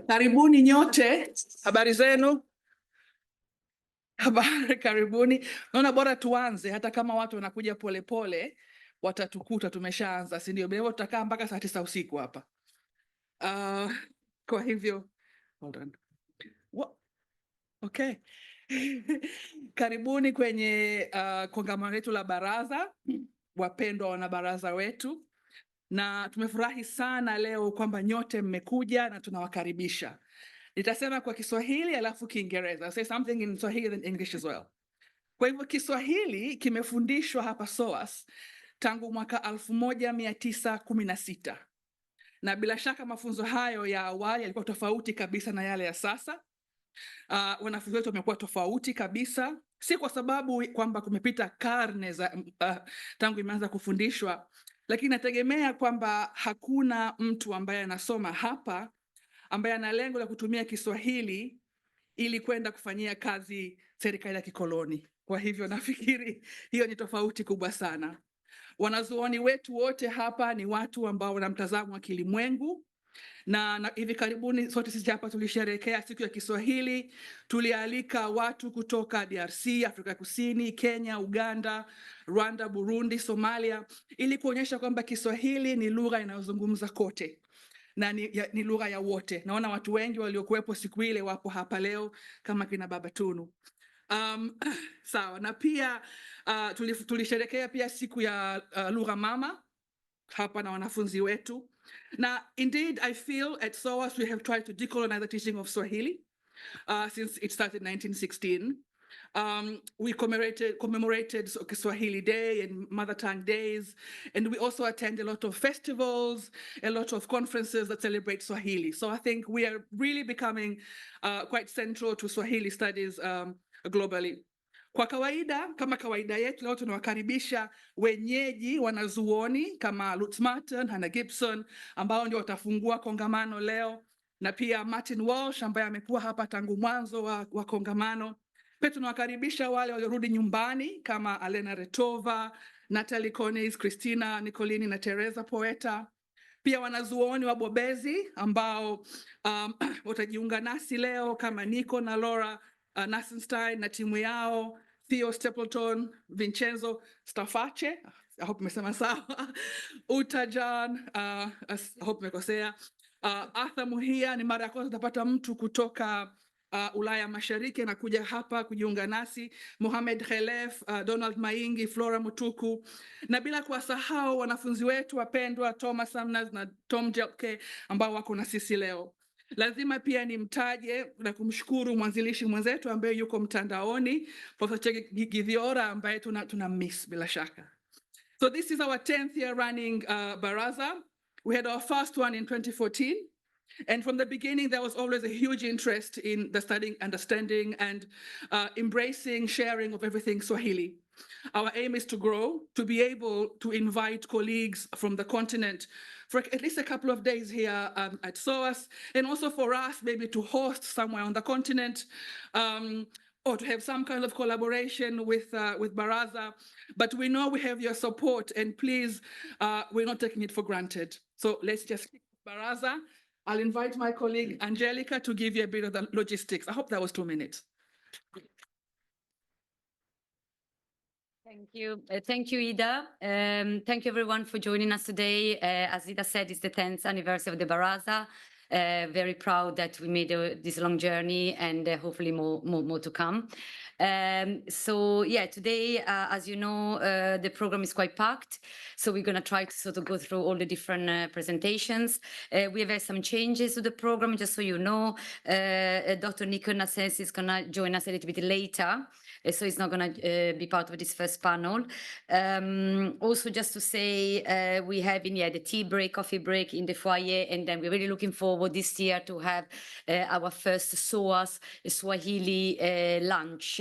Karibuni nyote, habari zenu? Habari, karibuni. Naona bora tuanze, hata kama watu wanakuja polepole watatukuta tumeshaanza, si ndio? Bila tutakaa mpaka saa 9 usiku hapa. Kwa hivyo hold on. Okay. Karibuni kwenye kongamano letu la baraza, wapendwa wanabaraza wetu, na tumefurahi sana leo kwamba nyote mmekuja na tunawakaribisha. Nitasema kwa Kiswahili alafu Kiingereza. I'll say something in Swahili and English as well. Kwa hivyo Kiswahili kimefundishwa hapa SOAS tangu mwaka 1916. Na bila shaka mafunzo hayo ya awali yalikuwa tofauti kabisa na yale ya sasa. Wanafunzi wetu wamekuwa tofauti kabisa, si kwa sababu kwamba kumepita karne za tangu imeanza kufundishwa, lakini nategemea kwamba hakuna mtu ambaye anasoma hapa ambaye ana lengo la kutumia Kiswahili ili kwenda kufanyia kazi serikali ya kikoloni. Kwa hivyo nafikiri hiyo ni tofauti kubwa sana. Wanazuoni wetu wote hapa ni watu ambao wana mtazamo wa kilimwengu, na hivi karibuni sote sisi hapa tulisherehekea siku ya Kiswahili. Tulialika watu kutoka DRC, Afrika Kusini, Kenya, Uganda, Rwanda, Burundi, Somalia, ili kuonyesha kwamba Kiswahili ni lugha inayozungumza kote na ni lugha ya wote. Naona watu wengi waliokuwepo siku ile wapo hapa leo kama kina Baba Tunu. Sawa, na pia tulisherehekea pia siku ya lugha mama hapa na wanafunzi wetu. Now, indeed, I feel at SOAS we have tried to decolonize the teaching of Swahili since it started in 1916. We commemorated Swahili Day and Mother Tongue Days, and we also attend a lot of festivals, a lot of conferences that celebrate Swahili. So I think we are really becoming quite central to Swahili studies globally. Kwa kawaida, kama kawaida yetu, leo tunawakaribisha wenyeji wanazuoni kama Lutz Martin, Hannah Gibson, ambao ndio watafungua kongamano leo, na pia Martin Walsh ambaye amekuwa hapa tangu mwanzo wa kongamano. Pia tunawakaribisha wale waliorudi nyumbani kama Alena Retova, Natalie Conis, Christina Nicolini na Teresa Poeta. Pia wanazuoni wabobezi ambao watajiunga nasi leo kama Nico na Laura Nassenstein na timu yao, Theo Stapleton, Vincenzo Staface, I hope nimesema sawa, Utajan, I hope nimekosea, Arthur Muhia. Ni mara ya kwanza tutapata mtu kutoka Ulaya Mashariki na kuja hapa kujiunga nasi, Mohamed Khelef, Donald Maingi, Flora Mutuku, na bila kuwasahau wanafunzi wetu wapendwa Thomas Samnas na Tom Jelke ambao wako na sisi leo. Lazima pia nimtaje na kumshukuru mwanzilishi mwenzetu ambaye yuko mtandaoni, Professor Githiora, ambaye tuna miss bila shaka. So this is our 10th year running Baraza. We had our first one in 2014. And from the beginning, there was always a huge interest in the studying, understanding, and embracing, sharing of everything Swahili. Our aim is to grow, to be able to invite colleagues from the continent for at least a couple of days here at SOAS, and also for us maybe to host somewhere on the continent, or to have some kind of collaboration with Baraza. But we know we have your support, and please, we're not taking it for granted. So let's just kick Baraza. I'll invite my colleague Angelica to give you a bit of the logistics. I hope that was 2 minutes. Thank you. Thank you, Ida. Thank you, everyone, for joining us today. As Ida said, it's the 10th anniversary of the Baraza. Very proud that we made this long journey, and hopefully more to come. So yeah, today, as you know, the program is quite packed. So we're going to try to sort of go through all the different presentations. We have had some changes to the program, just so you know. Dr. Nico Nassens is going to join us a little bit later. So he's not going to be part of this first panel. Also, just to say, we have in the tea break, coffee break in the foyer, and then we're really looking forward this year to have our first SOAS Swahili lunch.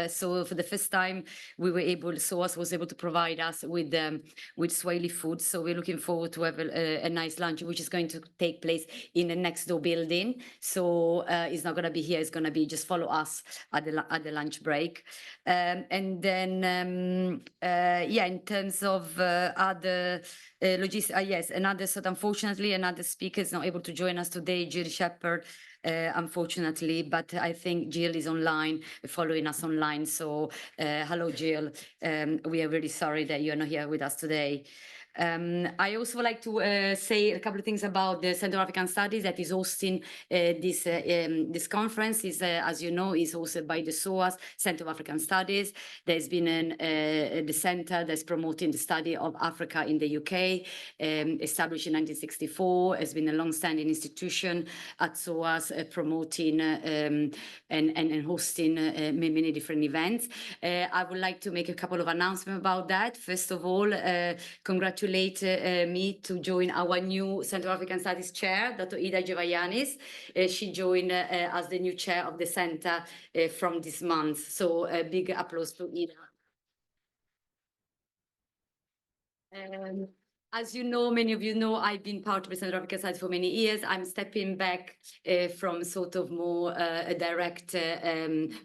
So for the first time, SOAS was able to provide us with Swahili food. So we're looking forward to have a nice lunch, which is going to take place in the next door building. So it's not going to be here; it's going to be just follow us at the lunch break. week. And then, yeah, in terms of other logistics, yes, another, so unfortunately, another speaker is not able to join us today, Jill Shepherd, unfortunately, but I think Jill is online, following us online. So hello, Jill. We are really sorry that you're not here with us today. I also would like to say a couple of things about the Central African Studies that is hosting this conference. Is, as you know, is hosted by the SOAS, Central African Studies. There's been the center that's promoting the study of Africa in the UK, established in 1964. Has been a long-standing institution at SOAS, promoting and hosting many different events. I would like to make a couple of announcements about that. First of all, congratulate me to join our new Central African Studies chair, Dr. Ida Jovayanis. She joined as the new chair of the center from this month. So a big applause to Ida. As you know, many of you know, I've been part of the Central African Studies for many years. I'm stepping back from sort of more a direct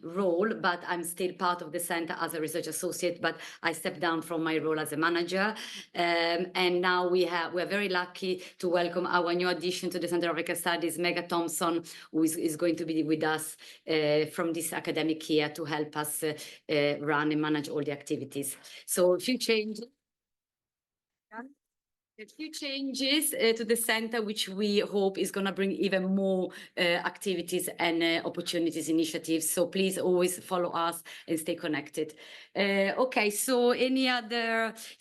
role, but I'm still part of the center as a research associate, but I stepped down from my role as a manager. And now we're very lucky to welcome our new addition to the Central African Studies, Mega Thompson, who is going to be with us from this academic year to help us run and manage all the activities. So a few changes. A few changes to the center, which we hope is going to bring even more activities and opportunities, initiatives. So please always follow us and stay connected. Okay, so if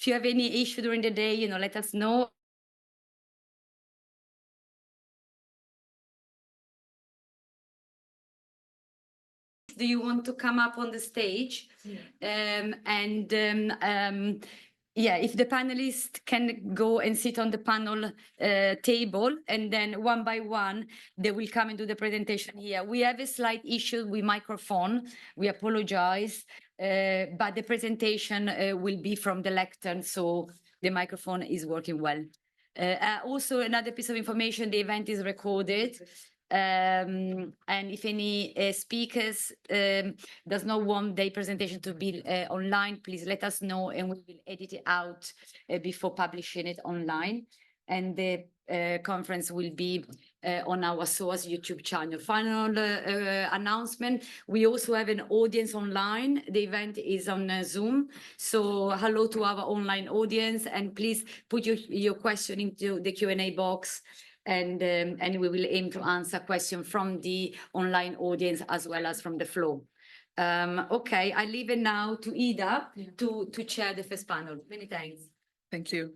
you have any issue during the day, let us know. Do you want to come up on the stage? Yeah. Yeah, if the panelists can go and sit on the panel table, and then one by one, they will come and do the presentation here. We have a slight issue with microphone. We apologize, but the presentation will be from the lectern, so the microphone is working well. Also, another piece of information, the event is recorded. And if any speakers does not want their presentation to be online, please let us know and we will edit it out before publishing it online. And the conference will be on our SOAS YouTube channel. Final announcement, we also have an audience online. The event is on Zoom. So hello to our online audience, and please put your question into the Q&A box. And we will aim to answer questions from the online audience as well as from the floor. Okay, I leave it now to Ida to chair the first panel. Many thanks. Thank you.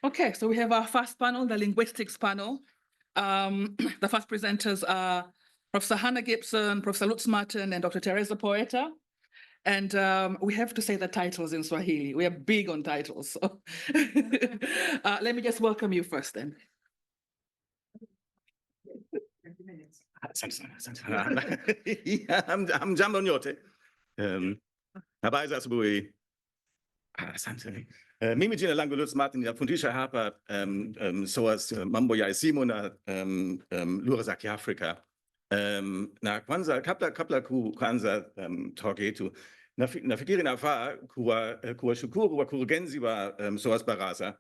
Okay, so we have our first panel, the linguistics panel. The first presenters are Professor Hannah Gibson, Professor Lutz Martin, and Dr. Teresa Poeta. And we have to say the titles in Swahili. We are big on titles. So let me just welcome you first then. Hamjambo nyote. Habari za asubuhi. Asante. Mimi jina langu Lutz Martin, nafundisha hapa SOAS mambo ya isimu na lugha za Kiafrika. Na kwanza kabla kuanza talk yetu, nafikiri nafaa kuwashukuru wakurugenzi wa SOAS BARAZA,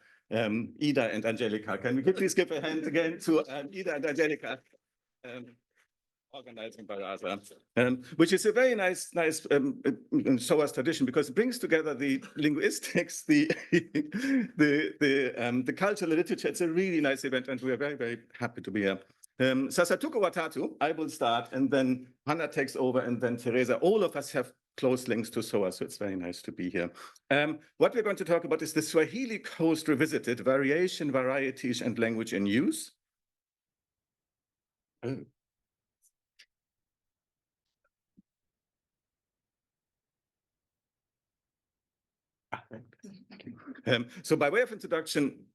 Ida and Angelica. Can we please give a hand again to Ida and Angelica? Organizing BARAZA, which is a very nice SOAS tradition because it brings together the linguistics, the cultural literature. It's a really nice event, and we are very, very happy to be here. Sasa tuko watatu. I will start, and then Hannah takes over, and then Teresa. All of us have close links to SOAS, so it's very nice to be here. What we're going to talk about is the Swahili Coast Revisited: Variation, Varieties, and Language in Use. Oh. So by way of introduction,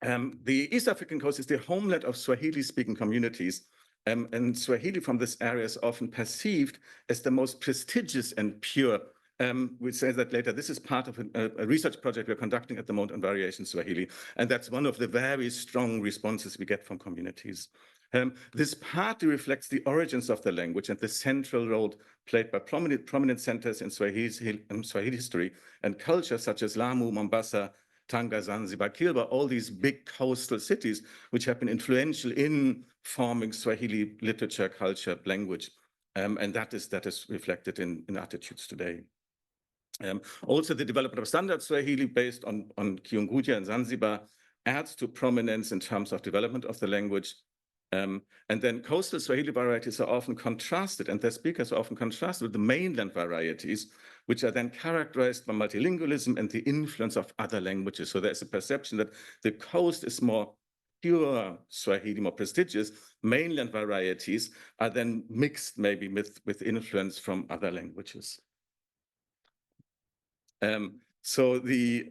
the East African coast is the homeland of Swahili-speaking communities, and Swahili from this area is often perceived as the most prestigious and pure. We'll say that later. This is part of a research project we're conducting at the moment on variation Swahili, and that's one of the very strong responses we get from communities. This partly reflects the origins of the language and the central role played by prominent centers in Swahili history and culture, such as Lamu, Mombasa, Tanga, Zanzibar, Kilba, all these big coastal cities, which have been influential in forming Swahili literature, culture, language. And that is reflected in attitudes today. Also, the development of standard Swahili based on Kiunguja and Zanzibar adds to prominence in terms of development of the language. And then coastal Swahili varieties are often contrasted, and their speakers are often contrasted with the mainland varieties, which are then characterized by multilingualism and the influence of other languages. So there's a perception that the coast is more pure Swahili, more prestigious. Mainland varieties are then mixed maybe with influence from other languages. So the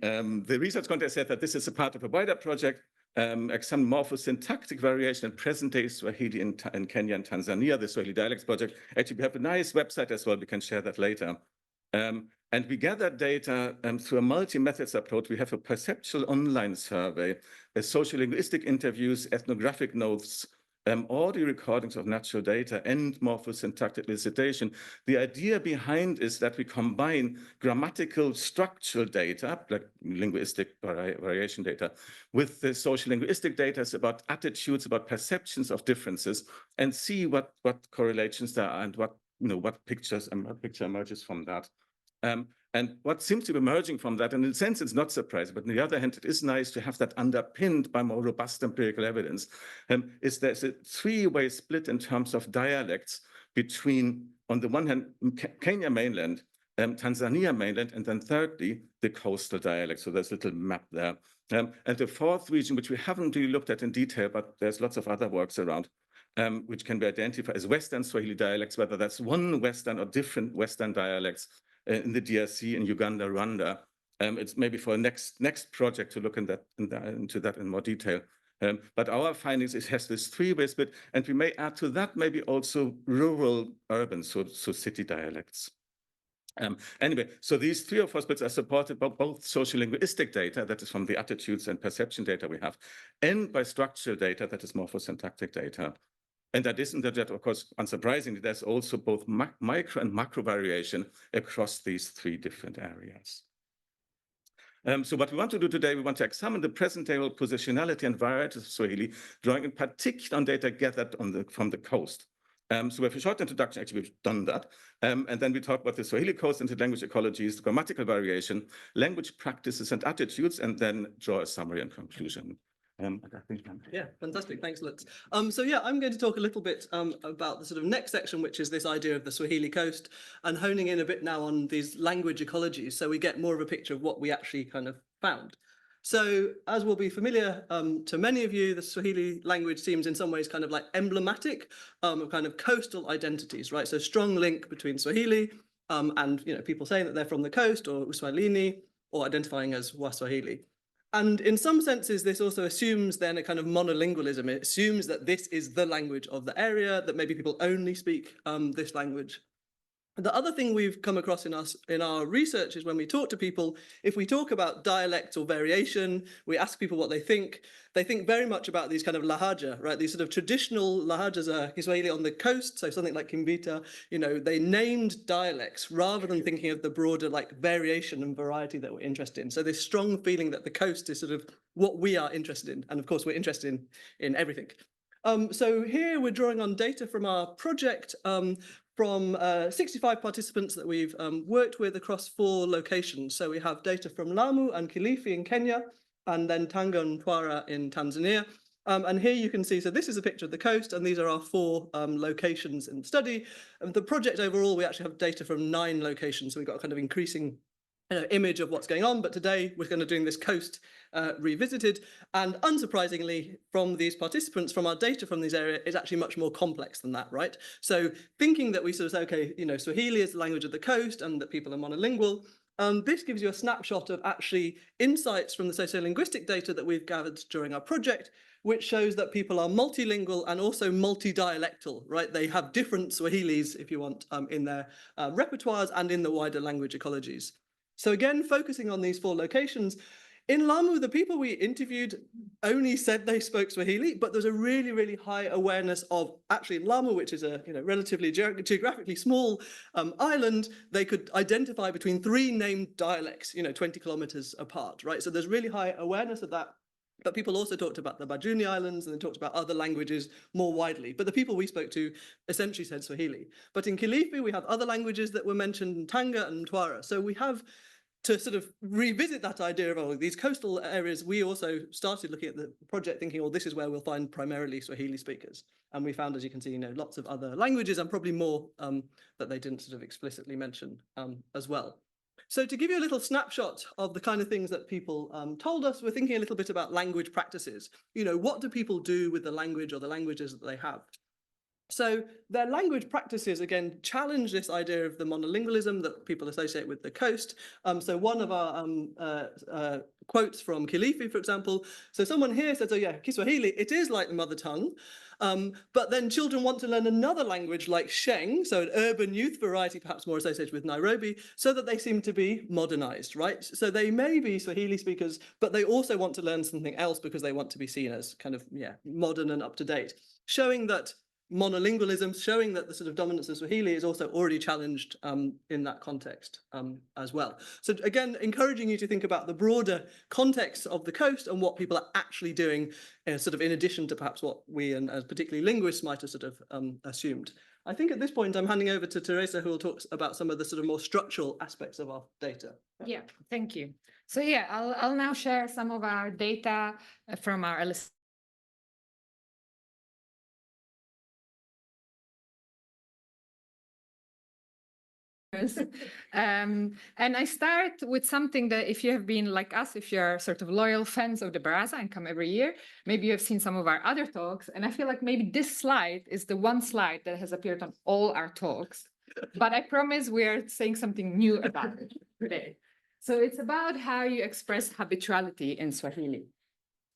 research context said that this is a part of a wider project, examine morphosyntactic variation in present-day Swahili in Kenya and Tanzania, the Swahili Dialects Project. Actually, we have a nice website as well. We can share that later. And we gather data through a multi-methods approach. We have a perceptual online survey, sociolinguistic interviews, ethnographic notes, audio recordings of natural data, and morphosyntactic elicitation. The idea behind is that we combine grammatical structural data, like linguistic variation data, with the sociolinguistic data about attitudes, about perceptions of differences, and see what correlations there are and what picture emerges from that. And what seems to be emerging from that, and in a sense, it's not surprising, but on the other hand, it is nice to have that underpinned by more robust empirical evidence, is there's a three-way split in terms of dialects between, on the one hand, Kenya mainland, Tanzania mainland, and then thirdly, the coastal dialects. So there's a little map there. And the fourth region, which we haven't really looked at in detail, but there's lots of other works around, which can be identified as Western Swahili dialects, whether that's one Western or different Western dialects, in the DRC, in Uganda, Rwanda. It's maybe for a next project to look into that in more detail. But our findings, it has this three-way split, and we may add to that maybe also rural, urban, so city dialects. Anyway, so these three or four splits are supported by both sociolinguistic data, that is from the attitudes and perception data we have, and by structural data, that is morphosyntactic data. And that isn't that, of course, unsurprisingly, there's also both micro and macro variation across these three different areas. So what we want to do today, we want to examine the present-day positionality and varieties of Swahili, drawing in particular on data gathered from the coast. So we have a short introduction, actually we've done that. And then we talk about the Swahili coast and the language ecologies, the grammatical variation, language practices and attitudes, and then draw a summary and conclusion. Yeah, fantastic. Thanks, Lutz. So yeah, I'm going to talk a little bit about the sort of next section, which is this idea of the Swahili coast, and honing in a bit now on these language ecologies, so we get more of a picture of what we actually kind of found. So as will be familiar to many of you, the Swahili language seems in some ways kind of like emblematic of kind of coastal identities, right? So strong link between Swahili and people saying that they're from the coast, or Uswahilini, or identifying as Waswahili. And in some senses, this also assumes then a kind of monolingualism. It assumes that this is the language of the area, that maybe people only speak this language. The other thing we've come across in our research is when we talk to people, if we talk about dialect or variation, we ask people what they think very much about these kind of lahaja, right? These sort of traditional lahajas are Kiswahili on the coast, so something like Kimbita, they named dialects rather than thinking of the broader like variation and variety that we're interested in. So this strong feeling that the coast is sort of what we are interested in. And of course, we're interested in everything. So here we're drawing on data from our project, from 65 participants that we've worked with across 4 locations. So we have data from Lamu and Kilifi in Kenya, and then Tanga and Mtwara in Tanzania. And here you can see, so this is a picture of the coast, and these are our 4 locations in the study. The project overall, we actually have data from 9 locations, so we've got a kind of increasing image of what's going on, but today we're going to doing this coast revisited, and unsurprisingly from these participants, from our data from these areas, is actually much more complex than that, right? So thinking that we sort of say, okay, Swahili is the language of the coast and that people are monolingual, this gives you a snapshot of actually insights from the sociolinguistic data that we've gathered during our project, which shows that people are multilingual and also multi-dialectal, right? They have different Swahilis, if you want, in their repertoires and in the wider language ecologies. So again, focusing on these 4 locations, In Lamu, the people we interviewed only said they spoke Swahili, but there's a really, really high awareness of, actually in Lamu, which is a relatively geographically small island, they could identify between 3 named dialects, 20 kilometers apart, right? So there's really high awareness of that. But people also talked about the Bajuni Islands, and they talked about other languages more widely. But the people we spoke to essentially said Swahili. But in Kilifi, we have other languages that were mentioned, Tanga and Mtwara. So we have to sort of revisit that idea of these coastal areas. We also started looking at the project thinking, this is where we'll find primarily Swahili speakers. And we found, as you can see, lots of other languages and probably more that they didn't sort of explicitly mention as well. So to give you a little snapshot of the kind of things that people told us, we're thinking a little bit about language practices. What do people do with the language or the languages that they have? So their language practices, again, challenge this idea of the monolingualism that people associate with the coast. So one of our quotes from Kilifi, for example, so someone here says, Kiswahili, it is like the mother tongue, but then children want to learn another language like Sheng, so an urban youth variety, perhaps more associated with Nairobi, so that they seem to be modernized, right? So they may be Swahili speakers, but they also want to learn something else because they want to be seen as kind of, modern and up to date, showing that monolingualism, showing that the sort of dominance of Swahili is also already challenged in that context as well. So again, encouraging you to think about the broader context of the coast and what people are actually doing, sort of in addition to perhaps what we and as particularly linguists might have sort of assumed. I think at this point I'm handing over to Teresa, who will talk about some of the sort of more structural aspects of our data. Yeah, thank you. So yeah, I'll now share some of our data from our and I start with something that if you have been like us, if you're sort of loyal fans of the BARAZA and come every year, maybe you have seen some of our other talks. And I feel like maybe this slide is the one slide that has appeared on all our talks. But I promise we are saying something new about it today. So it's about how you express habituality in Swahili.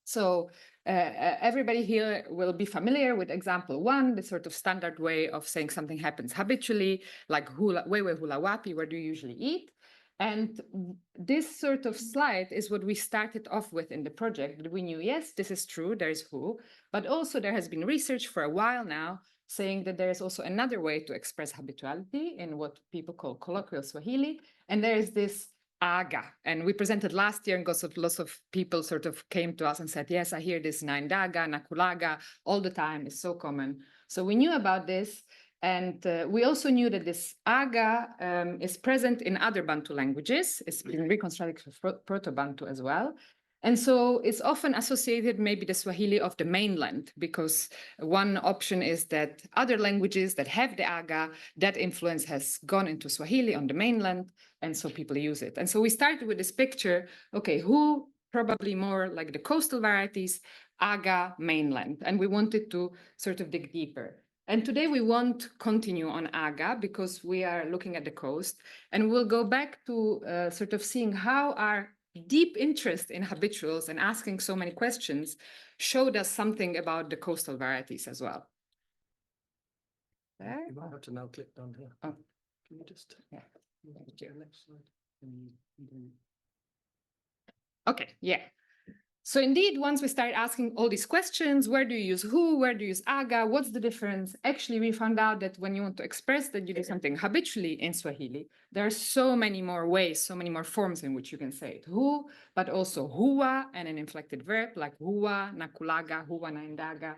So everybody here will be familiar with example 1, the sort of standard way of saying something happens habitually, like wewe hula wapi, where do you usually eat? And this sort of slide is what we started off with in the project. We knew, yes, this is true, there is who, but also there has been research for a while now saying that there is also another way to express habituality in what people call colloquial Swahili. And there is this aga, and we presented last year and lots of people sort of came to us and said, yes, I hear this naindaga, nakulaga all the time, it's so common. So we knew about this, and we also knew that this aga is present in other Bantu languages. It's been reconstructed for Proto-Bantu as well. And so it's often associated maybe the Swahili of the mainland, because one option is that other languages that have the aga, that influence has gone into Swahili on the mainland, and so people use it. And so we started with this picture, okay, who probably more like the coastal varieties, aga, mainland, and we wanted to sort of dig deeper. And today we won't continue on aga because we are looking at the coast, and we'll go back to sort of seeing how our deep interest in habituals and asking so many questions showed us something about the coastal varieties as well. There. You might have to now click down here. Oh. Can you just next slide? Okay, yeah. So indeed, once we started asking all these questions, where do you use who, where do you use aga, what's the difference? Actually, we found out that when you want to express that you do something habitually in Swahili, there are so many more ways, so many more forms in which you can say it. Who, but also hua and an inflected verb like hua, nakulaga, hua naindaga.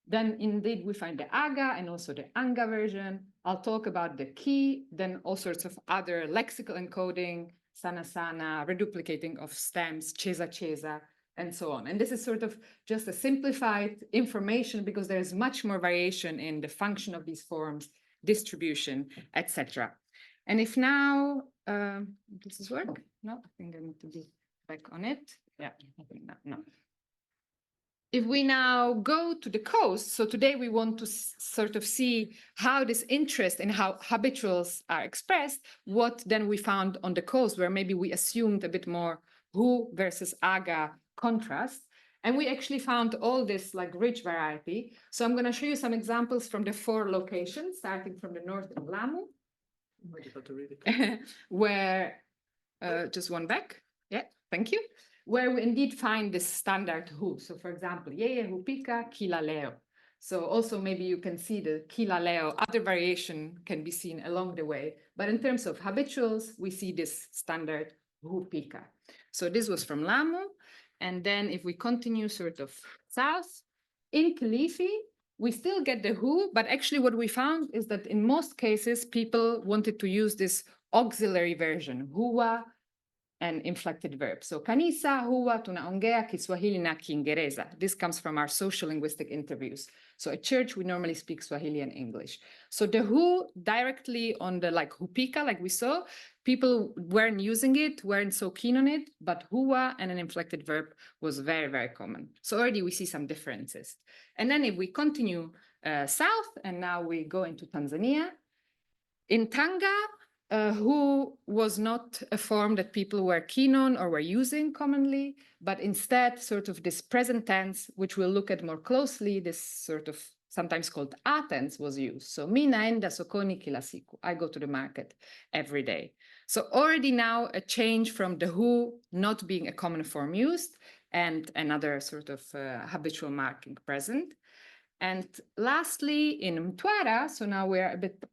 Then indeed we find the aga and also the anga version. I'll talk about the ki, then all sorts of other lexical encoding, sana sana, reduplicating of stems, cheza cheza, and so on. And this is sort of just a simplified information because there is much more variation in the function of these forms, distribution, etc. And if now, does this work? No, I think I need to be back on it. Yeah, I think no. If we now go to the coast, so today we want to sort of see how this interest in how habituals are expressed, what then we found on the coast where maybe we assumed a bit more who versus aga contrast. And we actually found all this like rich variety. So I'm going to show you some examples from the 4 locations, starting from the north in Lamu, where just one back. Yeah, thank you. where we indeed find this standard hu. So for example, yeye hupika kila leo. So also maybe you can see the kila leo, other variation can be seen along the way. But in terms of habituals, we see this standard hupika. So this was from Lamu. And then if we continue sort of south, in Kilifi, we still get the who, but actually what we found is that in most cases, people wanted to use this auxiliary version, huwa and inflected verb. So kanisa huwa tunaongea Kiswahili na Kiingereza. This comes from our social linguistic interviews. So at church, we normally speak Swahili and English. So the who directly on the like hupika, like we saw, people weren't using it, weren't so keen on it, but huwa and an inflected verb was very, very common. So already we see some differences. And then if we continue south, and now we go into Tanzania, in Tanga, who was not a form that people were keen on or were using commonly, but instead sort of this present tense, which we'll look at more closely, this sort of sometimes called a tense was used. So mi naenda sokoni kila siku, I go to the market every day. So already now a change from the who not being a common form used and another sort of habitual marking present. And lastly, in Mtwara, so now we're a bit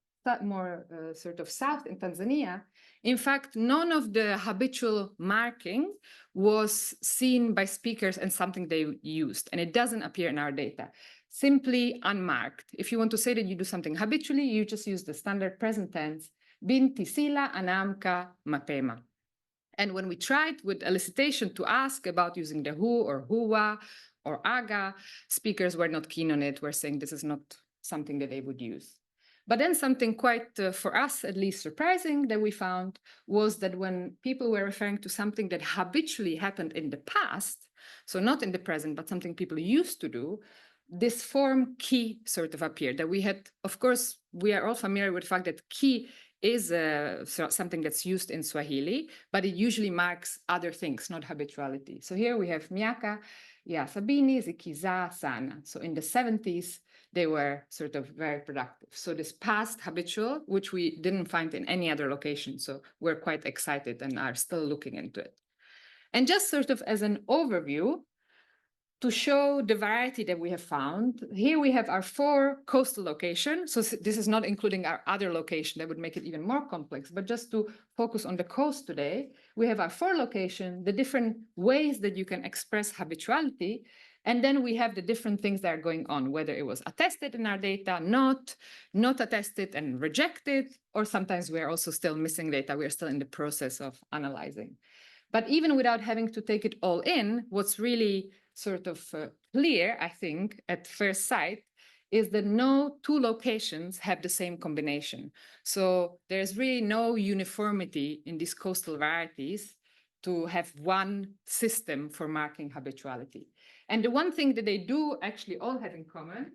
more sort of south in Tanzania, in fact, none of the habitual marking was seen by speakers and something they used, and it doesn't appear in our data. Simply unmarked. If you want to say that you do something habitually, you just use the standard present tense, binti sila anaamka mapema. And when we tried with elicitation to ask about using the who or huwa or aga, speakers were not keen on it, were saying this is not something that they would use. But then something quite, for us at least, surprising that we found was that when people were referring to something that habitually happened in the past, so not in the present, but something people used to do, this form ki sort of appeared. That we had, of course, we are all familiar with the fact that ki is something that's used in Swahili, but it usually marks other things, not habituality. So here we have miaka ya sabini zikizaa sana. So in the 70s, they were sort of very productive. So this past habitual, which we didn't find in any other location. So we're quite excited and are still looking into it. And just sort of as an overview, to show the variety that we have found, here we have our 4 coastal locations. So this is not including our other location that would make it even more complex, but just to focus on the coast today, we have our 4 locations, the different ways that you can express habituality. And then we have the different things that are going on, whether it was attested in our data, not attested and rejected, or sometimes we're also still missing data. We're still in the process of analyzing. But even without having to take it all in, what's really sort of clear, I think, at first sight, is that no 2 locations have the same combination. So there's really no uniformity in these coastal varieties to have one system for marking habituality. And the one thing that they do actually all have in common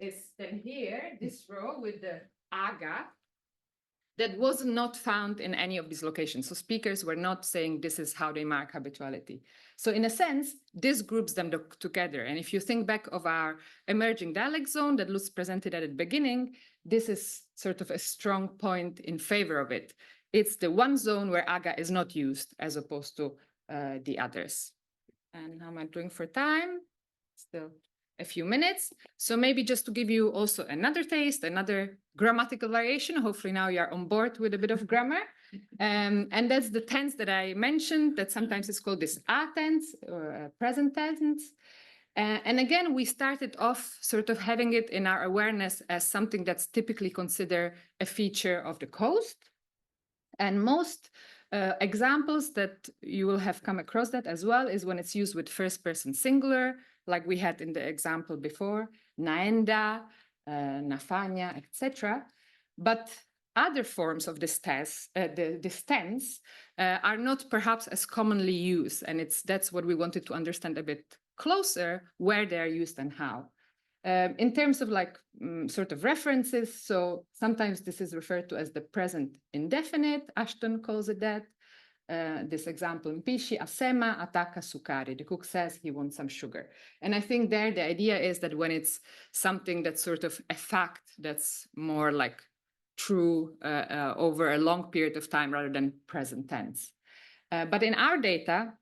is that here, this row with the aga, that was not found in any of these locations. So speakers were not saying this is how they mark habituality. So in a sense, this groups them together. And if you think back of our emerging dialect zone that Lutz presented at the beginning, this is sort of a strong point in favor of it. It's the one zone where aga is not used as opposed to the others. And how am I doing for time? Still a few minutes. So maybe just to give you also another taste, another grammatical variation. Hopefully now you are on board with a bit of grammar. And that's the tense that I mentioned, that sometimes it's called this a tense or present tense. And again, we started off sort of having it in our awareness as something that's typically considered a feature of the coast. And most examples that you will have come across that as well is when it's used with first person singular, like we had in the example before, naenda, nafanya, etc. But other forms of this tense are not perhaps as commonly used, and that's what we wanted to understand a bit closer, where they are used and how. In terms of like sort of references, so sometimes this is referred to as the present indefinite, Ashton calls it that. This example, mpishi asema ataka sukari. The cook says he wants some sugar. And I think there the idea is that when it's something that's sort of a fact that's more like true over a long period of time rather than present tense. But in our data,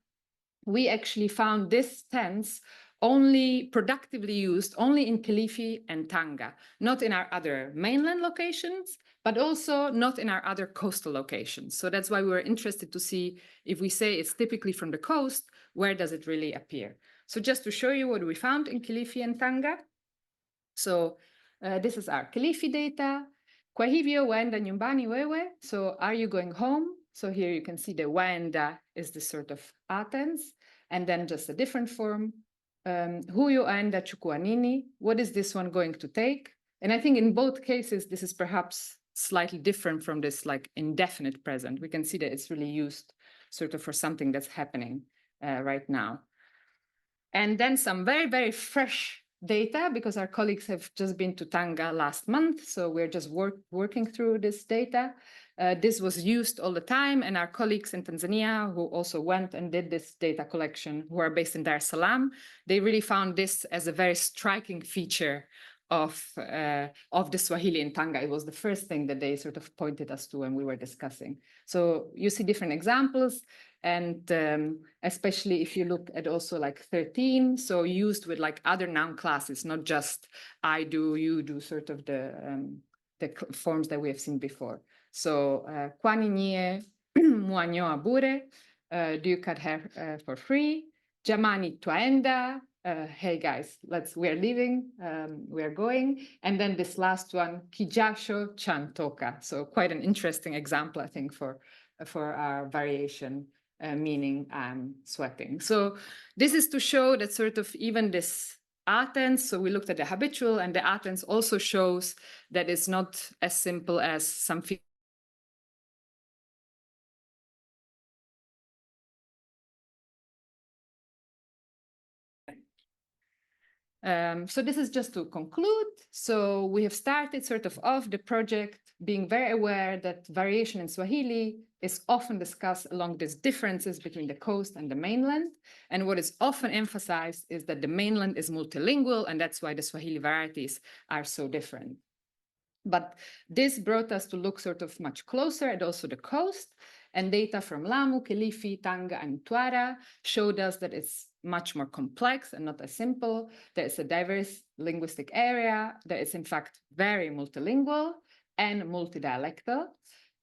we actually found this tense only productively used only in Kilifi and Tanga, not in our other mainland locations, but also not in our other coastal locations. So that's why we were interested to see if we say it's typically from the coast, where does it really appear? So just to show you what we found in Kilifi and Tanga. So this is our Kilifi data. Kwa hivyo waenda nyumbani wewe? So are you going home? So here you can see the waenda is this sort of Athens, and then just a different form. Huyu aenda chukua nini? What is this one going to take? And I think in both cases, this is perhaps slightly different from this like indefinite present. We can see that it's really used sort of for something that's happening right now. And then some very, very fresh data, because our colleagues have just been to Tanga last month. So we're just working through this data. This was used all the time, and our colleagues in Tanzania who also went and did this data collection, who are based in Dar es Salaam, they really found this as a very striking feature of the Swahili in Tanga. It was the first thing that they sort of pointed us to when we were discussing. So you see different examples, and especially if you look at also like 13, so used with like other noun classes, not just I do, you do, sort of the forms that we have seen before. So kwani nyie mwanyoa bure, do you cut hair for free? Jamani twaenda, hey guys, we're leaving, we're going. And then this last one, kijasho chantoka. So quite an interesting example, I think, for our variation, meaning I'm sweating. So this is to show that sort of even this Athens, so we looked at the habitual, and the Athens also shows that it's not as simple as some so this is just to conclude. So we have started sort of off the project being very aware that variation in Swahili is often discussed along these differences between the coast and the mainland. And what is often emphasized is that the mainland is multilingual, and that's why the Swahili varieties are so different. But this brought us to look sort of much closer at also the coast, and data from Lamu, Kilifi, Tanga, and Mtwara showed us that it's much more complex and not as simple. There is a diverse linguistic area that is in fact very multilingual and multidialectal.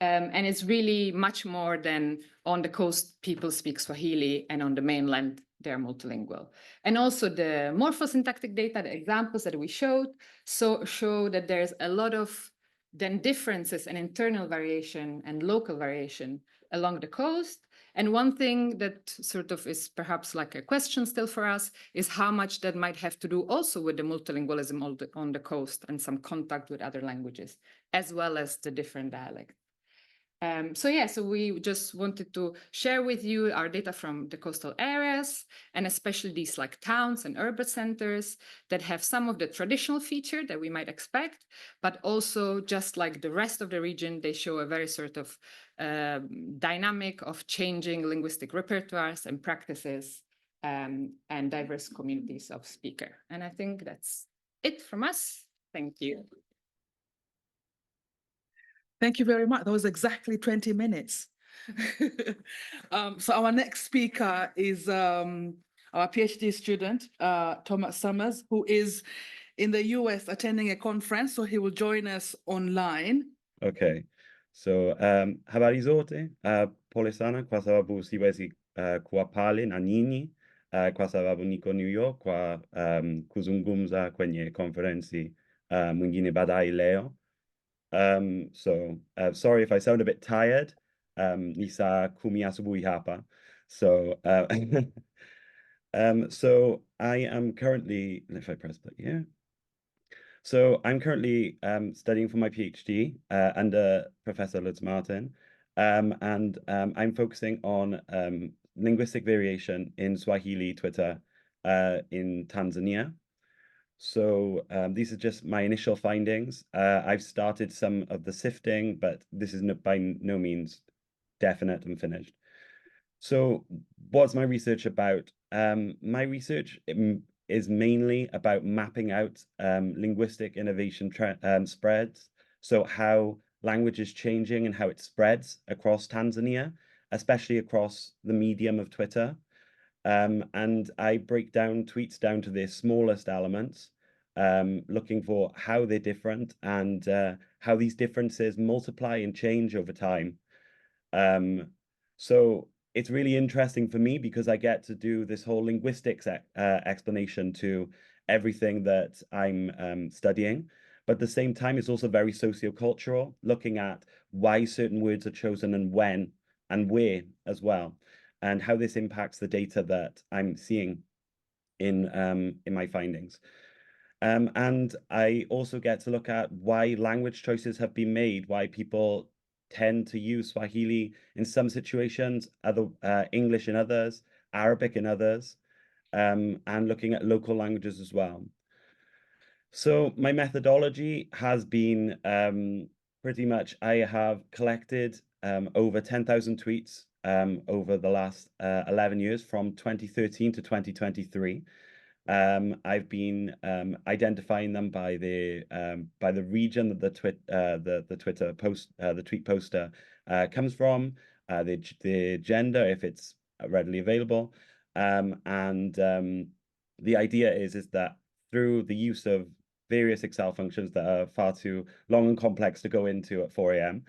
And it's really much more than on the coast, people speak Swahili, and on the mainland, they're multilingual. And also the morphosyntactic data, the examples that we showed, show that there's a lot of then differences and internal variation and local variation along the coast. And one thing that sort of is perhaps like a question still for us is how much that might have to do also with the multilingualism on the coast and some contact with other languages, as well as the different dialects. So we just wanted to share with you our data from the coastal areas, and especially these like towns and urban centers that have some of the traditional feature that we might expect, but also just like the rest of the region, they show a very sort of dynamic of changing linguistic repertoires and practices, and diverse communities of speaker. And I think that's it from us. Thank you. Thank you very much. That was exactly 20 minutes. So our next speaker is our PhD student, Thomas Summers, who is in the US attending a conference, so he will join us online. Okay, so habari zote, pole sana kwa sababu siwezi kuwa pale na nyinyi kwa sababu niko New York kwa kuzungumza kwenye konferensi mwingine baadaye leo. Sorry if I sound a bit tired. Ni saa 10 asubuhi hapa. So I am currently, if I press play, yeah. So I'm currently studying for my PhD under Professor Lutz Martin, and I'm focusing on linguistic variation in Swahili Twitter in Tanzania. So these are just my initial findings. I've started some of the sifting, but this is by no means definite and finished. So what's my research about? My research is mainly about mapping out linguistic innovation spreads. So how language is changing and how it spreads across Tanzania, especially across the medium of Twitter. And I break down tweets down to their smallest elements, looking for how they're different and how these differences multiply and change over time. So it's really interesting for me because I get to do this whole linguistics explanation to everything that I'm studying. But at the same time, it's also very sociocultural, looking at why certain words are chosen and when and where as well, and how this impacts the data that I'm seeing in my findings. And I also get to look at why language choices have been made, why people tend to use Swahili in some situations, English in others, Arabic in others, and looking at local languages as well. So my methodology has been pretty much, I have collected over 10,000 tweets over the last 11 years from 2013 to 2023. I've been identifying them by the region that the Twitter post, the tweet poster comes from, the gender if it's readily available, and the idea is that through the use of various Excel functions that are far too long and complex to go into at 4 a.m.,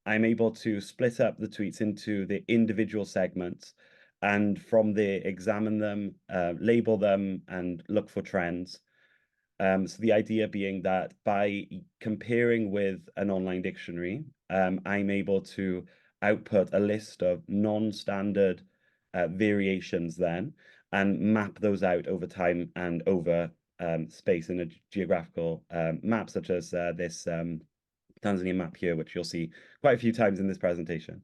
I'm able to split up the tweets into the individual segments, and from there examine them, label them, and look for trends. So the idea being that by comparing with an online dictionary, I'm able to output a list of non-standard variations then, and map those out over time and over space in a geographical map, such as this Tanzania map here, which you'll see quite a few times in this presentation.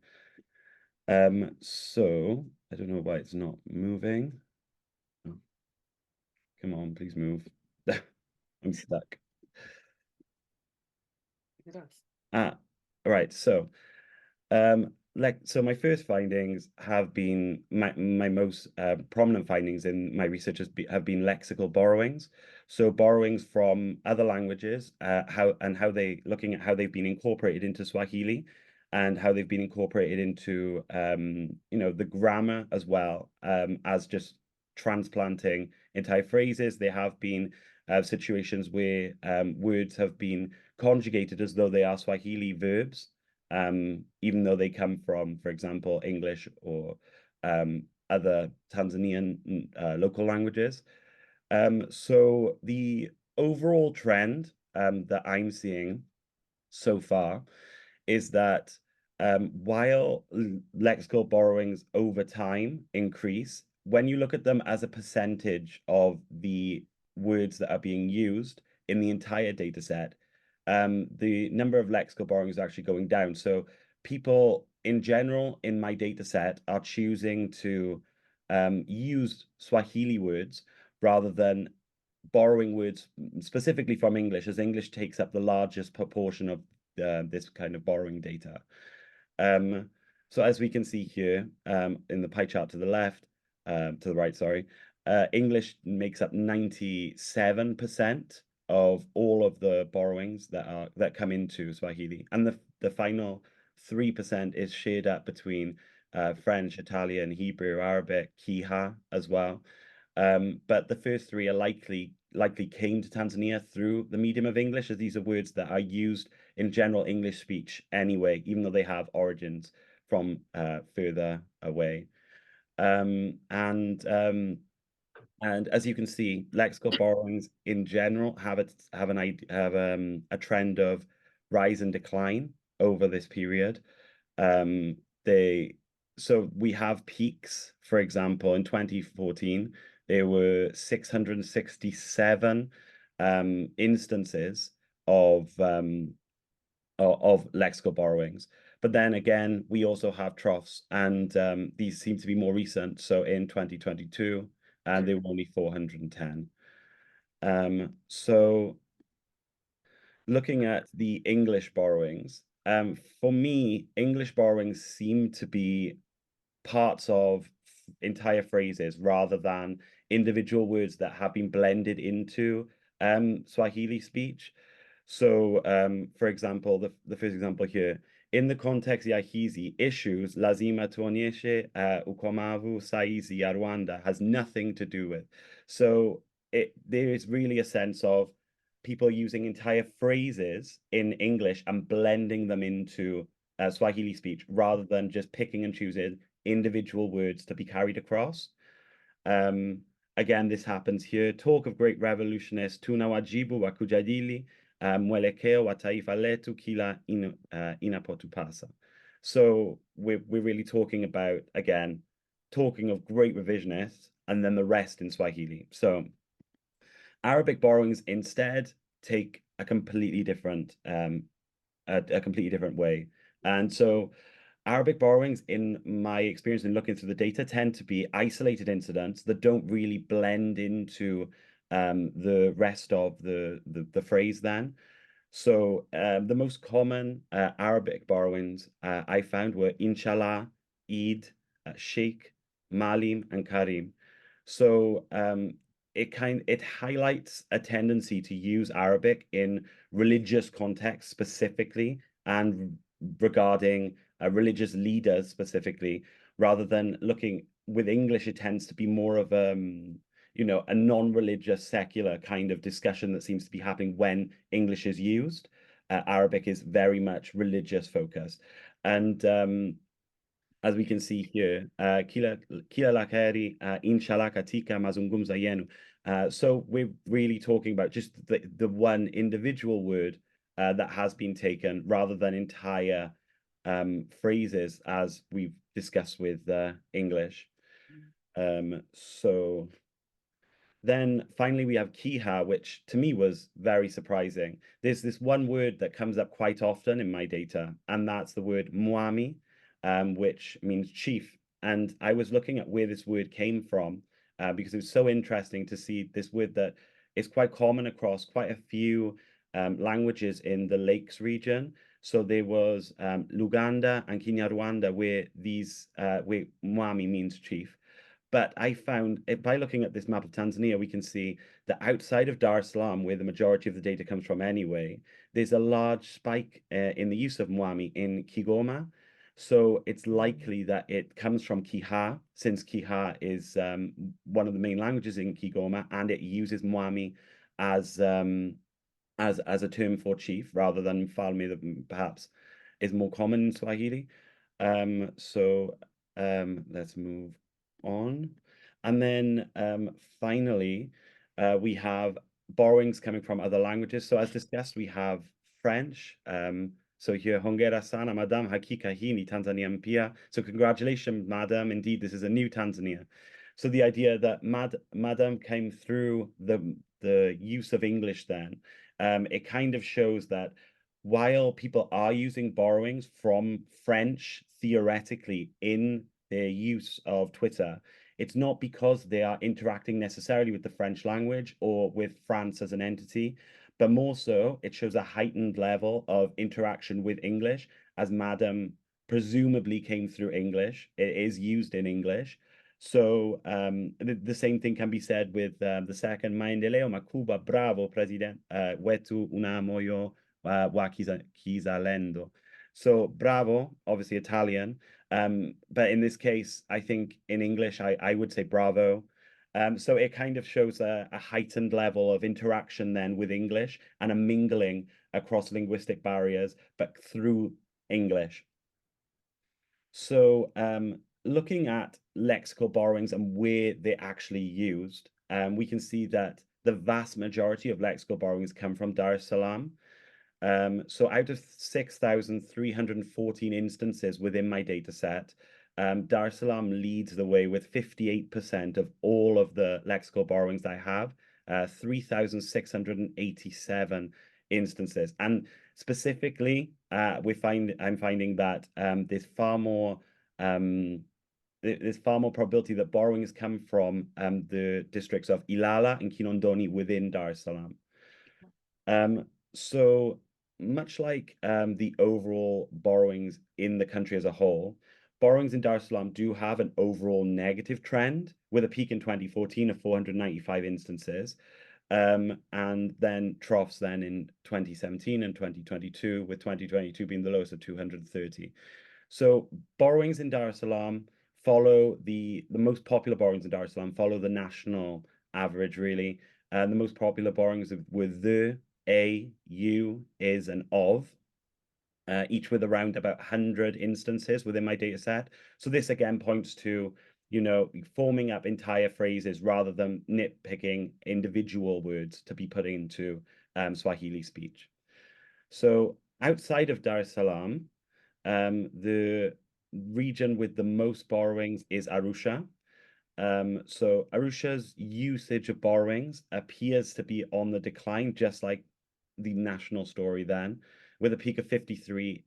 So I don't know why it's not moving. Oh, come on, please move. I'm stuck. Right. So, so my first findings have been my most prominent findings in my research have been lexical borrowings. So borrowings from other languages, looking at how they've been incorporated into Swahili, and how they've been incorporated into the grammar as well, as just transplanting entire phrases. There have been situations where words have been conjugated as though they are Swahili verbs, even though they come from, for example, English or other Tanzanian local languages. So the overall trend that I'm seeing so far is that while lexical borrowings over time increase, when you look at them as a percentage of the words that are being used in the entire data set, the number of lexical borrowings is actually going down. So people in general in my data set are choosing to use Swahili words rather than borrowing words specifically from English, as English takes up the largest proportion of this kind of borrowing data. So as we can see here in the pie chart to the left, to the right, sorry, English makes up 97% of all of the borrowings that come into Swahili, and the final 3% is shared up between French, Italian, Hebrew, Arabic, Kiha as well. But the first three are likely came to Tanzania through the medium of English, as these are words that are used in general English speech anyway, even though they have origins from further away. And as you can see, lexical borrowings in general have a trend of rise and decline over this period. So we have peaks. For example, in 2014, there were 667 instances of lexical borrowings. But then again, we also have troughs, and these seem to be more recent. So in 2022, there were only 410. So looking at the English borrowings, for me, English borrowings seem to be parts of entire phrases rather than individual words that have been blended into Swahili speech. So, for example, the first example here in the context ya hizi issues, lazima tuonyeshe ukomavu saizi ya Rwanda has nothing to do with. So there is really a sense of people using entire phrases in English and blending them into Swahili speech rather than just picking and choosing individual words to be carried across. Again, this happens here. Talk of great revolutionists, tuna wajibu wa kujadili mwelekeo wa taifa letu kila inapotupasa. So we're really talking about, again, talking of great revisionists and then the rest in Swahili. So Arabic borrowings instead take a completely different way. And so Arabic borrowings, in my experience in looking through the data, tend to be isolated incidents that don't really blend into the rest of the phrase then. So the most common Arabic borrowings I found were inshallah, Eid, Sheikh, Malim, and Karim. So it highlights a tendency to use Arabic in religious contexts specifically and regarding religious leaders specifically, rather than looking with English. It tends to be more of a non-religious secular kind of discussion that seems to be happening when English is used. Arabic is very much religious focused. And as we can see here, kila la kheri, inshallah katika mazungumzo yenu. So we're really talking about just the one individual word that has been taken rather than entire phrases as we've discussed with English. So then finally we have kiha, which to me was very surprising. There's this one word that comes up quite often in my data, and that's the word mwami, which means chief. And I was looking at where this word came from because it was so interesting to see this word that is quite common across quite a few languages in the Lakes region. So there was Luganda and Kinyarwanda where where mwami means chief. But I found, by looking at this map of Tanzania, we can see that outside of Dar es Salaam, where the majority of the data comes from anyway, there's a large spike in the use of mwami in Kigoma. So it's likely that it comes from Kiha, since Kiha is one of the main languages in Kigoma, and it uses mwami as a term for chief rather than mfalme, that perhaps is more common in Swahili. So let's move on. And then finally, we have borrowings coming from other languages. So as discussed, we have French. So here, hongera sana, madam, hakika hii ni Tanzania mpya. So congratulations, madam. Indeed, this is a new Tanzania. So the idea that madam came through the use of English then, it kind of shows that while people are using borrowings from French theoretically in their use of Twitter, it's not because they are interacting necessarily with the French language or with France as an entity, but more so it shows a heightened level of interaction with English, as madam presumably came through English. It is used in English. So the same thing can be said with the second, maendeleo makubwa, bravo, president, wetu una moyo wa kizalendo. So bravo, obviously Italian, but in this case, I think in English, I would say bravo. So it kind of shows a heightened level of interaction then with English and a mingling across linguistic barriers, but through English. So looking at lexical borrowings and where they're actually used, we can see that the vast majority of lexical borrowings come from Dar es Salaam. So out of 6,314 instances within my data set, Dar es Salaam leads the way with 58% of all of the lexical borrowings I have, 3,687 instances. And specifically, I'm finding that there's far more probability that borrowings come from the districts of Ilala and Kinondoni within Dar es Salaam. So much like the overall borrowings in the country as a whole, borrowings in Dar es Salaam do have an overall negative trend with a peak in 2014 of 495 instances. and then troughs then in 2017 and 2022, with 2022 being the lowest of 230. So borrowings in Dar es Salaam follow the most popular borrowings in Dar es Salaam follow the national average, really. And the most popular borrowings with the, a, you, is, and of, each with around about 100 instances within my data set. So this again points to, you know, forming up entire phrases rather than nitpicking individual words to be put into Swahili speech. So outside of Dar es Salaam, the region with the most borrowings is Arusha. So Arusha's usage of borrowings appears to be on the decline, just like the national story then, with a peak of 53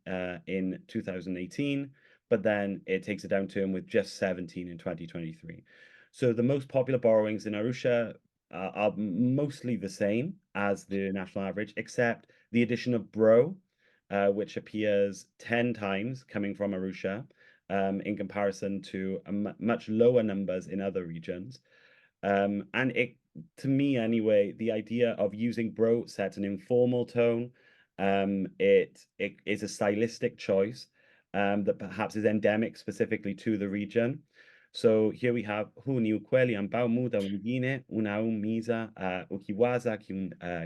in 2018, but then it takes a downturn with just 17 in 2023. So the most popular borrowings in Arusha are mostly the same as the national average, except the addition of bro, which appears 10 times coming from Arusha, in comparison to much lower numbers in other regions. And it, to me anyway, the idea of using bro sets an informal tone. It is a stylistic choice that perhaps is endemic specifically to the region. So here we have huni ukweli ambao muda mwingine unaumiza ukiwaza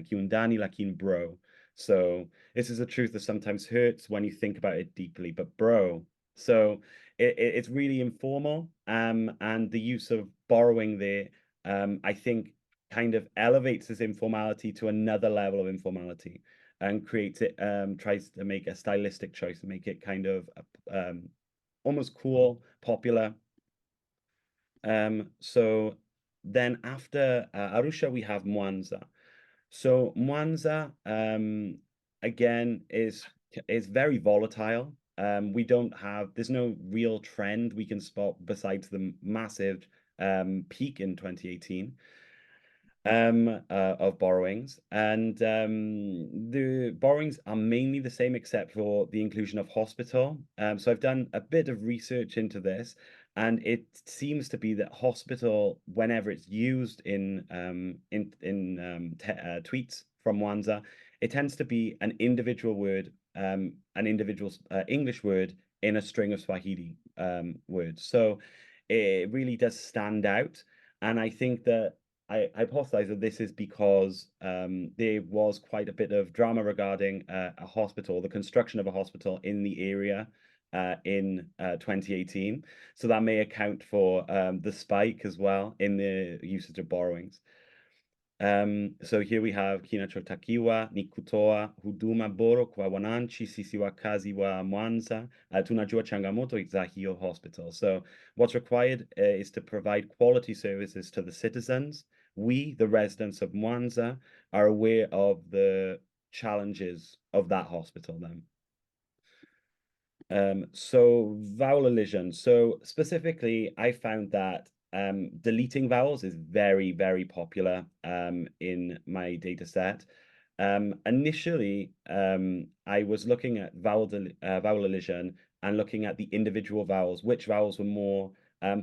kiundani lakini bro. So this is a truth that sometimes hurts when you think about it deeply, but bro. So it's really informal, and the use of borrowing there, I think, kind of elevates this informality to another level of informality and creates it, tries to make a stylistic choice to make it kind of almost cool, popular. So then after Arusha, we have Mwanza. So Mwanza, again, is very volatile. We don't have, there's no real trend we can spot besides the massive peak in 2018 of borrowings. And the borrowings are mainly the same except for the inclusion of hospital. So I've done a bit of research into this, and it seems to be that hospital, whenever it's used in tweets from Mwanza, it tends to be an individual word, an individual English word in a string of Swahili words. So it really does stand out. And I think that I hypothesize that this is because there was quite a bit of drama regarding a hospital, the construction of a hospital in the area in 2018. So that may account for the spike as well in the usage of borrowings. So here we have kinachotakiwa ni kutoa huduma bora kwa wananchi sisi wakazi wa Mwanza, tunajua changamoto za hiyo hospital. So what's required is to provide quality services to the citizens. We, the residents of Mwanza, are aware of the challenges of that hospital then. So vowel elision. So specifically, I found that deleting vowels is very, very popular in my data set. Initially, I was looking at vowel elision and looking at the individual vowels, which vowels were more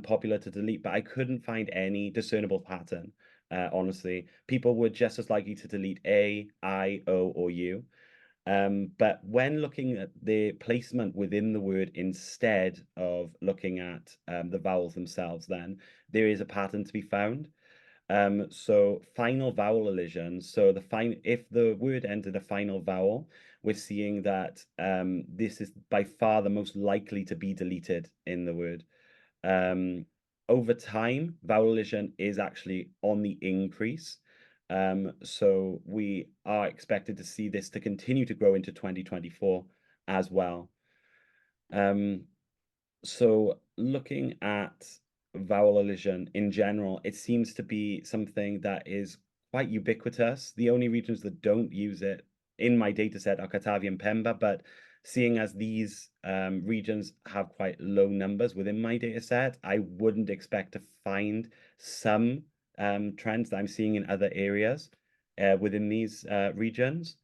popular to delete, but I couldn't find any discernible pattern. Honestly, people were just as likely to delete A, I, O, or U. But when looking at the placement within the word instead of looking at the vowels themselves, then there is a pattern to be found. So final vowel elision. So if the word ends in a final vowel, we're seeing that this is by far the most likely to be deleted in the word. Over time, vowel elision is actually on the increase. So we are expected to see this to continue to grow into 2024 as well. So looking at vowel elision in general, it seems to be something that is quite ubiquitous. The only regions that don't use it in my data set are Katavi and Pemba, but seeing as these regions have quite low numbers within my data set, I wouldn't expect to find some trends that I'm seeing in other areas within these regions.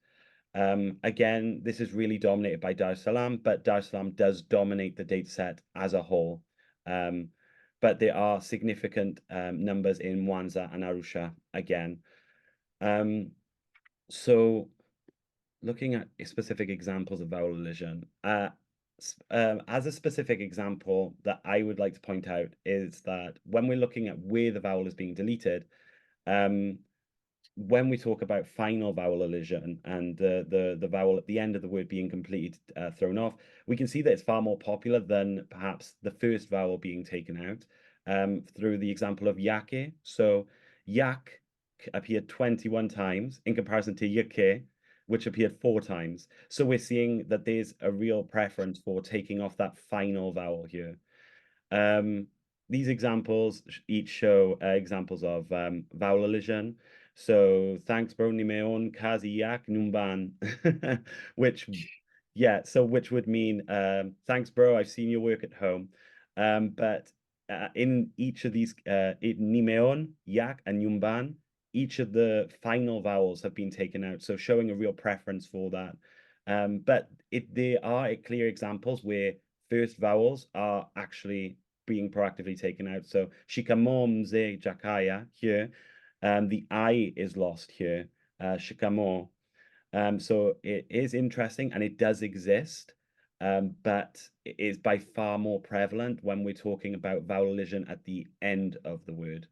Again, this is really dominated by Dar es Salaam, but Dar es Salaam does dominate the data set as a whole. But there are significant numbers in Mwanza and Arusha again. So looking at specific examples of vowel elision, as a specific example that I would like to point out is that when we're looking at where the vowel is being deleted, when we talk about final vowel elision and the vowel at the end of the word being completely thrown off, we can see that it's far more popular than perhaps the first vowel being taken out through the example of yake. So yak appeared 21 times in comparison to yake, which appeared 4 times. So we're seeing that there's a real preference for taking off that final vowel here. These examples each show examples of vowel elision. So thanks bro ni meon kazi yak numban, which which would mean thanks bro, I've seen your work at home. But in each of these ni meon, yak and numban, each of the final vowels have been taken out, so showing a real preference for that. But there are clear examples where first vowels are actually being proactively taken out. So shikamomze jakaya here, the I is lost here, shikamo. So it is interesting and it does exist, but it is by far more prevalent when we're talking about vowel elision at the end of the word.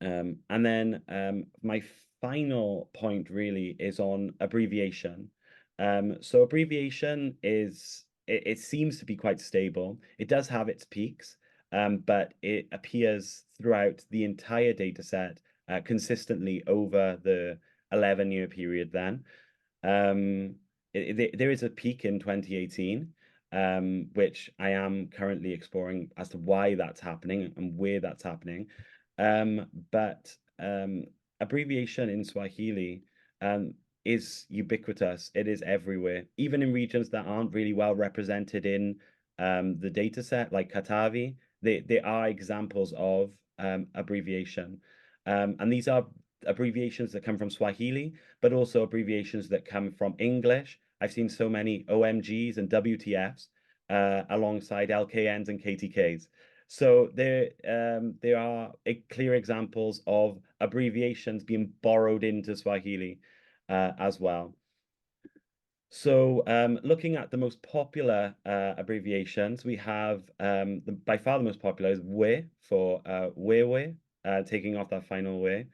And then my final point really is on abbreviation. So abbreviation is, it seems to be quite stable. It does have its peaks, but it appears throughout the entire data set consistently over the 11-year period then. There is a peak in 2018, which I am currently exploring as to why that's happening and where that's happening. But abbreviation in Swahili is ubiquitous. It is everywhere, even in regions that aren't really well represented in the data set, like Katavi. There are examples of abbreviation. And these are abbreviations that come from Swahili, but also abbreviations that come from English. I've seen so many OMGs and WTFs alongside LKNs and KTKs. So there are clear examples of abbreviations being borrowed into Swahili as well. So looking at the most popular abbreviations, we have by far the most popular is we for wewe, taking off that final we.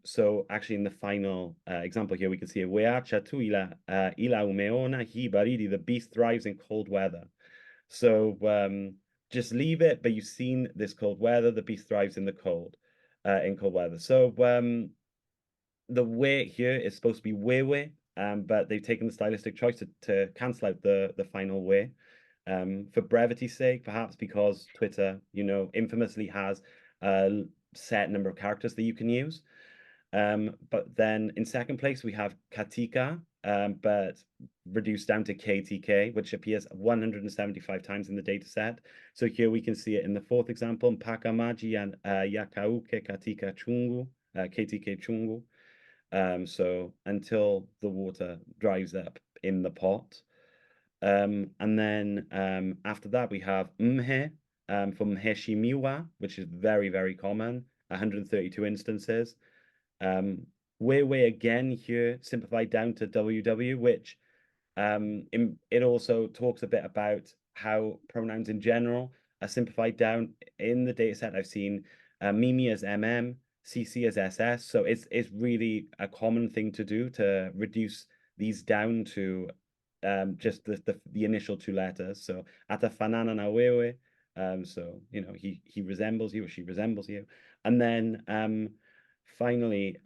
So actually in the final example here, we can see weacha tu ila umeona hi baridi, the beast thrives in cold weather. So just leave it, but you've seen this cold weather, the beast thrives in the cold, in cold weather. So the we here is supposed to be wewe, but they've taken the stylistic choice to cancel out the final we. For brevity's sake, perhaps because Twitter, infamously has a set number of characters that you can use. But then in second place, we have katika, but reduced down to KTK, which appears 175 times in the data set. So here we can see it in the fourth example, mpaka maji and yakauke katika chungu, KTK chungu. So until the water dries up in the pot. And then after that, we have mhe from mheshimiwa, which is very, very common, 132 instances. Wewe again here simplified down to WW, which it also talks a bit about how pronouns in general are simplified down. In the dataset, I've seen Mimi as MM, CC as SS. So it's really a common thing to do to reduce these down to just the initial 2 letters. So atafanana na wewe. So he resembles you or she resembles you. And then finally,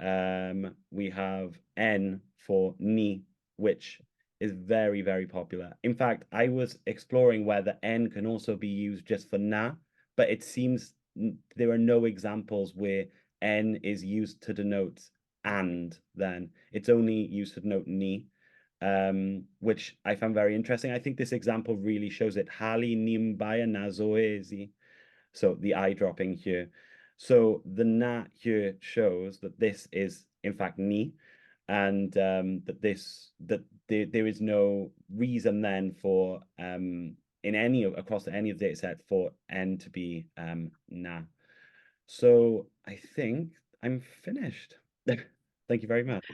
we have N for ni, which is very, very popular. In fact, I was exploring whether N can also be used just for na, but it seems there are no examples where N is used to denote and then. It's only used to denote ni, which I found very interesting. I think this example really shows it. Hali nimbaya nazoezi. So the I dropping here. So the na here shows that this is in fact ni, and that there is no reason then for across any of the data set for N to be na. So I think I'm finished. Thank you very much.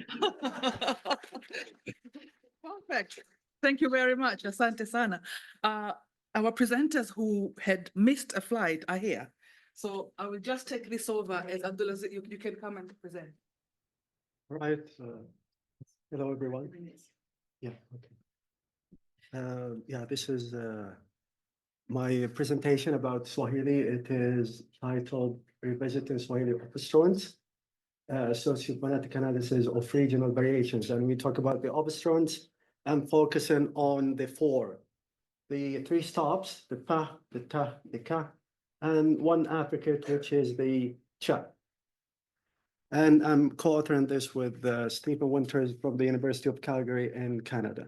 Perfect. Thank you very much. Asante sana. Our presenters who had missed a flight are here. So I will just take this over as Abdulaziz, you can come and present. Right. Hello, everyone. Yeah. Okay. Yeah, this is my presentation about Swahili. It is titled Revisiting Swahili Obstruents, Sociophonetic Analysis of Regional Variations. And we talk about the obstruents and focusing on the four. The three stops, the pa, the ta, the ka, and one affricate, which is the cha. And I'm co-authoring this with Stephen Winters from the University of Calgary in Canada.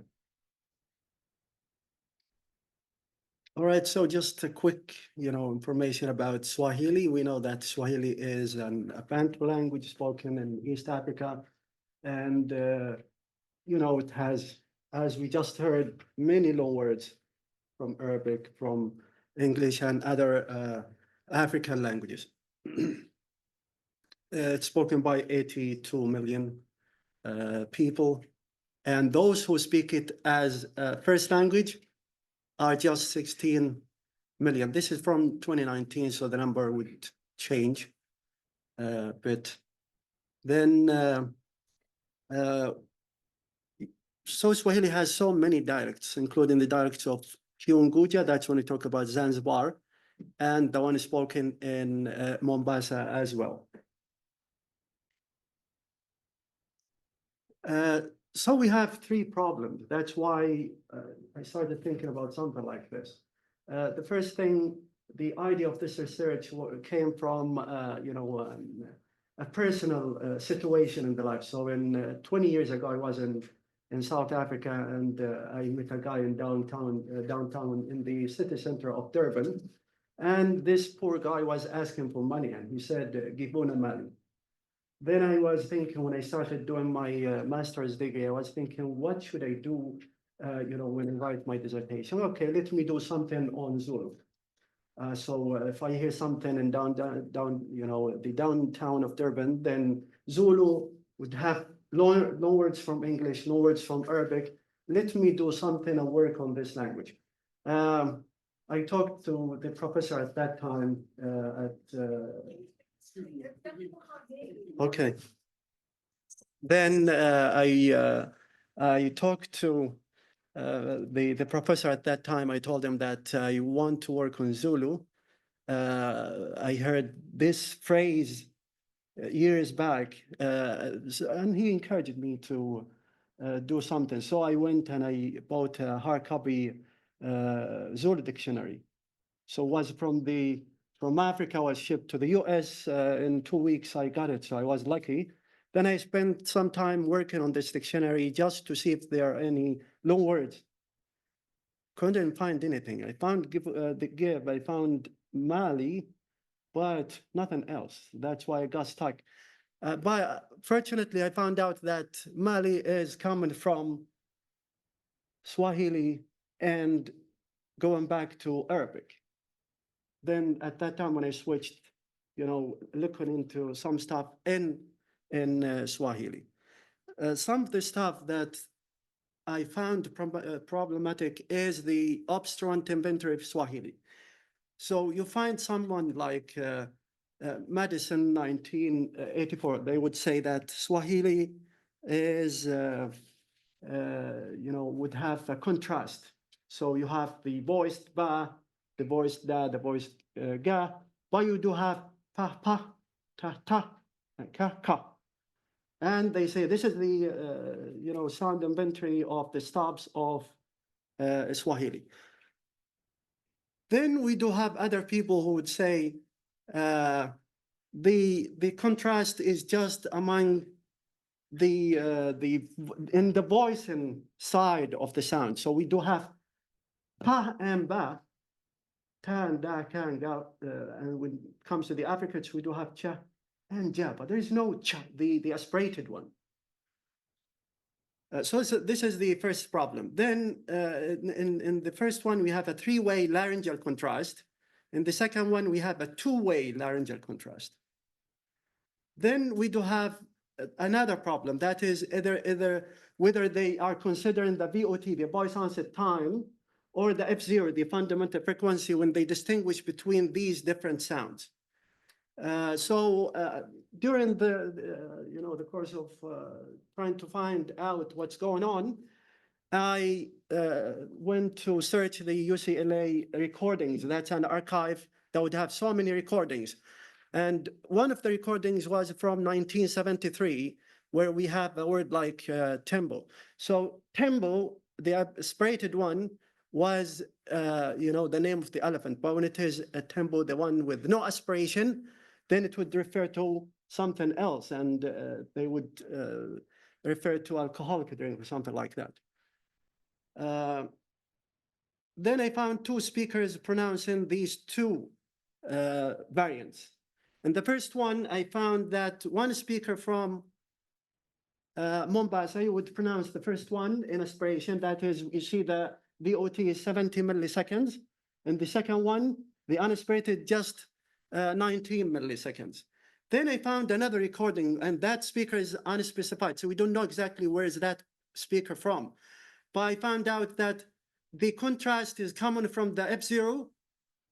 All right, so just a quick, information about Swahili. We know that Swahili is a Bantu language spoken in East Africa. And, it has, as we just heard, many loanwords from Arabic, from English and other African languages. It's spoken by 82 million people. And those who speak it as a first language are just 16 million. This is from 2019, so the number would change a bit. Then, so Swahili has so many dialects, including the dialects of Kiunguja, that's when we talk about Zanzibar, and the one spoken in Mombasa as well. So we have three problems. That's why I started thinking about something like this. The first thing, the idea of this research came from, a personal situation in the life. So in 20 years ago, I was in South Africa, and I met a guy in downtown in the city center of Durban. And this poor guy was asking for money, and he said, "Gibuna mali." Then I was thinking, when I started doing my master's degree, I was thinking, what should I do, when I write my dissertation? Okay, let me do something on Zulu. So if I hear something in the downtown of Durban, then Zulu would have no words from English, no words from Arabic. Let me do something and work on this language. I talked to the professor at that time okay. Then I talked to the professor at that time. I told him that I want to work on Zulu. I heard this phrase years back, and he encouraged me to do something. So I went and I bought a hard copy Zulu dictionary. So it was from Africa, was shipped to the US. In 2 weeks, I got it, so I was lucky. Then I spent some time working on this dictionary just to see if there are any loan words. Couldn't find anything. I found the give, I found Mali, but nothing else. That's why I got stuck. But fortunately, I found out that Mali is coming from Swahili and going back to Arabic. Then at that time, when I switched, looking into some stuff in Swahili. Some of the stuff that I found problematic is the obstruent inventory of Swahili. So you find someone like Madison 1984, they would say that Swahili is, would have a contrast. So you have the voiced ba, the voiced da, the voiced ga, but you do have pa, pa, ta, ta, and ka, ka. And they say this is the, sound inventory of the stops of Swahili. Then we do have other people who would say the contrast is just among in the voicing side of the sound. So we do have pa and ba, ta and da, ka and ga, and when it comes to the Africans, we do have cha and ja, but there is no cha, the aspirated one. So this is the first problem. Then in the first one, we have a three-way laryngeal contrast. In the second one, we have a two-way laryngeal contrast. Then we do have another problem, that is either whether they are considering the VOT, the voice onset time, or the F0, the fundamental frequency, when they distinguish between these different sounds. During the course of trying to find out what's going on, I went to search the UCLA recordings. That's an archive that would have so many recordings. And one of the recordings was from 1973, where we have a word like tembo. So tembo, the aspirated one, was the name of the elephant. But when it is a tembo, the one with no aspiration, then it would refer to something else, and they would refer to alcoholic drink or something like that. Then I found two speakers pronouncing these two variants. And the first one, I found that one speaker from Mombasa would pronounce the first one in aspiration. That is, you see the VOT is 70 milliseconds. And the second one, the unaspirated, just 19 milliseconds. Then I found another recording, and that speaker is unspecified. So we don't know exactly where is that speaker from. But I found out that the contrast is coming from the F0,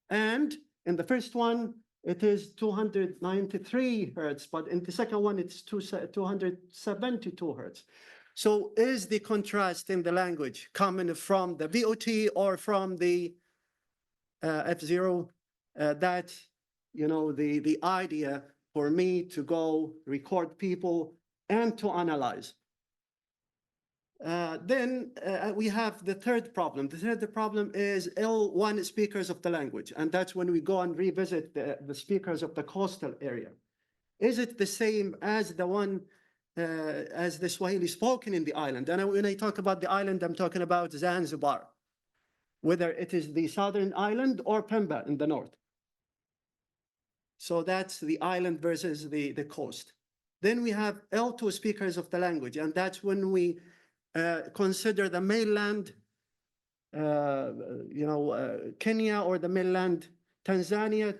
and in the first one, it is 293 hertz, but in the second one, it's 272 hertz. So is the contrast in the language coming from the VOT or from the F0? That's, the idea for me to go record people and to analyze. Then we have the third problem. The third problem is L1 speakers of the language. And that's when we go and revisit the speakers of the coastal area. Is it the same as the one, as the Swahili spoken in the island? And when I talk about the island, I'm talking about Zanzibar, whether it is the southern island or Pemba in the north. So that's the island versus the coast. Then we have L2 speakers of the language. And that's when we consider the mainland, Kenya, or the mainland Tanzania,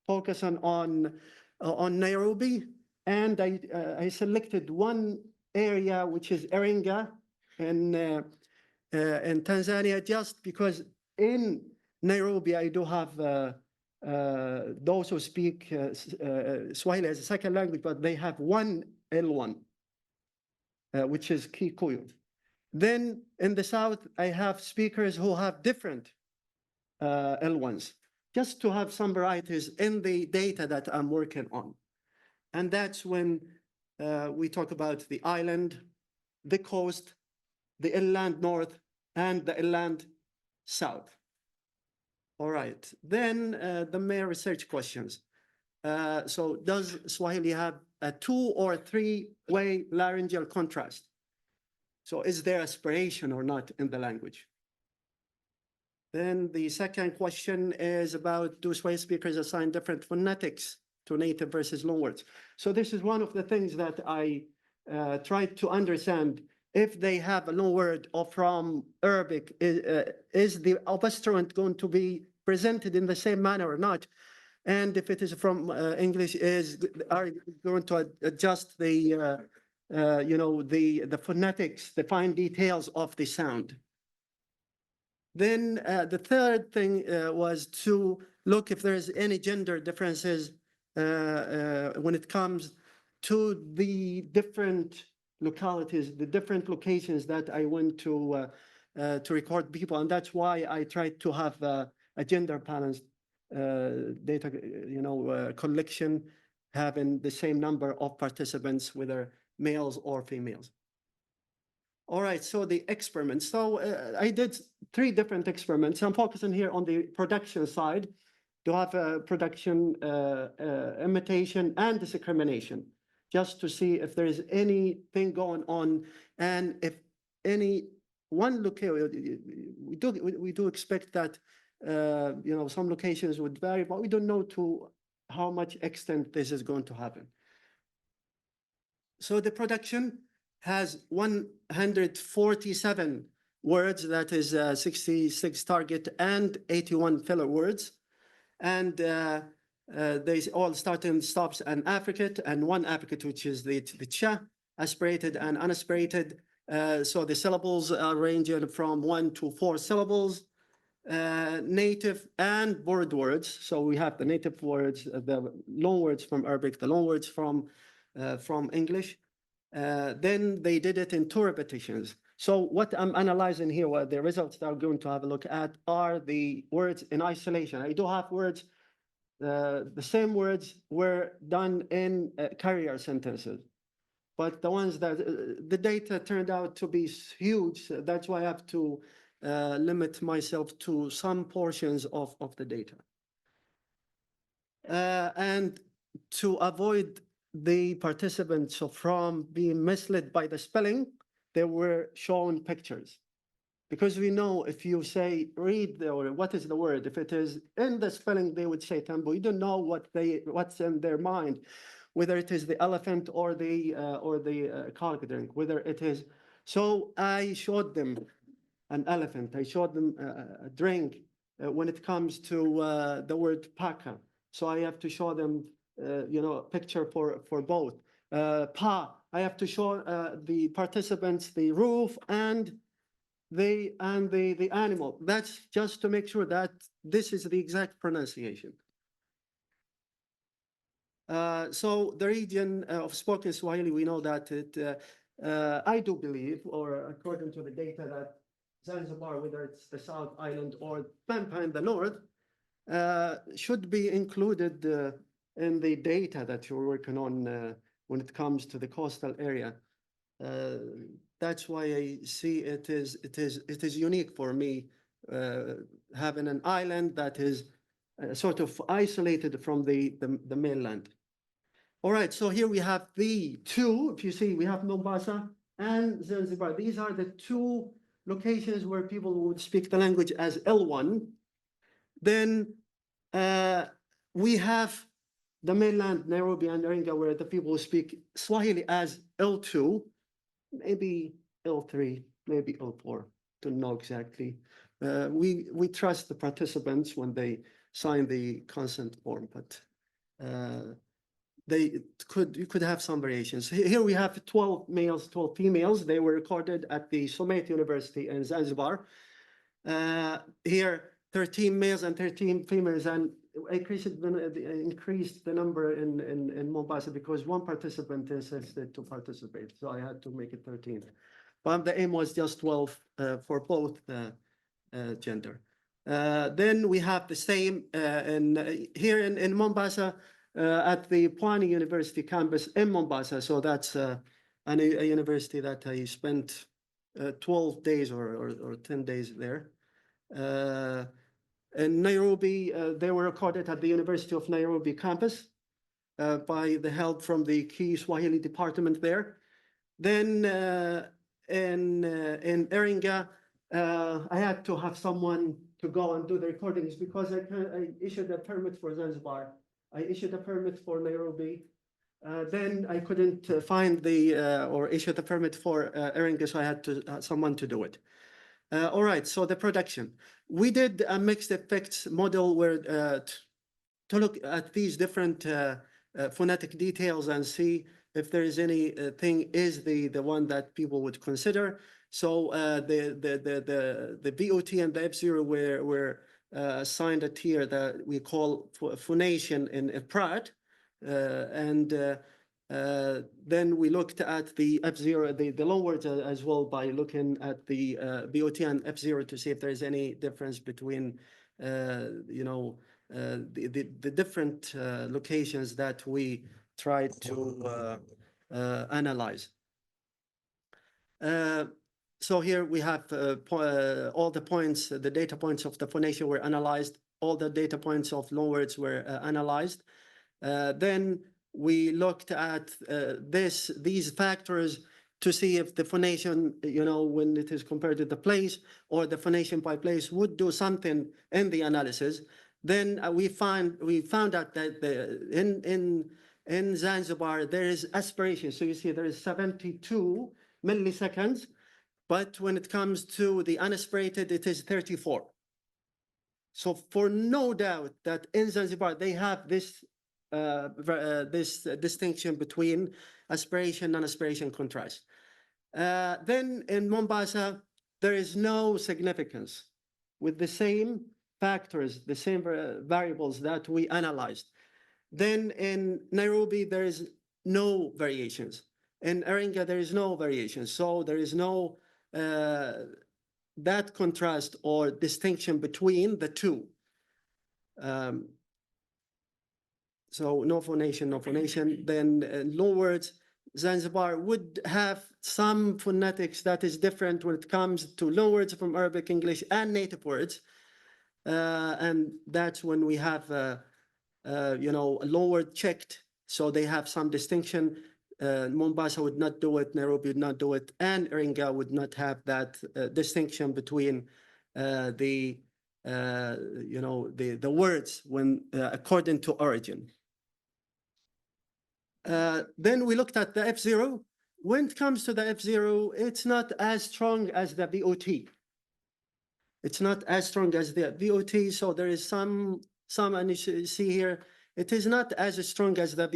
focusing on Nairobi. And I selected one area, which is Iringa in Tanzania, just because in Nairobi I do have those who speak Swahili as a second language, but they have one L1, which is Kikuyu. Then in the south, I have speakers who have different L1s, just to have some varieties in the data that I'm working on. And that's when we talk about the island, the coast, the inland north, and the inland south. All right, then the main research questions. So does Swahili have a 2- or 3-way laryngeal contrast? So is there aspiration or not in the language? Then the second question is about, do Swahili speakers assign different phonetics to native versus loanwords? So this is one of the things that I tried to understand. If they have a loanword or from Arabic, is the obstruent going to be presented in the same manner or not? And if it is from English, are you going to adjust the the phonetics, the fine details of the sound? Then the third thing was to look if there's any gender differences when it comes to the different localities, the different locations that I went to record people. And that's why I tried to have a gender balanced data collection, having the same number of participants, whether males or females. All right, so the experiments. So I did 3 different experiments. I'm focusing here on the production side to have a production, imitation, and discrimination, just to see if there is anything going on, and if any one locality, we do expect that some locations would vary, but we don't know to how much extent this is going to happen. So the production has 147 words, that is 66 target and 81 filler words. And They all start and stops and affricate, and one affricate, which is the cha, aspirated and unaspirated. So the syllables are ranging from 1 to 4 syllables, native and borrowed words. So we have the native words, the loan words from Arabic, the loan words from English. Then they did it in 2 repetitions. So what I'm analyzing here, what the results that I'm going to have a look at are the words in isolation. I do have words, the same words were done in carrier sentences. But the ones that the data turned out to be huge. That's why I have to limit myself to some portions of the data. And to avoid the participants from being misled by the spelling, they were shown pictures. Because we know if you say, read or what is the word, if it is in the spelling, they would say tambo. You don't know what's in their mind, whether it is the elephant or the cock drink, whether it is. So I showed them an elephant. I showed them a drink when it comes to the word paka. So I have to show them, a picture for both. Pa, I have to show the participants the roof and the animal. That's just to make sure that this is the exact pronunciation. So the region of spoken Swahili, we know that I do believe, or according to the data, that Zanzibar, whether it's the South Island or Pampa in the north, should be included in the data that you're working on when it comes to the coastal area. That's why I see it is unique for me having an island that is sort of isolated from the mainland. All right, so here we have the 2. If you see, we have Mombasa and Zanzibar. These are the 2 locations where people would speak the language as L1. Then we have the mainland, Nairobi and Iringa, where the people speak Swahili as L2, maybe L3, maybe L4, don't know exactly. We trust the participants when they sign the consent form, but you could have some variations. Here we have 12 males, 12 females. They were recorded at the Somet University in Zanzibar. Here, 13 males and 13 females, and I increased the number in Mombasa because one participant insisted to participate, so I had to make it 13. But the aim was just 12 for both gender. Then we have the same here in Mombasa at the Pwani University campus in Mombasa. So that's a university that I spent 12 days or 10 days there. In Nairobi, they were recorded at the University of Nairobi campus by the help from the key Swahili department there. Then in Iringa, I had to have someone to go and do the recordings because I issued a permit for Zanzibar. I issued a permit for Nairobi. Then I couldn't find or issue the permit for Iringa, so I had to someone to do it. All right, so the production. We did a mixed effects model where to look at these different phonetic details and see if there is anything is the one that people would consider. So the BOT and the F0 were assigned a tier that we call phonation in Pratt, and then we looked at the F0, the loan words as well by looking at the BOT and F0 to see if there is any difference between the different locations that we tried to analyze. So here we have all the points, the data points of the phonation were analyzed. All the data points of loanwords were analyzed. Then we looked at these factors to see if the phonation, when it is compared to the place or the phonation by place would do something in the analysis. Then we found out that in Zanzibar there is aspiration. So you see there is 72 milliseconds. But when it comes to the unaspirated, it is 34. So for no doubt that in Zanzibar, they have this distinction between aspiration and aspiration contrast. Then in Mombasa, there is no significance with the same factors, the same variables that we analyzed. Then in Nairobi, there is no variations. In Iringa, there is no variation. So there is no that contrast or distinction between the two. So no phonation, no phonation. Then loanwords, Zanzibar would have some phonetics that is different when it comes to loanwords from Arabic, English, and native words. And that's when we have, you know, a loanword checked. So they have some distinction. Mombasa would not do it, Nairobi would not do it, and Iringa would not have that distinction between the you know, the words when according to origin. Then we looked at the F0. When it comes to the F0, it's not as strong as the VOT. It's not as strong as the VOT, so there is some, and you see here, it is not as strong as the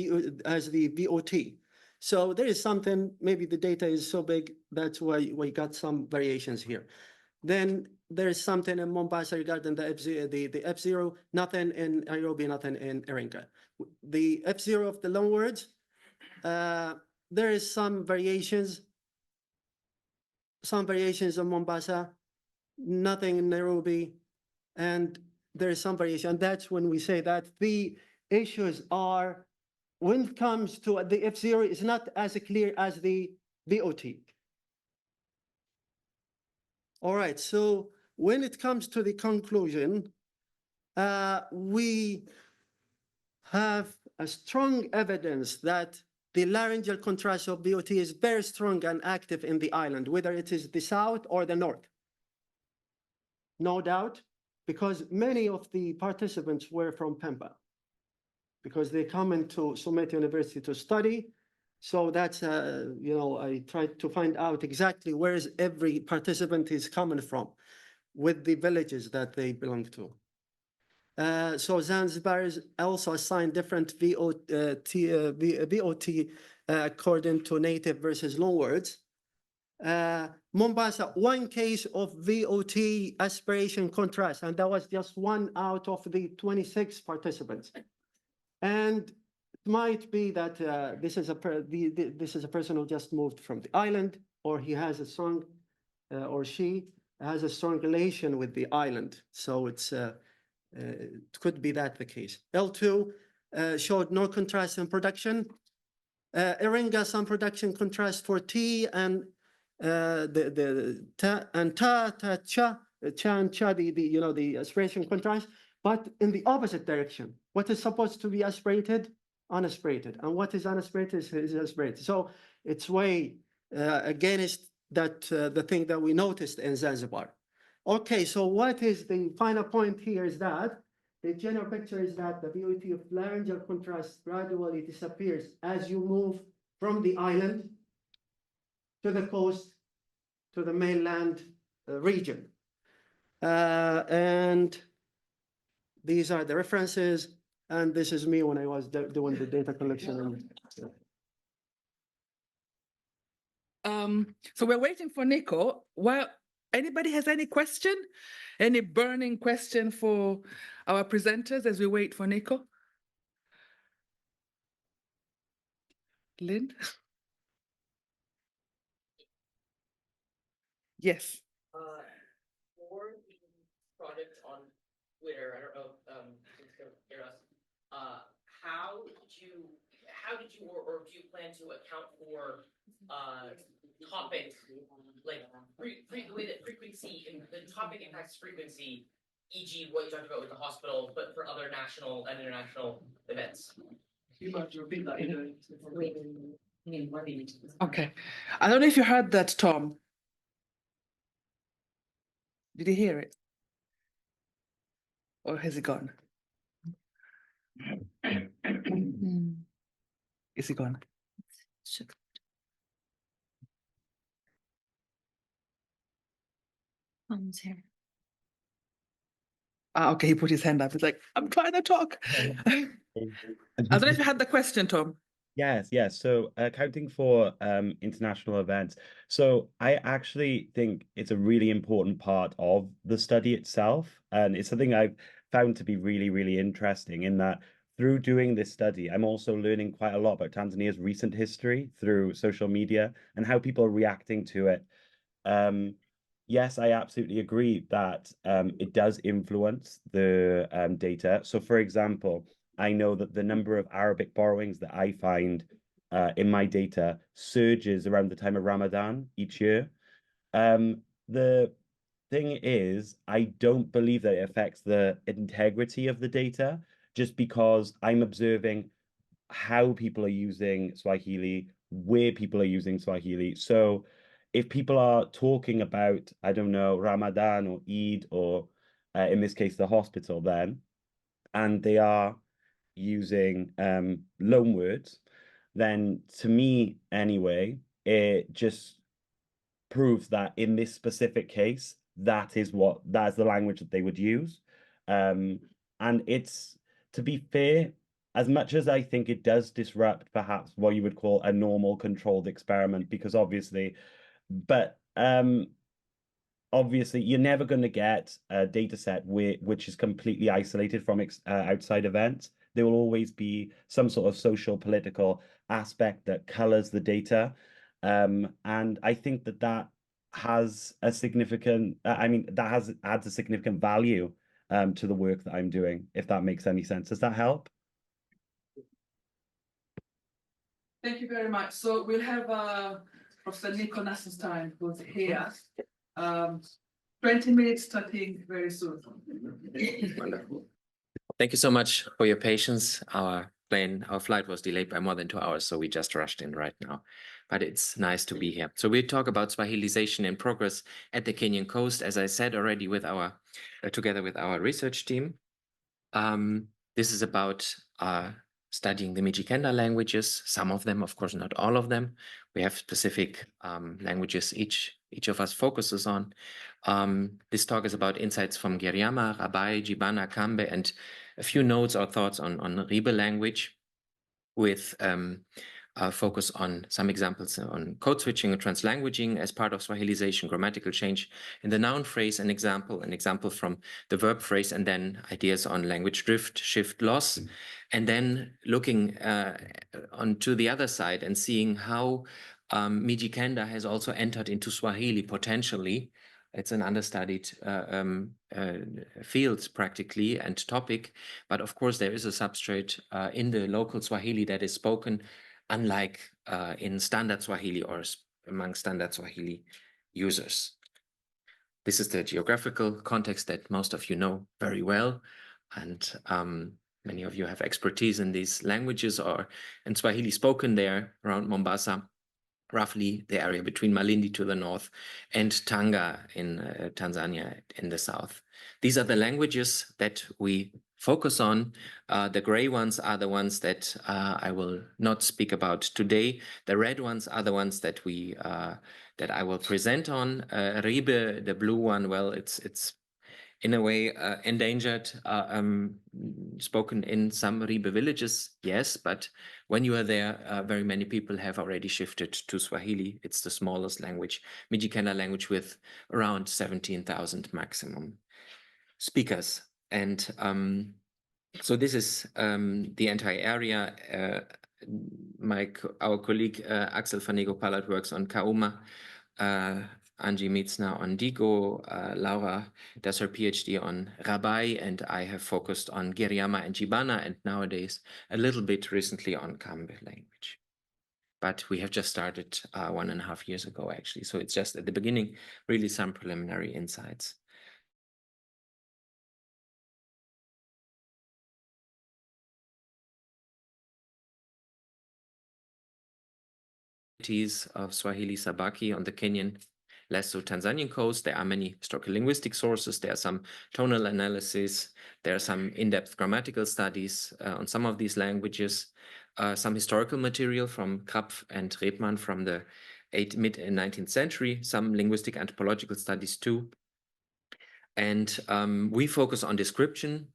VOT. So there is something, maybe the data is so big, that's why we got some variations here. Then there is something in Mombasa regarding the F0, nothing in Nairobi, nothing in Iringa. The F0 of the loanwords, there is some variations in Mombasa, nothing in Nairobi, and there is some variation. And that's when we say that the issues are, when it comes to the F0, it's not as clear as the VOT. All right, so when it comes to the conclusion, we have a strong evidence that the laryngeal contrast of VOT is very strong and active in the island, whether it is the south or the north. No doubt, because many of the participants were from Pemba, because they come into Summit University to study. So that's, you know, I tried to find out exactly where is every participant is coming from with the villages that they belong to. So Zanzibar is also assigned different VOT according to native versus loanwords. Mombasa, one case of VOT aspiration contrast, and that was just one out of the 26 participants. And it might be that this is a person who just moved from the island, or he has a strong, or she has a strong relation with the island. So it's it could be that the case. L2 showed no contrast in production. Iringa, some production contrast for T and the ta and ta, cha and cha, you know, the aspiration contrast, but in the opposite direction. What is supposed to be aspirated? Unaspirated. And what is unaspirated is aspirated. So it's way against that the thing that we noticed in Zanzibar. Okay, so what is the final point here is that the general picture is that the VOT of laryngeal contrast gradually disappears as you move from the island to the coast, to the mainland region. And these are the references, and this is me when I was doing the data collection. So we're waiting for Nico. Well, anybody has any question? Any burning question for our presenters as we wait for Nico? Lynn? Yes. For the project on Twitter, I don't know if you can hear us. How did you or do you plan to account for topic, like the way that frequency and the topic impacts frequency, e.g. what you talked about with the hospital, but for other national and international events? You might repeat that. Okay. I don't know if you heard that, Tom. Did you hear it? Or has it gone? Is it gone? Tom's here. Okay, he put his hand up. He's like, I'm trying to talk. I don't know if you had the question, Tom. Yes. So accounting for international events. So I actually think it's a really important part of the study itself. And it's something I've found to be really, really interesting in that through doing this study, I'm also learning quite a lot about Tanzania's recent history through social media and how people are reacting to it. Yes, I absolutely agree that it does influence the data. So for example, I know that the number of Arabic borrowings that I find in my data surges around the time of Ramadan each year. The thing is, I don't believe that it affects the integrity of the data just because I'm observing how people are using Swahili, where people are using Swahili. So if people are talking about, I don't know, Ramadan or Eid or in this case, the hospital then, and they are using loan words, then to me anyway, it just proves that in this specific case, that's the language that they would use. And it's, to be fair, as much as I think it does disrupt perhaps what you would call a normal controlled experiment, because obviously you're never going to get a data set which is completely isolated from outside events. There will always be some sort of social political aspect that colors the data. And I think that has a significant, adds a significant value to the work that I'm doing, if that makes any sense. Does that help? Thank you very much. So we'll have Professor Nico Nassenstein, who's here. 20 minutes starting very soon. Wonderful. Thank you so much for your patience. Our flight was delayed by more than 2 hours, so we just rushed in right now. But it's nice to be here. So we talk about Swahilization in progress at the Kenyan coast, as I said already, with together with our research team. This is about studying the Mijikenda languages. Some of them, of course, not all of them. We have specific languages each of us focuses on. This talk is about insights from Giriama, Rabai, Jibana, Kambe, and a few notes or thoughts on Ribe language, with focus on some examples on code switching and translanguaging as part of Swahilization, grammatical change in the noun phrase, an example from the verb phrase, and then ideas on language drift, shift, loss, and then looking onto the other side and seeing how Mijikenda has also entered into Swahili potentially. It's an understudied field practically and topic, but of course there is a substrate in the local Swahili that is spoken, unlike in standard Swahili or among standard Swahili users. This is the geographical context that most of you know very well, and many of you have expertise in these languages or in Swahili spoken there around Mombasa, roughly the area between Malindi to the north and Tanga in Tanzania in the south. These are the languages that we focus on. The gray ones are the ones that I will not speak about today. The red ones are the ones that that I will present on. Ribe, the blue one, well, it's in a way endangered, spoken in some Ribe villages, yes, but when you are there, very many people have already shifted to Swahili. It's the smallest language, Mijikenda language, with around 17,000 maximum speakers. And so this is the entire area. Our colleague Axel Fanego-Pallard works on Kauma, Angie Mietzner on Digo, Laura does her PhD on Rabai, and I have focused on Giriama and Jibana, and nowadays a little bit recently on Kambe language. But we have just started 1.5 years ago, actually. So it's just at the beginning, really some preliminary insights. Of Swahili Sabaki on the Kenyan Lesotho-Tanzanian coast. There are many historical linguistic sources. There are some tonal analysis. There are some in-depth grammatical studies on some of these languages. Some historical material from Krapf and Rebmann from the mid-19th century. Some linguistic anthropological studies too. And we focus on description,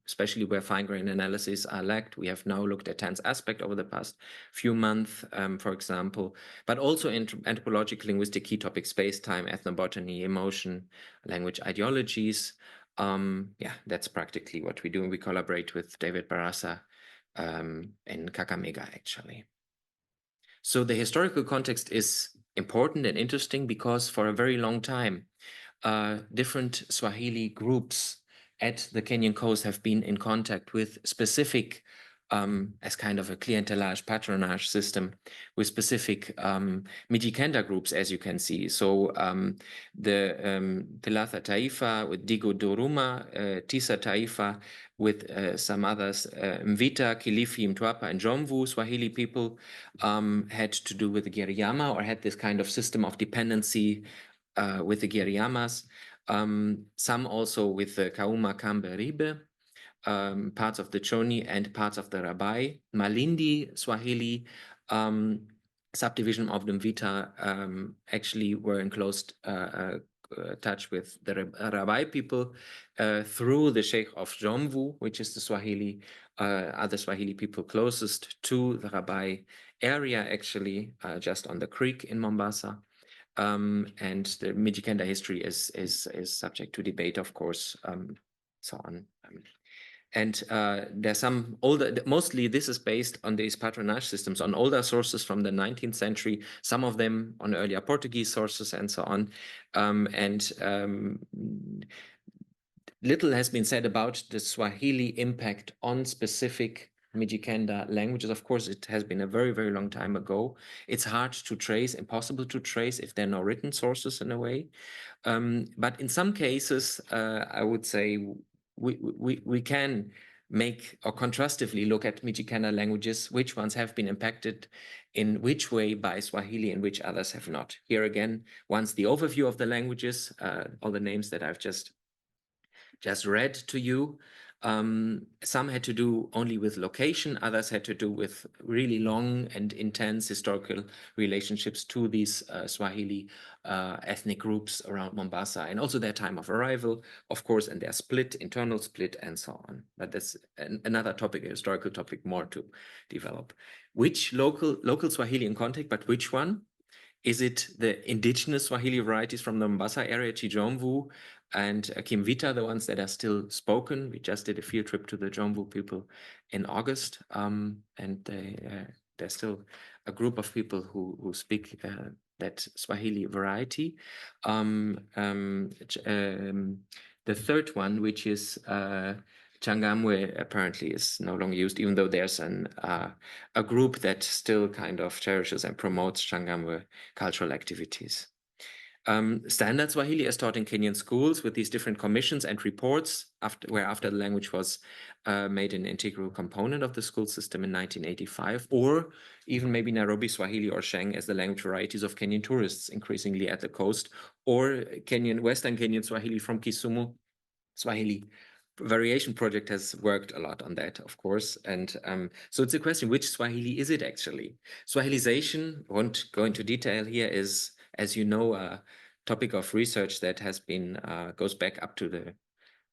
especially where fine-grained analyses are lacked. We have now looked at tense aspect over the past few months, for example, but also in anthropological linguistic key topics, space-time, ethnobotany, emotion, language ideologies. Yeah, that's practically what we do. And we collaborate with David BARAZA in Kakamega, actually. So the historical context is important and interesting because for a very long time, different Swahili groups at the Kenyan coast have been in contact with specific, as kind of a clientelage patronage system, with specific Mijikenda groups, as you can see. So the Telatha Taifa with Digo Duruma, Tisa Taifa with some others, Mvita, Kilifi, Mtwapa, and Jomvu Swahili people had to do with the Giriama, or had this kind of system of dependency with the Giriamas, some also with the Kauma Kamberibe, parts of the Choni and parts of the Rabai. Malindi Swahili subdivision of the Mvita actually were in close touch with the Rabai people through the Sheikh of Jomvu, which is the Swahili, other Swahili people closest to the Rabai area, actually, just on the creek in Mombasa. And the Mijikenda history is subject to debate, of course, so on. And there's some older, mostly this is based on these patronage systems, on older sources from the 19th century, some of them on earlier Portuguese sources and so on. Little has been said about the Swahili impact on specific Mijikenda languages. Of course, it has been a very, very long time ago. It's hard to trace, impossible to trace if there are no written sources in a way. But in some cases, I would say we can make or contrastively look at Mijikenda languages, which ones have been impacted in which way by Swahili and which others have not. Here again, once the overview of the languages, all the names that I've just read to you. Some had to do only with location, others had to do with really long and intense historical relationships to these Swahili ethnic groups around Mombasa, and also their time of arrival, of course, and their split, internal split, and so on. But that's another topic, a historical topic more to develop. Which local Swahili in contact, but which one? Is it the indigenous Swahili varieties from the Mombasa area, Chijomvu and Kimvita, the ones that are still spoken? We just did a field trip to the Jomvu people in August, and there's still a group of people who speak that Swahili variety. The third one, which is Changamwe, apparently is no longer used, even though there's a group that still kind of cherishes and promotes Changamwe cultural activities. Standard Swahili is taught in Kenyan schools with these different commissions and reports, after the language was made an integral component of the school system in 1985, or even maybe Nairobi Swahili or Sheng as the language varieties of Kenyan tourists increasingly at the coast, or Western Kenyan Swahili from Kisumu. Swahili variation project has worked a lot on that, of course. And so it's a question, which Swahili is it actually? Swahilization, won't go into detail here, is, as you know, a topic of research that has been, goes back up to the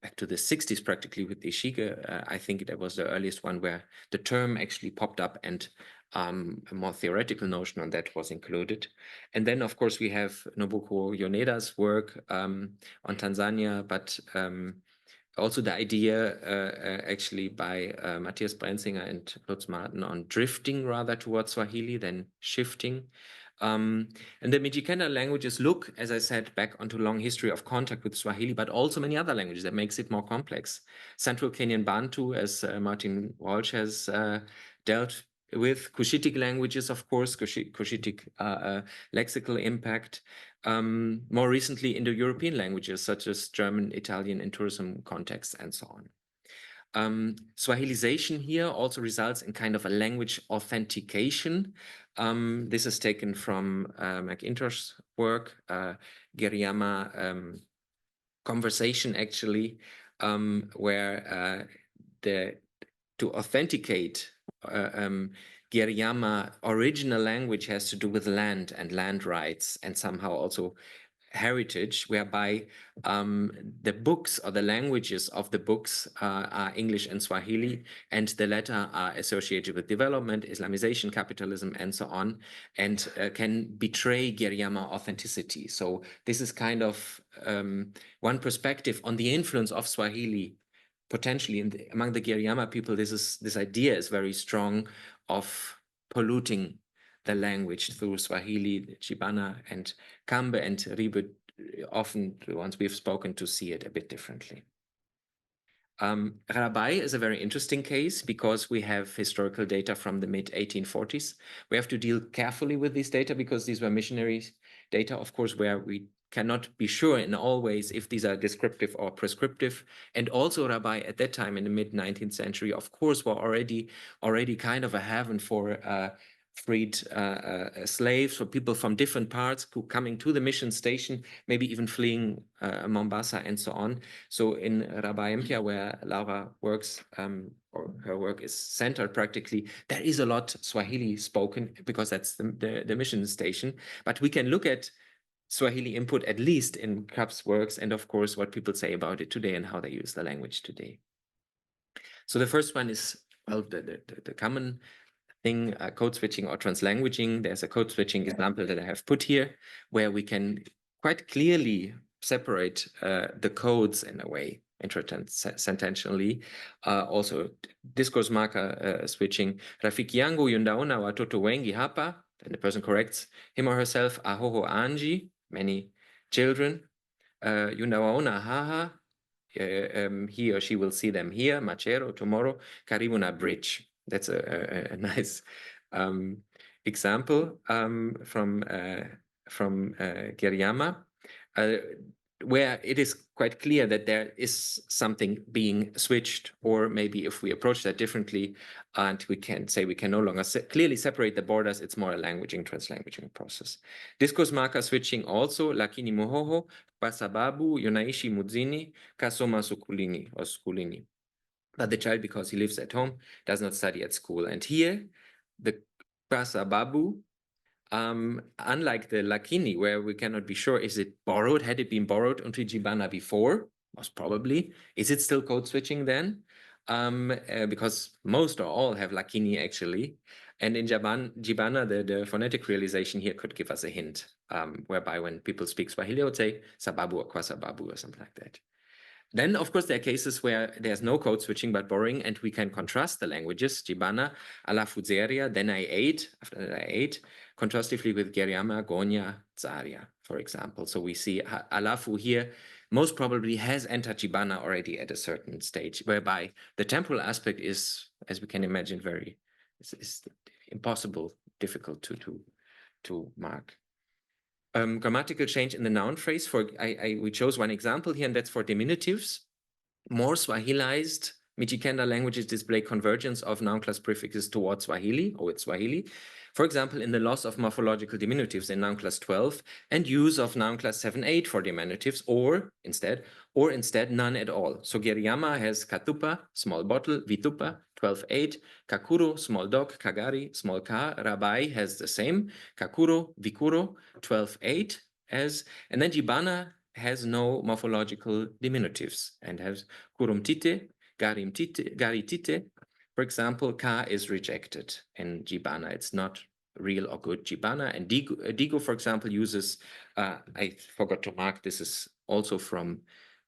60s practically with Ishige. I think that was the earliest one where the term actually popped up, and a more theoretical notion on that was included. And then, of course, we have Nobuko Yoneda's work on Tanzania, but also the idea actually by Matthias Brenzinger and Lutz Martin on drifting rather towards Swahili than shifting. And the Mijikenda languages look, as I said, back onto a long history of contact with Swahili, but also many other languages that makes it more complex. Central Kenyan Bantu, as Martin Walsh has dealt with, Cushitic languages, of course, Cushitic lexical impact. More recently, Indo-European languages such as German, Italian in tourism contexts, and so on. Swahilization here also results in kind of a language authentication. This is taken from McIntosh's work, Giriama conversation, actually, where to authenticate Giriama original language has to do with land and land rights, and somehow also heritage whereby the books or the languages of the books are English and Swahili, and the latter are associated with development, Islamization, capitalism, and so on, and can betray Giriama authenticity. So this is kind of one perspective on the influence of Swahili potentially among the Giriama people. This idea is very strong of polluting the language through Swahili, Chibana, and Kambe and Ribe. Often the ones we've spoken to see it a bit differently. Rabai is a very interesting case because we have historical data from the mid-1840s. We have to deal carefully with these data because these were missionaries data, of course, where we cannot be sure in all ways if these are descriptive or prescriptive. And also Rabai at that time in the mid-19th century, of course, were already kind of a haven for freed slaves, for people from different parts who coming to the mission station, maybe even fleeing Mombasa and so on. So in Rabai Mpia, where Laura works, or her work is centered practically, there is a lot Swahili spoken because that's the mission station. But we can look at Swahili input at least in Krap's works, and of course what people say about it today and how they use the language today. So the first one is, well, the common thing, code switching or translanguaging. There's a code switching example that I have put here, where we can quite clearly separate the codes in a way, intrasententially. Also, discourse marker switching. Rafiki yangu yundaona watoto wengi hapa. Then the person corrects him or herself. Ahoho anji, many children. Yundawaona haha. He or she will see them here. Machero tomorrow. Karibu na bridge. That's a nice example from Giriama, where it is quite clear that there is something being switched, or maybe if we approach that differently, and we can say we can no longer clearly separate the borders, it's more a languaging, translanguaging process. Discourse marker switching also, lakini mohoho, pasababu, yunaishi mudzini, kasoma sukulini or skulini. But the child, because he lives at home, does not study at school. And here, the pasababu, unlike the lakini, where we cannot be sure, is it borrowed? Had it been borrowed onto Jibana before? Most probably. Is it still code switching then? Because most or all have lakini actually. And in Jibana, the phonetic realization here could give us a hint, whereby when people speak Swahili, I would say sababu or kwasababu or something like that. Then, of course, there are cases where there's no code switching but borrowing, and we can contrast the languages. Jibana, alafuzeria, then I ate, after that I ate, contrastively with Giriama, Gonya, Zaria, for example. So we see alafu here most probably has entered Jibana already at a certain stage, whereby the temporal aspect is, as we can imagine, is impossible, difficult to mark. Grammatical change in the noun phrase. We chose one example here, and that's for diminutives. More Swahilized Mijikenda languages display convergence of noun class prefixes towards Swahili or with Swahili. For example, in the loss of morphological diminutives in noun class 12 and use of noun class 7-8 for diminutives, or instead none at all. So Giriama has katupa, small bottle, vitupa, 12-8, kakuro, small dog, kagari, small car. Rabai has the same, kakuro, vikuro, 12-8 as, and then Jibana has no morphological diminutives and has kurumtite, garimtite, garitite. For example, ka is rejected in Jibana. It's not real or good Jibana. And Digo, for example, uses, I forgot to mark, this is also from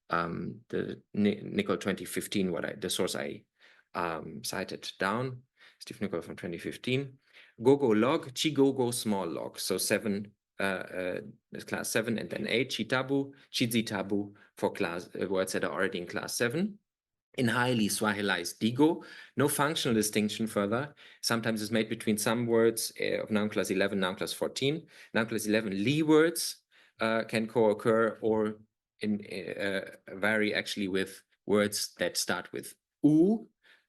the Nicol 2015, the source I cited down, Steve Nicol from 2015. Gogo log, chigogo small log. So 7, class 7 and then 8, chitabu, chizitabu for class words that are already in class 7. In highly Swahilized Digo, no functional distinction further. Sometimes it's made between some words of noun class 11, noun class 14. Noun class 11 Li words can co-occur or vary actually with words that start with U,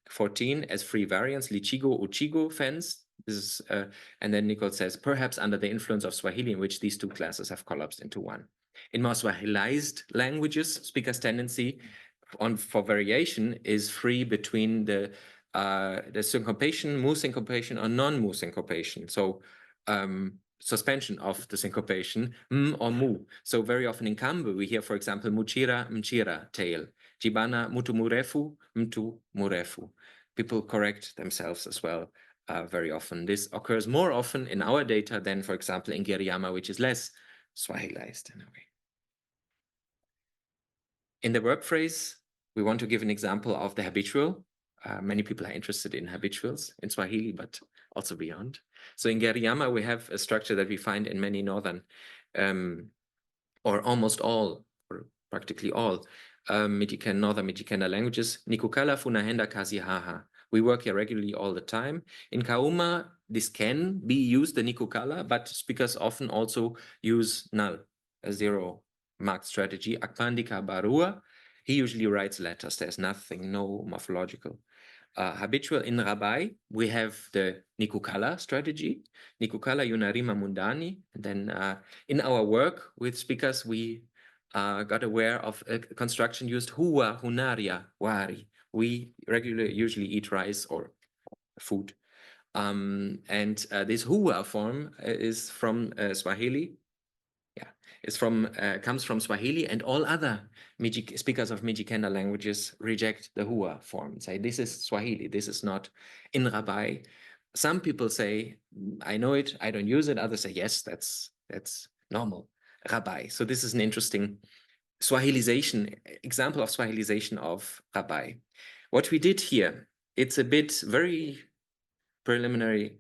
14 as free variants, Lichigo, Uchigo, fence. This is, and then Nicole says, perhaps under the influence of Swahili, in which these two classes have collapsed into one. In more Swahilized languages, speakers' tendency for variation is free between the syncopation, mu syncopation, or non-mu syncopation. So suspension of the syncopation, m or mu. So very often in Kambe, we hear, for example, muchira, mchira, tail. Jibana, mutu murefu, mtu murefu. People correct themselves as well very often. This occurs more often in our data than, for example, in Giriama, which is less Swahilized in a way. In the verb phrase, we want to give an example of the habitual. Many people are interested in habituals in Swahili, but also beyond. So in Giriama, we have a structure that we find in many northern, or almost all, or practically all, northern Mijikenda languages. Nikukala funahenda kazi haha. We work here regularly all the time. In Kauma, this can be used, the Nikukala, but speakers often also use null, a zero marked strategy. Akpandika barua, he usually writes letters. There's nothing, no morphological. Habitual in Rabai, we have the Nikukala strategy. Nikukala yunarima mundani. And then in our work with speakers, we got aware of a construction used huwa, hunaria, wari. We regularly usually eat rice or food. And this huwa form is from Swahili. Comes from Swahili, and all other speakers of Mijikenda languages reject the huwa form. Say, this is Swahili, this is not in Rabai. Some people say, I know it, I don't use it. Others say, yes, that's normal, Rabai. So this is an interesting Swahilization, example of Swahilization of Rabai. What we did here, it's a bit very preliminary,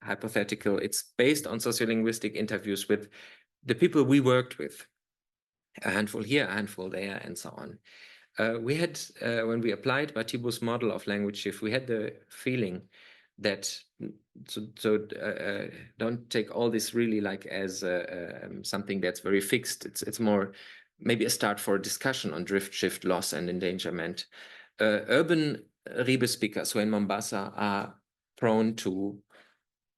hypothetical. It's based on sociolinguistic interviews with the people we worked with, a handful here, a handful there, and so on. We had, when we applied Batibu's model of language shift, we had the feeling that, don't take all this really like as something that's very fixed. It's more maybe a start for a discussion on drift, shift, loss, and endangerment. Urban Ribe speakers who in Mombasa are prone to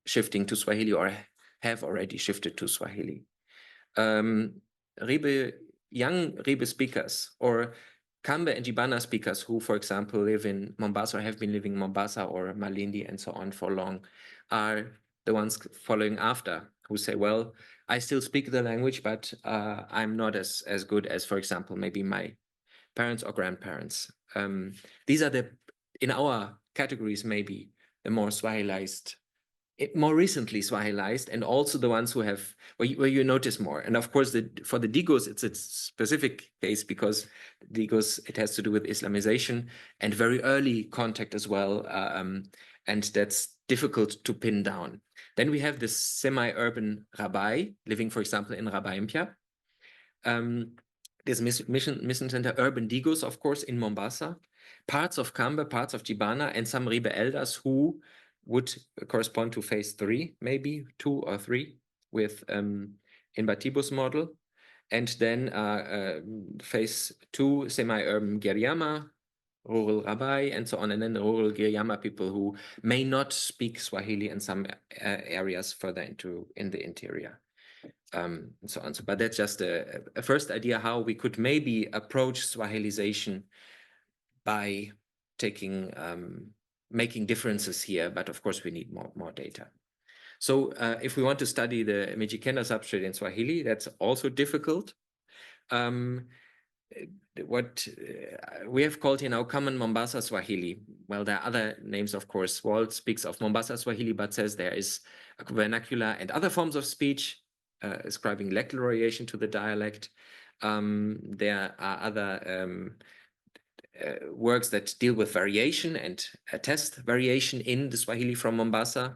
shifting to Swahili or have already shifted to Swahili. Young Ribe speakers or Kambe and Jibana speakers who, for example, live in Mombasa or have been living in Mombasa or Malindi and so on for long are the ones following after who say, well, I still speak the language, but I'm not as good as, for example, maybe my parents or grandparents. These are in our categories, maybe the more Swahilized, more recently Swahilized, and also the ones who have, where you notice more. And of course, for the Digos, it's a specific case because Digos, it has to do with Islamization and very early contact as well. And that's difficult to pin down. Then we have this semi-urban Rabai, living, for example, in Rabai Impia. There's Mission Center urban Digos, of course, in Mombasa. Parts of Kambe, parts of Jibana, and some Ribe elders who would correspond to phase 3, maybe 2 or 3 with in Batibu's model. And then phase 2, semi-urban Giriama, rural Rabai, and so on. And then the rural Giriama people who may not speak Swahili in some areas further in the interior. And so on. But that's just a first idea how we could maybe approach Swahilization by taking making differences here, but of course we need more data. So if we want to study the Mijikenda substrate in Swahili, that's also difficult. What we have called here now common Mombasa Swahili. Well, there are other names, of course. Walt speaks of Mombasa Swahili, but says there is a vernacular and other forms of speech ascribing lectal variation to the dialect. There are other works that deal with variation and attest variation in the Swahili from Mombasa.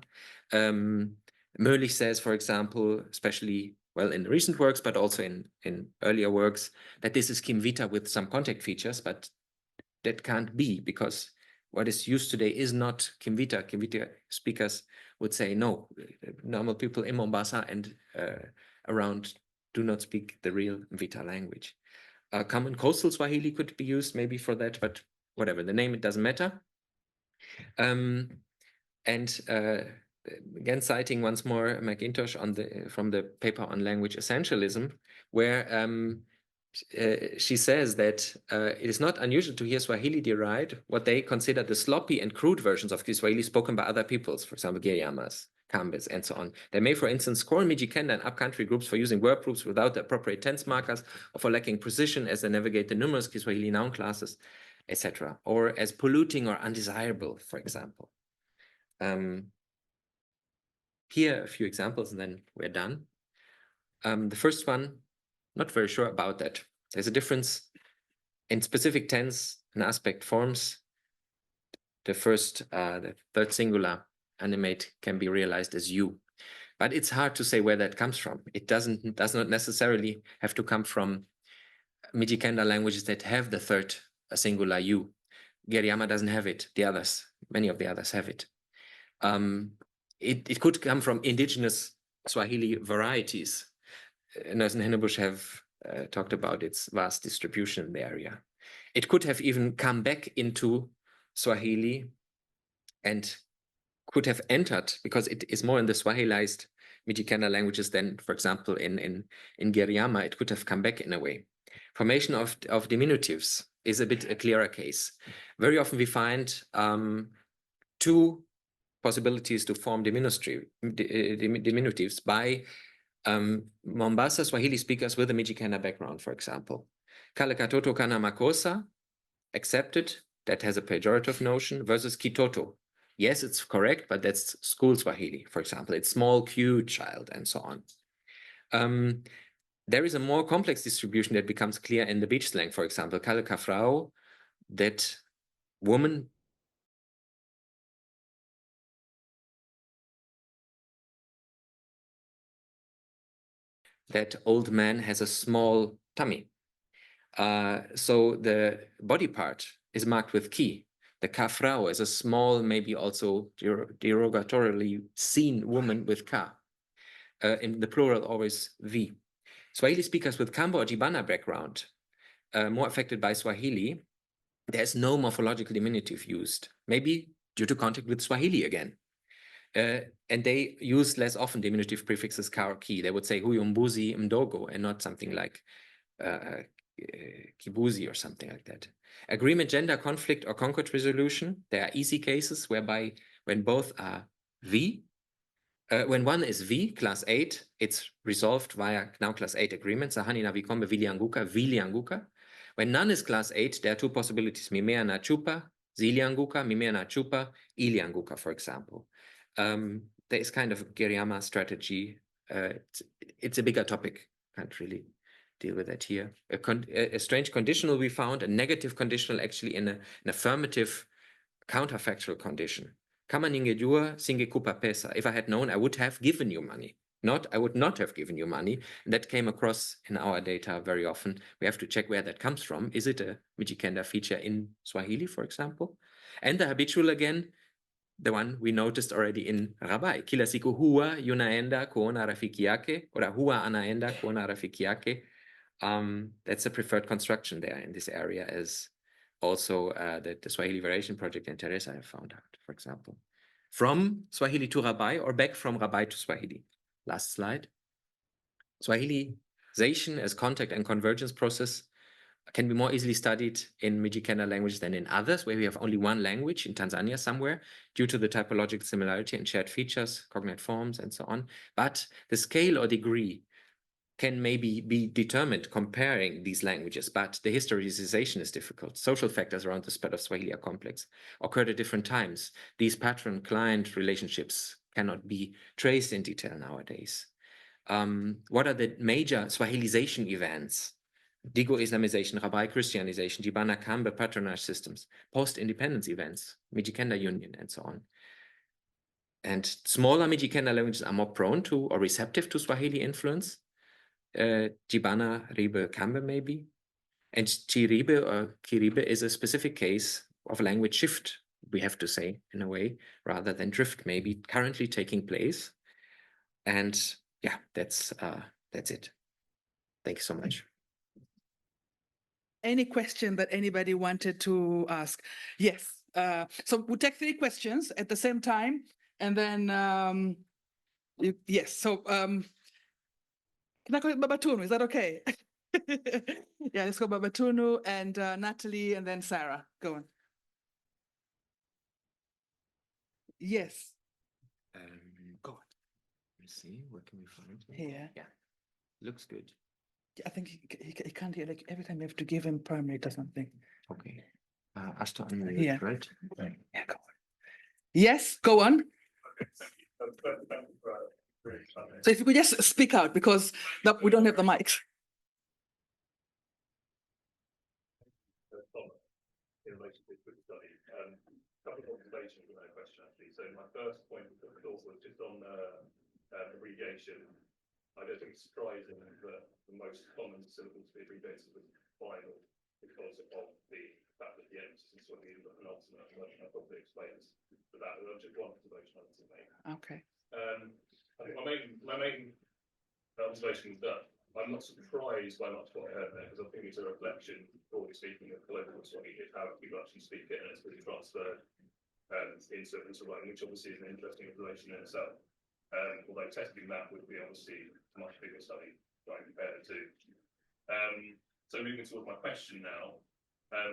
Möhlich says, for example, especially, well, in recent works, but also in earlier works, that this is Kimvita with some contact features, but that can't be because what is used today is not Kimvita. Kimvita speakers would say, no, normal people in Mombasa and around do not speak the real Mvita language. Common coastal Swahili could be used maybe for that, but whatever, the name, it doesn't matter. Again, citing once more McIntosh from the paper on language essentialism, where she says that it is not unusual to hear Swahili deride what they consider the sloppy and crude versions of Kiswahili spoken by other peoples, for example, Giriamas, Kambes, and so on. They may, for instance, score Mijikenda and upcountry groups for using verb groups without the appropriate tense markers, or for lacking precision as they navigate the numerous Kiswahili noun classes, etc., or as polluting or undesirable, for example. Here are a few examples, and then we're done. The first one, not very sure about that. There's a difference in specific tense and aspect forms. The third singular animate can be realized as you, but it's hard to say where that comes from. It does not necessarily have to come from Mijikenda languages that have the third singular you. Giriama doesn't have it. Many of the others have it. It could come from indigenous Swahili varieties. Nurse and Hinnebusch have talked about its vast distribution in the area. It could have even come back into Swahili and could have entered, because it is more in the Swahilized Mijikenda languages than, for example, in Giriama. It could have come back in a way. Formation of diminutives is a bit a clearer case. Very often we find two possibilities to form diminutives by Mombasa Swahili speakers with a Mijikenda background, for example. Kalekatoto kana makosa, accepted, that has a pejorative notion, versus kitoto. Yes, it's correct, but that's school Swahili, for example. It's small, cute child, and so on. There is a more complex distribution that becomes clear in the beach slang, for example. Kaleka Frau, that woman. That old man has a small tummy. So the body part is marked with ki. The kafrau is a small, maybe also derogatorily seen woman with ka. In the plural, always vi. Swahili speakers with Kambo or Jibana background, more affected by Swahili, there's no morphological diminutive used, maybe due to contact with Swahili again. And they use less often diminutive prefixes ka or ki. They would say huyu mbuzi mdogo and not something like kibuzi or something like that. Agreement, gender, conflict, or concord resolution. There are easy cases whereby when both are V, when one is V, class 8, it's resolved via now class 8 agreements. Sahani na vikombe vilianguka, vilianguka. When none is class 8, there are two possibilities. Mimea na chupa, zilianguka, mimea na chupa, ilianguka, for example. There is kind of a Giriama strategy. It's a bigger topic. Can't really deal with that here. A strange conditional we found, a negative conditional actually in an affirmative counterfactual condition. Kama ningejua singekupa pesa. If I had known, I would have given you money. I would not have given you money. And that came across in our data very often. We have to check where that comes from. Is it a Mijikenda feature in Swahili, for example? And the habitual again, the one we noticed already in Rabai. Kila siku huwa yunaenda kuona rafiki yake, or huwa anaenda kuona rafiki yake. That's a preferred construction there in this area, as also the Swahili Variation Project in Teresa have found out, for example. From Swahili to Rabai or back from Rabai to Swahili. Last slide. Swahilization as contact and convergence process can be more easily studied in Mijikenda languages than in others, where we have only one language in Tanzania somewhere, due to the typological similarity and shared features, cognate forms, and so on. But the scale or degree can maybe be determined comparing these languages, but the historicization is difficult. Social factors around the spread of Swahili are complex, occurred at different times. These patron-client relationships cannot be traced in detail nowadays. What are the major Swahilization events? Digo Islamization, Rabai Christianization, Jibana Kambe patronage systems, post-independence events, Mijikenda Union, and so on. And smaller Mijikenda languages are more prone to or receptive to Swahili influence. Jibana, Ribe, Kambe maybe. And Chiribe or Kiribe is a specific case of language shift, we have to say, in a way, rather than drift maybe currently taking place. And yeah, that's it. Thank you so much. Any question that anybody wanted to ask? Yes. So we'll take 3 questions at the same time, and then yes. So can I call it Babatunu? Is that okay? Yeah, let's go Babatunu and Natalie, and then Sarah. Go on. Yes. Go on. me see, where can we find it? Here. Yeah, looks good. I think he can't hear, like every time you have to give him permit or something. Okay. As to unmute, Yeah. right? Yeah, go on. Yes, go on. So if you could just speak out because we don't have the mics. In relation to the study, couple of observations with that question actually. So my first point of thought was just on abbreviation. I don't think it's surprising that the most common syllable to be abbreviated was final because of the fact that the emphasis in Swahili is an alternate version. That probably explains for that. There was just one observation I wanted to make. Okay. I think my main observation is that I'm not surprised by much what I heard there because I think it's a reflection, broadly speaking, of colloquial Swahili, how people actually speak it, and it's really transferred into writing, which obviously is an interesting observation in itself. Although testing that would be obviously a much bigger study trying to compare the two. So moving towards my question now, I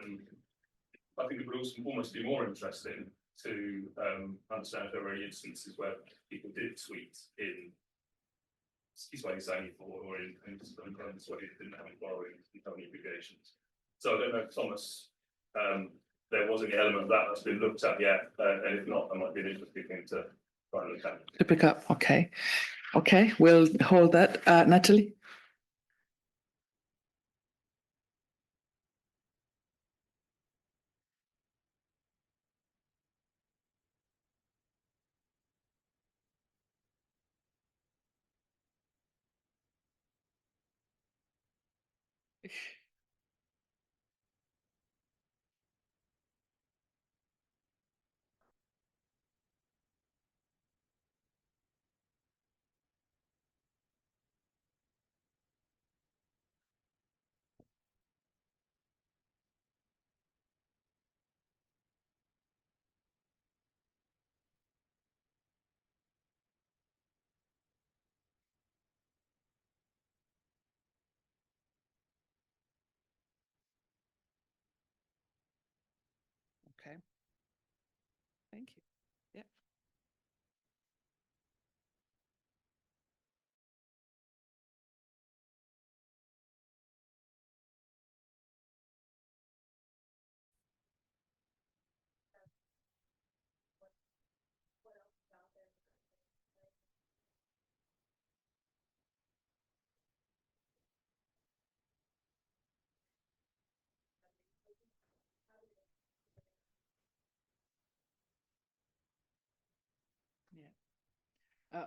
think it would also almost be more interesting to understand if there were any instances where people did tweet in Swahili or in Swahili didn't have any borrowing, didn't have any obligations. So I don't know if Thomas, there was any element of that that's been looked at yet, and if not, that might be an interesting thing to try and look at. To pick up, okay. Okay, we'll hold that. Natalie? Okay. Thank you. Yeah.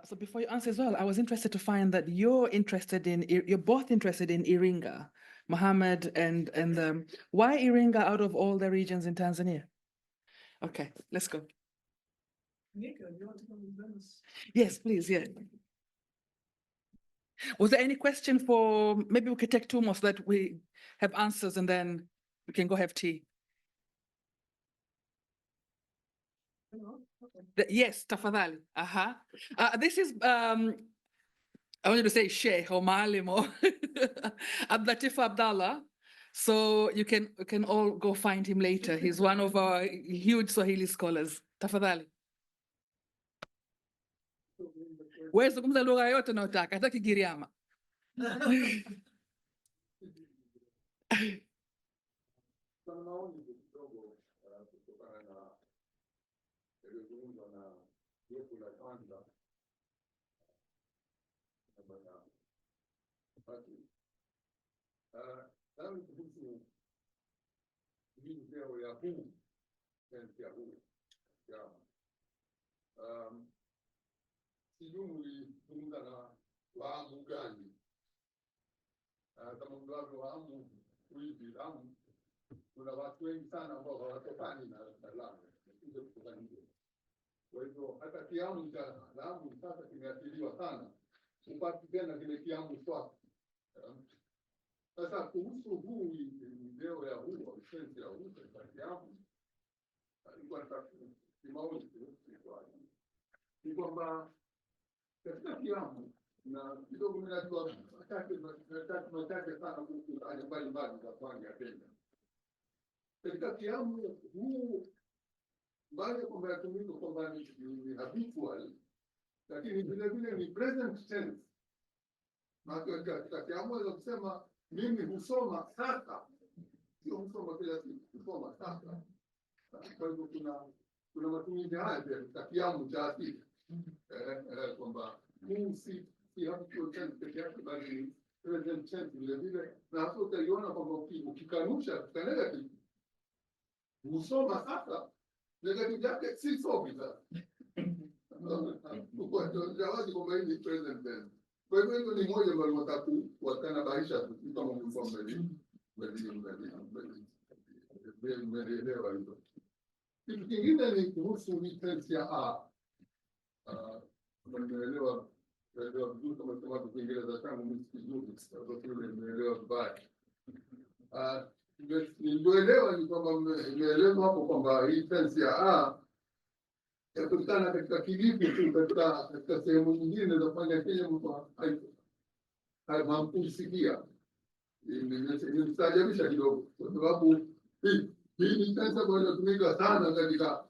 So before you answer as well, I was interested to find that you're both interested in Iringa, Mohammed, and why Iringa out of all the regions in Tanzania? Okay, let's go. Nico, you want to come with us? Yes, please, yeah. Was there any question for, maybe we could take two more so that we have answers and then we can go have tea. Yes, tafadhali. This is, I wanted to say Sheikh or Maalim or Abdulatif Abdallah. So you can all go find him later. He's one of our huge Swahili scholars. Tafadhali. Wewe zungumza lugha yote unayotaka, hata Kigiriama. Sijui mlizungumza na Wahamu gani? Kama mlivyo Wahamu hivi Lamu, kuna watu wengi sana ambao hawatokani na Lamu, kuja kutoka nje. Kwa hivyo hata kiamu cha Lamu sasa kimeathiriwa sana, upati tena kile kiamu swaki. Sasa kuhusu huu video ya huu au sensi ya huu kwa kiamu, ilikuwa kimaoni ni kwamba katika kiamu na kidogo ninajua machache sana kuhusu aina mbalimbali za pwani ya Kenya. Katika kiamu huu mbali ya kwamba yatumika kwamba ni habitual, lakini vile vile ni present tense. Kati ya moja kusema mimi husoma sasa, sio husoma kila siku, husoma sasa. Kwa hivyo kuna matumizi haya pia katika kiamu cha asili, kwamba huu si habitual tense peke yake, bali ni present tense vile vile, na hapo utaiona kwamba ukikanusha katika negative, husoma sasa, negative yake si somi sasa. Jawazi kwamba hii ni present tense. Kwa hivyo hilo ni moja ambalo watatu watanabaisha kama mlikuwa mmelielewa hilo. Kitu kingine ni kuhusu hii tense ya a. Nimeelewa vizuri kama kwa Kiingereza changu mimi kizuri, sababu nimeelewa vibaya. Nilielewa ni kwamba nimeelewa hapo kwamba hii tense ya a yapatikana katika kivipi tu katika sehemu nyingine za kufanya Kenya mtu hamkusikia. Nimestajabisha kidogo kwa sababu hii ni tense ambayo inatumika sana katika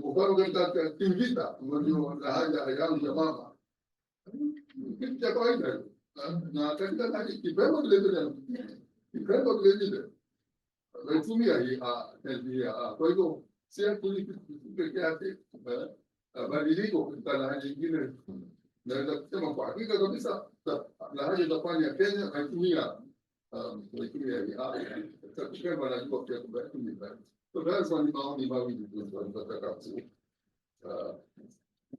mfano katika kivita, ndio haja yangu ya mama. Kitu cha kawaida na katika kipemo vile vile naitumia hii kwa hivyo si akili peke yake, badiliko katika lahaja nyingine. Naweza kusema kwa hakika kabisa lahaja za pwani ya Kenya naitumia hii katika kipemo najua pia kubatumia. So that's one maoni mawili tunataka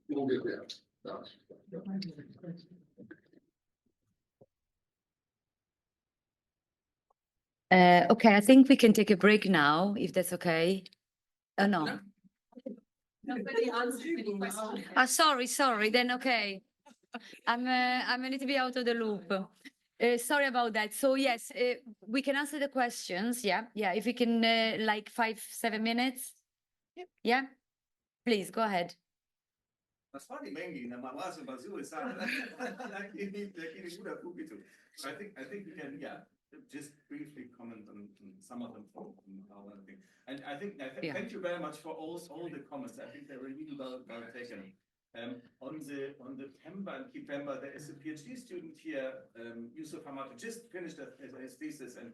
kuongezea. Okay, I think we can take a break now, if that's okay. Oh, no. Nobody answered any questions. Sorry, then okay. I'm a little bit out of the loop. Sorry about that. So yes, we can answer the questions. Yeah. If we can, like 5-7 minutes. Yep. Yeah. Please go ahead. Maswali mengi na mawazo mazuri sana. Lakini muda fupi tu. I think we can just briefly comment on some of them from our thing. And I think thank you very much for all the comments. I think they were really well taken. On the Pemba and Kipemba, there is a PhD student here, Yusuf Hamad, just finished his thesis and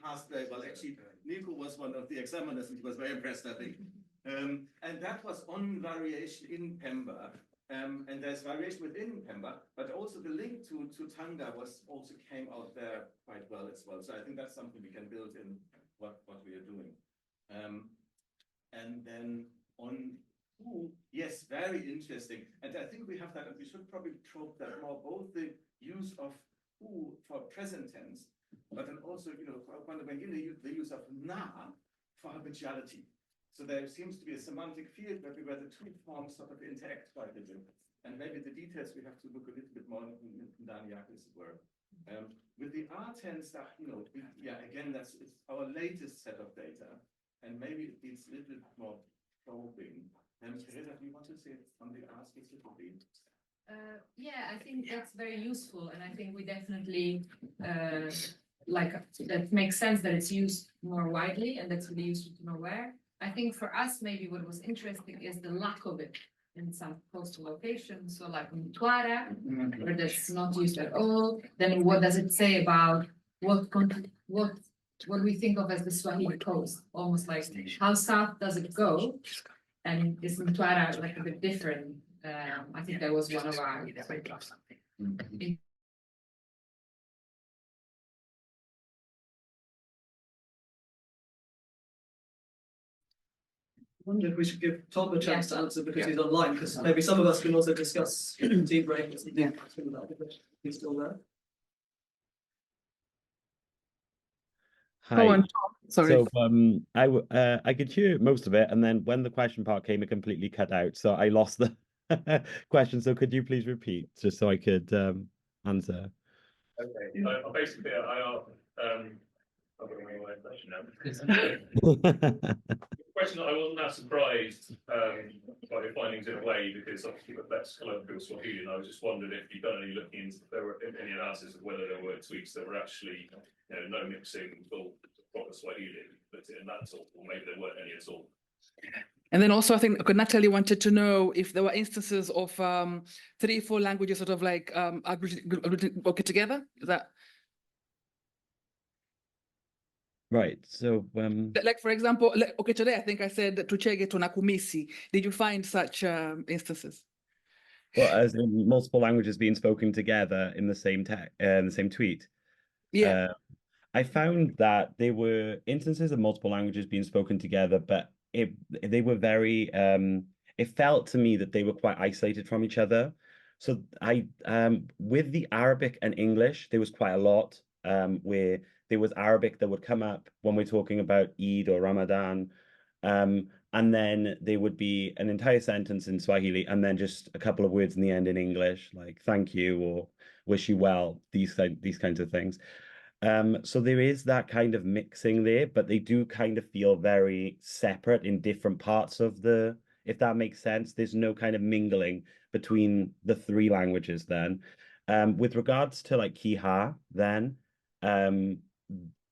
passed very well. Actually, Nico was one of the examiners and he was very impressed, I think. And that was on variation in Pemba. And there's variation within Pemba, but also the link to Tanga also came out there quite well as well. So I think that's something we can build in what we are doing. And then on who, yes, very interesting. And I think we have that, and we should probably probe that more, both the use of who for present tense, but then also, the use of na for habituality. So there seems to be a semantic field where the two forms sort of interact quite a bit. And maybe the details we have to look a little bit more in Daniakis' work. With the R tense, again, it's our latest set of data, and maybe it needs a little bit more probing. Teresa, do you want to say something R specifically? Yeah, I think that's very useful, and I think we definitely that makes sense that it's used more widely, and that's really useful to know where. I think for us, maybe what was interesting is the lack of it in some coastal locations. So like Mtwara, where that's not used at all. Then what does it say about what we think of as the Swahili coast? Almost like how south does it go? And is Mtwara like a bit different? I think that was one of our. I wonder if we should give Tom a chance to answer because he's online, because maybe some of us can also discuss deep brain or something. He's still there. Hi. Go on, Tom. Sorry. So I could hear most of it, and then when the question part came, it completely cut out. So I lost the question. So could you please repeat, just so I could answer? Okay. Basically, I've got my question now. The question that I wasn't that surprised by your findings in a way, because obviously that's colloquial Swahili, and I was just wondering if you've done any looking into if there were any analysis of whether there were tweaks that were actually no mixing full proper Swahili, but in that sort, or maybe there weren't any at all. And then also, I think Natalie wanted to know if there were instances of 3, 4 languages sort of like working together. Is that Right. So like, for example, okay, today I think I said tuchege tunakumisi. Did you find such instances? well, as in multiple languages being spoken together in the same in the same tweet. Yeah. I found that there were instances of multiple languages being spoken together, but they were very it felt to me that they were quite isolated from each other. So I with the Arabic and English, there was quite a lot where there was Arabic that would come up when we're talking about Eid or Ramadan. And then there would be an entire sentence in Swahili and then just a couple of words in the end in English, like thank you or wish you well, these kinds of things. So there is that kind of mixing there, but they do kind of feel very separate in different parts of the, if that makes sense. There's no kind of mingling between the 3 languages then. With regards to like Kiha, then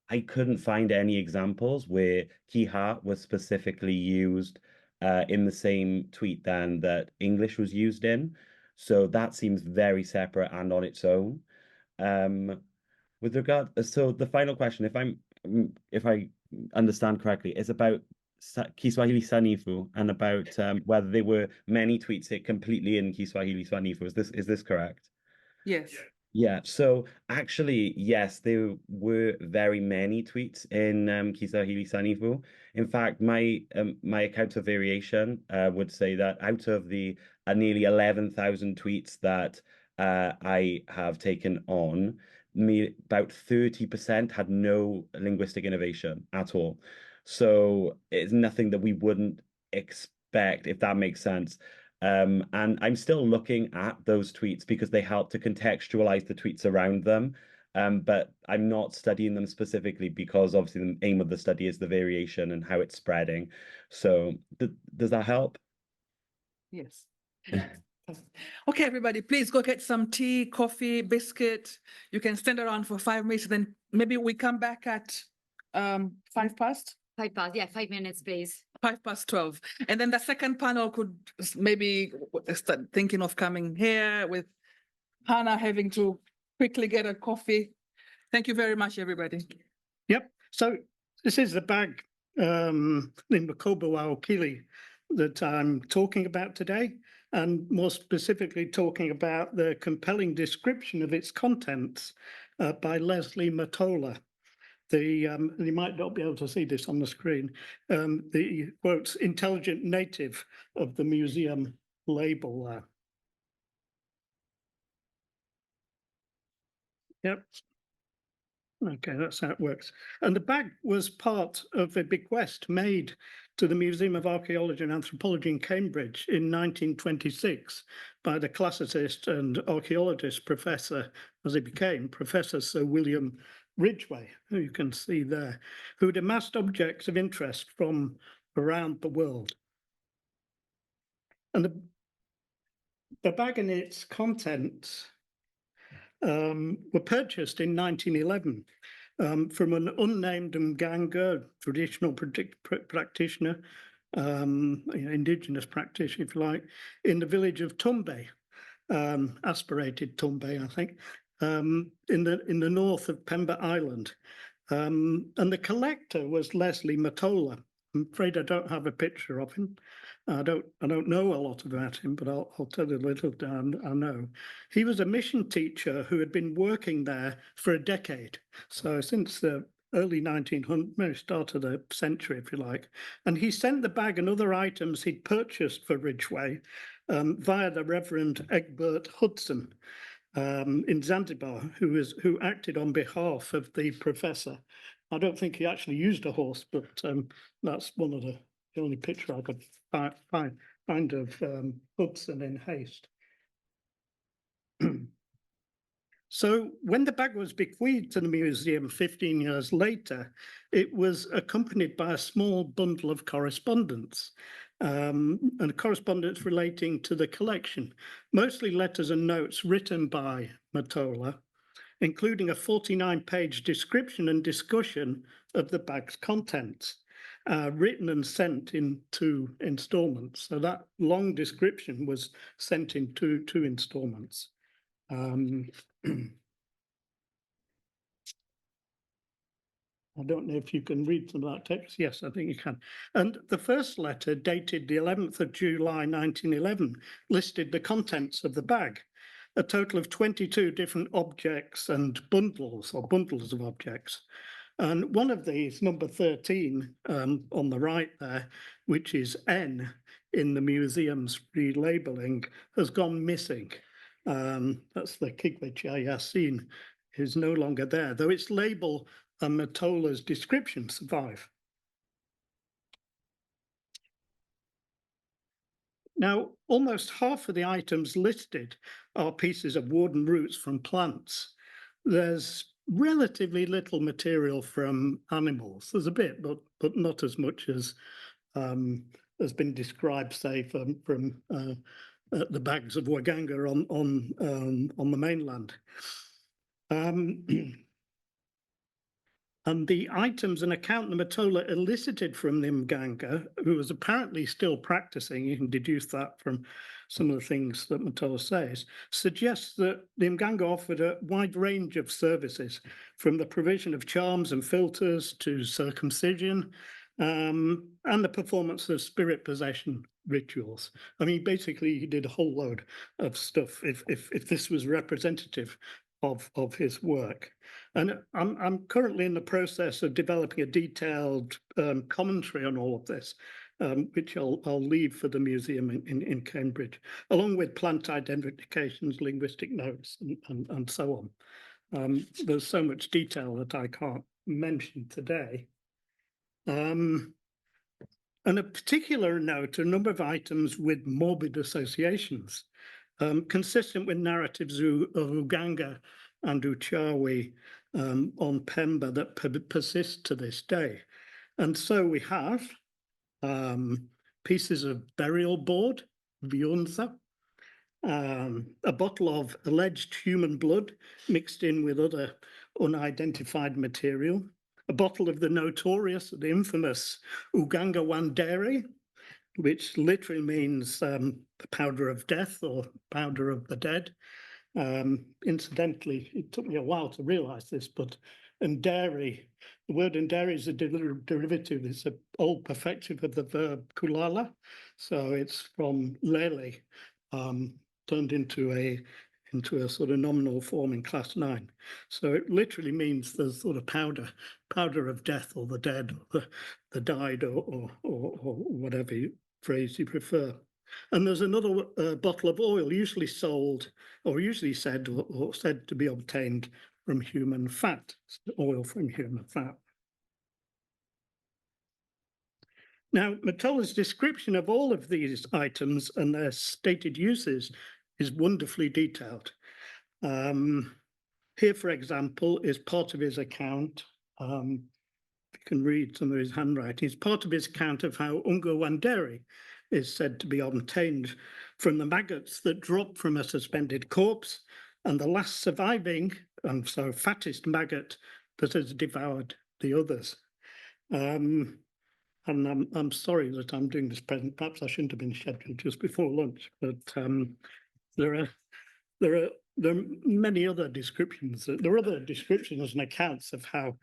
I couldn't find any examples where Kiha was specifically used in the same tweet then that English was used in. So that seems very separate and on its own. With regard, so the final question, if I understand correctly, is about Kiswahili Sanifu and about whether there were many tweets completely in Kiswahili Sanifu. Is this correct? Yes. Yeah, so actually, yes, there were very many tweets in Kiswahili Sanifu. In fact, my account of variation would say that out of the nearly 11,000 tweets that I have taken on, about 30% had no linguistic innovation at all. So it's nothing that we wouldn't expect, if that makes sense. And I'm still looking at those tweets because they help to contextualize the tweets around them. But I'm not studying them specifically because obviously the aim of the study is the variation and how it's spreading. So does that help? Yes. Okay, everybody, please go get some tea, coffee, biscuit. You can stand around for 5 minutes, then maybe we come back at 5 past. 5 past, yeah, 5 minutes, please. 12. And then the second panel could maybe start thinking of coming here with Hannah having to quickly get a coffee. Thank you very much, everybody. Yep. So this is the bag in Makobo Aokili that I'm talking about today, and more specifically talking about the compelling description of its contents by Leslie Matola. You might not be able to see this on the screen, the quotes, intelligent native of the museum label there. Yep. Okay, that's how it works. And the bag was part of a bequest made to the Museum of Archaeology and Anthropology in Cambridge in 1926 by the classicist and archaeologist professor, as he became, Professor Sir William Ridgway, who you can see there, who had amassed objects of interest from around the world. And the bag and its contents were purchased in 1911 from an unnamed Mganga, traditional practitioner, indigenous practitioner, if you like, in the village of Tumbe, aspirated Tumbe, I think, in the north of Pemba Island. And the collector was Leslie Matola. I'm afraid I don't have a picture of him. I don't know a lot about him, but I'll tell you a little I know. He was a mission teacher who had been working there for a decade. So since the early 1900s, start of the century, if you like. And he sent the bag and other items he'd purchased for Ridgway via the Reverend Egbert Hudson in Zanzibar, who acted on behalf of the professor. I don't think he actually used a horse, but that's one of the only picture I could find of Hudson in haste. So when the bag was bequeathed to the museum 15 years later, it was accompanied by a small bundle of correspondence, and correspondence relating to the collection, mostly letters and notes written by Matola, including a 49-page description and discussion of the bag's contents. written and sent in 2 installments. So that long description was sent in two installments. I don't know if you can read some of that text. Yes, I think you can. And the first letter, dated the 11th of July 1911, listed the contents of the bag, a total of 22 different objects and bundles, or bundles of objects. And one of these, number 13, on the right there, which is N in the museum's relabeling, has gone missing. That's the Kigwecha Yasin, is no longer there, though its label and Matola's description survive. Now, almost half of the items listed are pieces of wood and roots from plants. There's relatively little material from animals. There's a bit, but not as much as has been described, say, from the bags of Waganga on the mainland. And the items and account the Matola elicited from the Mganga, who was apparently still practicing, you can deduce that from some of the things that Matola says, suggests that the Mganga offered a wide range of services, from the provision of charms and filters to circumcision, and the performance of spirit possession rituals. I mean, basically, he did a whole load of stuff if this was representative of his work. And I'm currently in the process of developing a detailed commentary on all of this, which I'll leave for the museum in Cambridge, along with plant identifications, linguistic notes, and so on. There's so much detail that I can't mention today. And a particular note, a number of items with morbid associations, consistent with narratives of Uganga and Uchawi on Pemba that persist to this day. And so we have pieces of burial board, viunza, a bottle of alleged human blood mixed in with other unidentified material, a bottle of the notorious, the infamous Uganga Wandere, which literally means the powder of death or powder of the dead. Incidentally, it took me a while to realize this, but Nderi, the word Nderi is a derivative, it's an old perfective of the verb kulala. So it's from lele, turned into a sort of nominal form in class 9. So it literally means the sort of powder of death, or the dead, or the died, or whatever phrase you prefer. And there's another bottle of oil, usually sold, or usually said, or said to be obtained from human fat, oil from human fat. Now, Matola's description of all of these items and their stated uses is wonderfully detailed. Here, for example, is part of his account. You can read some of his handwriting. It's part of his account of how Unga Wanderi is said to be obtained from the maggots that drop from a suspended corpse, and the last surviving, and so fattest maggot that has devoured the others. And I'm sorry that I'm doing this present. Perhaps I shouldn't have been scheduled just before lunch, but there are many other descriptions. There are other descriptions and accounts of how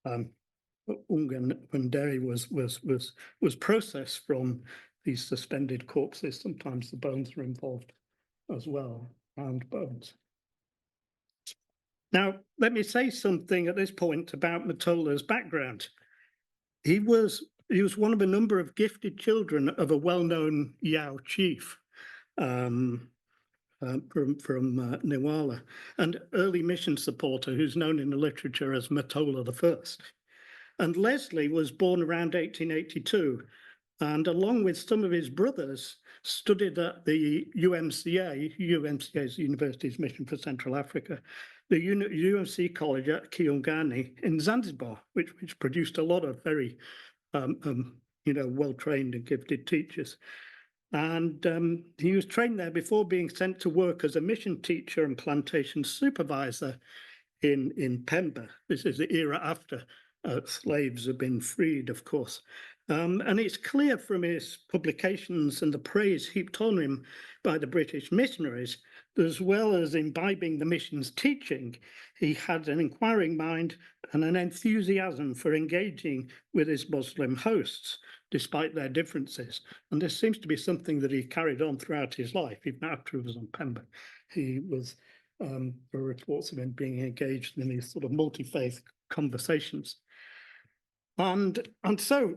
Unga Wanderi was processed from these suspended corpses. Sometimes the bones are involved as well, round bones. Now, let me say something at this point about Matola's background. He was one of a number of gifted children of a well-known Yao chief from Newala, and early mission supporter who's known in the literature as Matola I. And Leslie was born around 1882, and along with some of his brothers, studied at the UMCA. UMCA is the University's Mission for Central Africa, the UMC College at Kiungani in Zanzibar, which produced a lot of very well-trained and gifted teachers. And he was trained there before being sent to work as a mission teacher and plantation supervisor in Pemba. This is the era after slaves have been freed, of course. And it's clear from his publications and the praise heaped on him by the British missionaries, that as well as imbibing the mission's teaching, he had an inquiring mind and an enthusiasm for engaging with his Muslim hosts, despite their differences. And this seems to be something that he carried on throughout his life, even after he was on Pemba. He was, there are reports of him being engaged in these sort of multi-faith conversations. And so,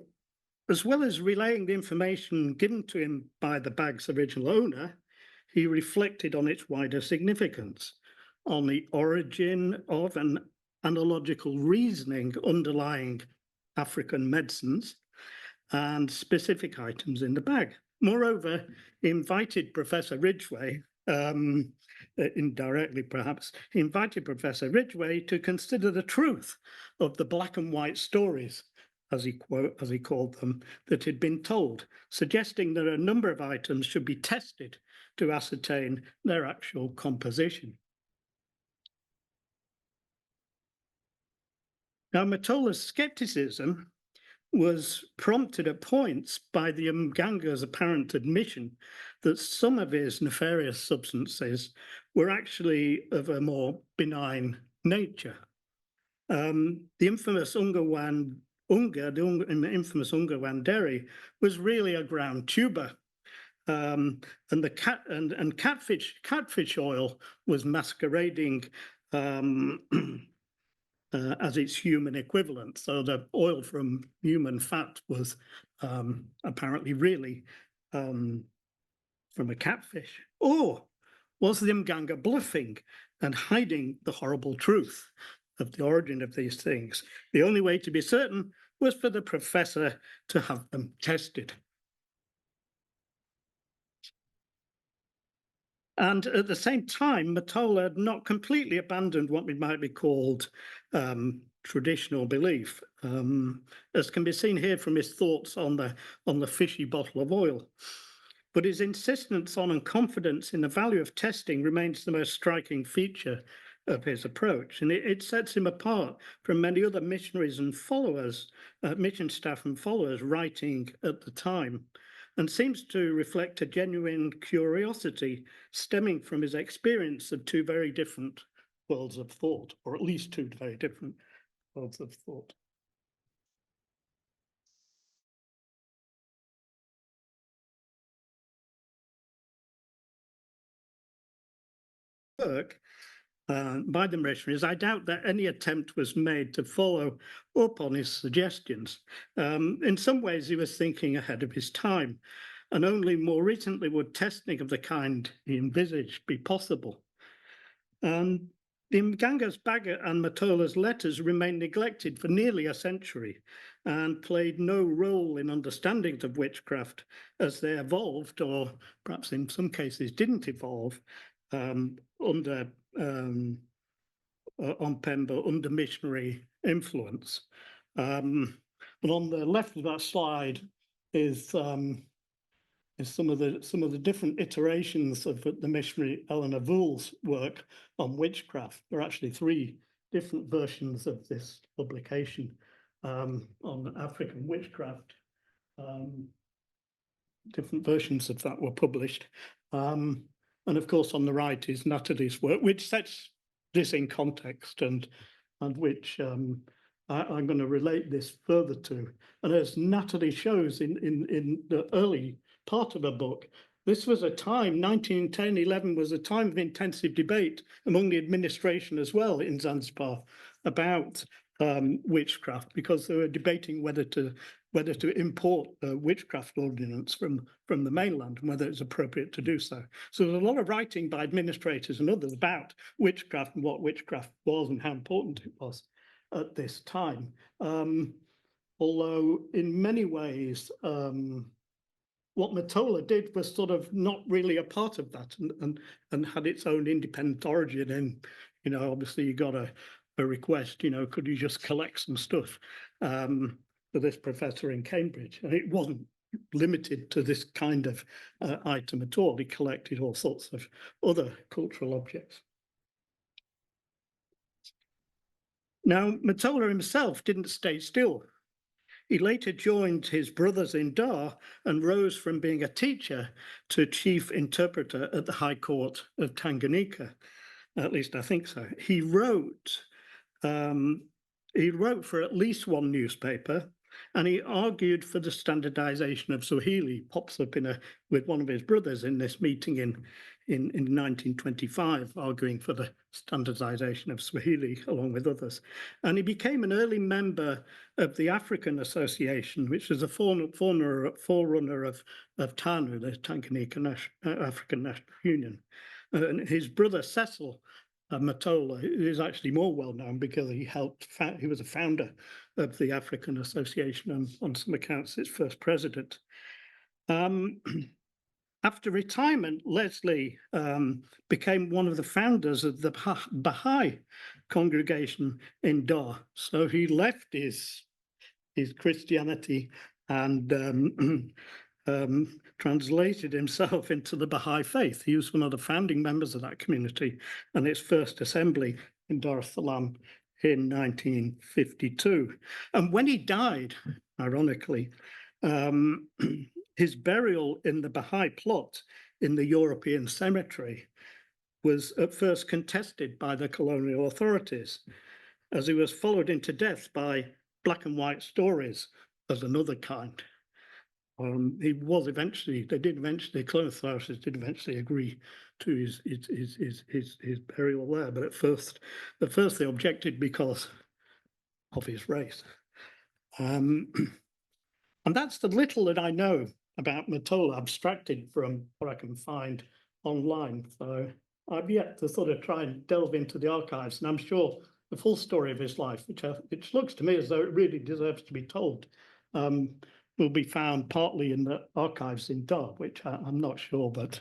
as well as relaying the information given to him by the bag's original owner, he reflected on its wider significance, on the origin of an analogical reasoning underlying African medicines and specific items in the bag. Moreover, he invited Professor Ridgway, indirectly perhaps, he invited Professor Ridgway to consider the truth of the black and white stories, as he called them, that had been told, suggesting that a number of items should be tested to ascertain their actual composition. Now, Matola's skepticism was prompted at points by the Mganga's apparent admission that some of his nefarious substances were actually of a more benign nature. The infamous the infamous Ungawan was really a ground tuber. And the catfish oil was masquerading as its human equivalent. So the oil from human fat was apparently really from a catfish. Or was the Mganga bluffing and hiding the horrible truth of the origin of these things? The only way to be certain was for the professor to have them tested. And at the same time, Matola had not completely abandoned what might be called traditional belief, as can be seen here from his thoughts on the fishy bottle of oil. But his insistence on and confidence in the value of testing remains the most striking feature of his approach, and it sets him apart from many other missionaries and followers, mission staff and followers writing at the time, and seems to reflect a genuine curiosity stemming from his experience of two very different worlds of thought, or at least two very different worlds of thought. Work by the missionaries, I doubt that any attempt was made to follow up on his suggestions. In some ways, he was thinking ahead of his time, and only more recently would testing of the kind he envisaged be possible. The Mganga's Baga and Matola's letters remained neglected for nearly a century and played no role in understandings of witchcraft as they evolved, or perhaps in some cases didn't evolve, under on Pemba under missionary influence. But on the left of that slide is some of the different iterations of the missionary Eleanor Voole's work on witchcraft. There are actually 3 different versions of this publication on African witchcraft. Different versions of that were published. And of course, on the right is Natalie's work, which sets this in context and which I'm going to relate this further to. And as Natalie shows in the early part of her book, this was a time, 1910-11 was a time of intensive debate among the administration as well in Zanzibar about witchcraft, because they were debating whether to import witchcraft ordinance from the mainland and whether it's appropriate to do so. So there's a lot of writing by administrators and others about witchcraft and what witchcraft was and how important it was at this time. Although in many ways, what Matola did was sort of not really a part of that and had its own independent origin. And, you know, obviously you got a request, you know, could you just collect some stuff for this professor in Cambridge? And it wasn't limited to this kind of item at all. He collected all sorts of other cultural objects. Now, Matola himself didn't stay still. He later joined his brothers in Dar and rose from being a teacher to chief interpreter at the High Court of Tanganyika. At least I think so. He wrote for at least one newspaper, and he argued for the standardization of Swahili. Pops up with one of his brothers in this meeting in 1925, arguing for the standardization of Swahili along with others. And he became an early member of the African Association, which was a forerunner of TANU, the Tanganyika African National Union. And his brother Cecil Matola is actually more well known because he was a founder of the African Association and on some accounts its first president. After retirement, Leslie became one of the founders of the Baha'i congregation in Dar. So he left his Christianity and translated himself into the Baha'i faith. He was one of the founding members of that community and its first assembly in Dar es Salaam in 1952. And when he died, ironically, his burial in the Baha'i plot in the European cemetery was at first contested by the colonial authorities, as he was followed into death by black and white stories as another kind. The colonial authorities did eventually agree to his burial there, but at first they objected because of his race. And that's the little that I know about Matola, abstracted from what I can find online. So I've yet to sort of try and delve into the archives, and I'm sure the full story of his life, which looks to me as though it really deserves to be told, will be found partly in the archives in Dar, which I'm not sure, but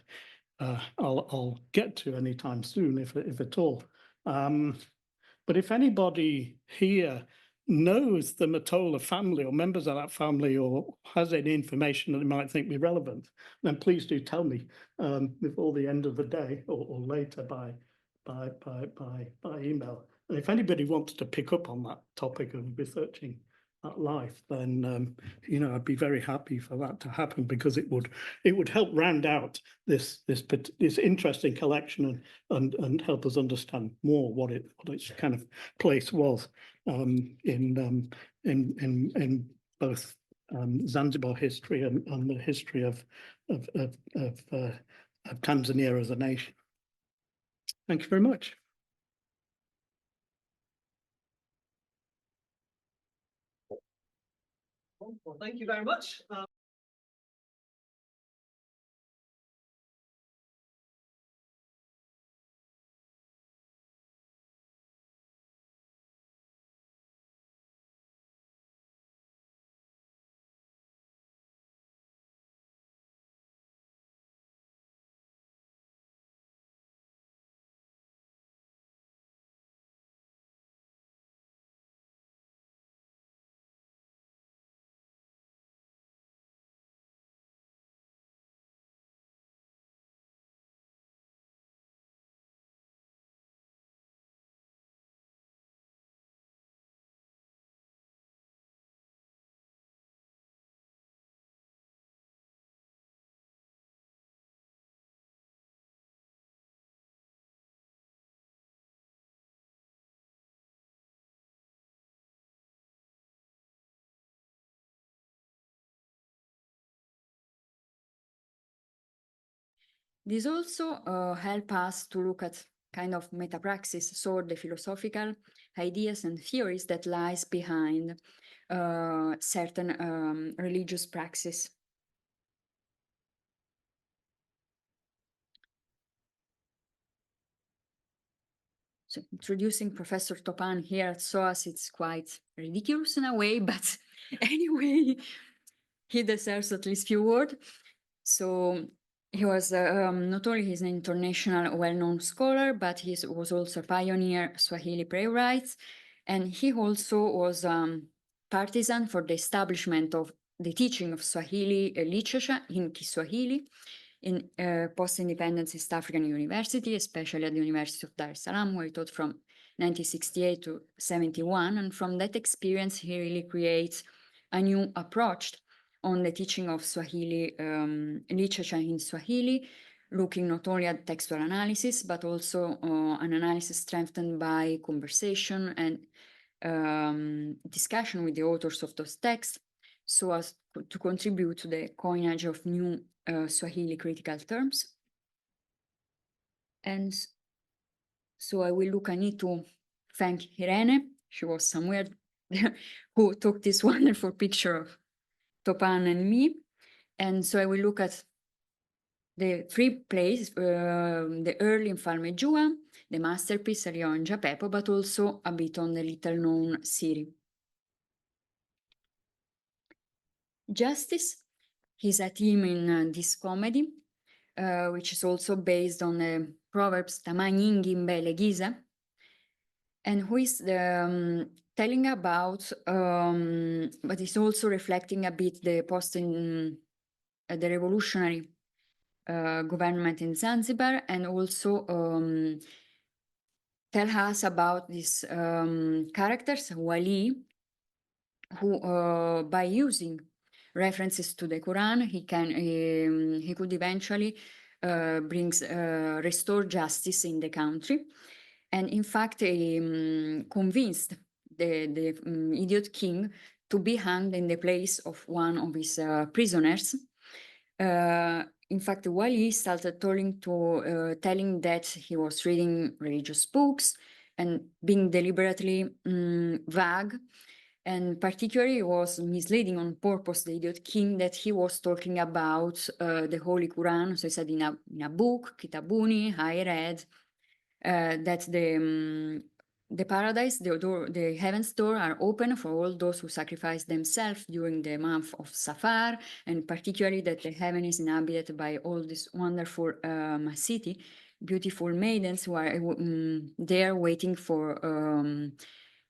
I'll get to anytime soon, if at all. But if anybody here knows the Matola family or members of that family or has any information that they might think be relevant, then please do tell me before the end of the day or later by email. And if anybody wants to pick up on that topic of researching that life, then I'd be very happy for that to happen, because it would help round out this interesting collection and help us understand more what its kind of place was in both Zanzibar history and the history of Tanzania as a nation. Thank you very much. Well, thank you very much. This also help us to look at kind of metapraxis, so the philosophical ideas and theories that lies behind certain religious praxis. So introducing Professor Topan here at SOAS, it's quite ridiculous in a way, but anyway, he deserves at least few words. So he was not only he's an international well-known scholar, but he was also a pioneer Swahili playwright, and he also was partisan for the establishment of the teaching of Swahili literature in Kiswahili in post-independence East African University, especially at the University of Dar es Salaam, where he taught from 1968 to 71. And from that experience, he really creates a new approach on the teaching of Swahili literature in Swahili, looking not only at textual analysis, but also an analysis strengthened by conversation and discussion with the authors of those texts, so as to contribute to the coinage of new Swahili critical terms. And so I need to thank Irene, she was somewhere there, who took this wonderful picture of Topan and me. And so I will look at the three plays, the early Infalme Giua, the masterpiece Leon Giapeppo, but also a bit on the little known Siri. Justice is a theme in this comedy, which is also based on the proverbs Tamanyingi Mbele Giza, and who is telling about, but is also reflecting a bit the the revolutionary government in Zanzibar, and also tell us about these characters, Wali, who by using references to the Quran, he could eventually restore justice in the country. And in fact, he convinced the idiot king to be hanged in the place of one of his prisoners. In fact, Wali started telling that he was reading religious books and being deliberately vague, and particularly was misleading on purpose the idiot king that he was talking about the Holy Quran. So he said in a book, Kitabuni, I read that the paradise, the heaven's door are open for all those who sacrifice themselves during the month of Safar, and particularly that the heaven is inhabited by all this wonderful city, beautiful maidens who are there waiting for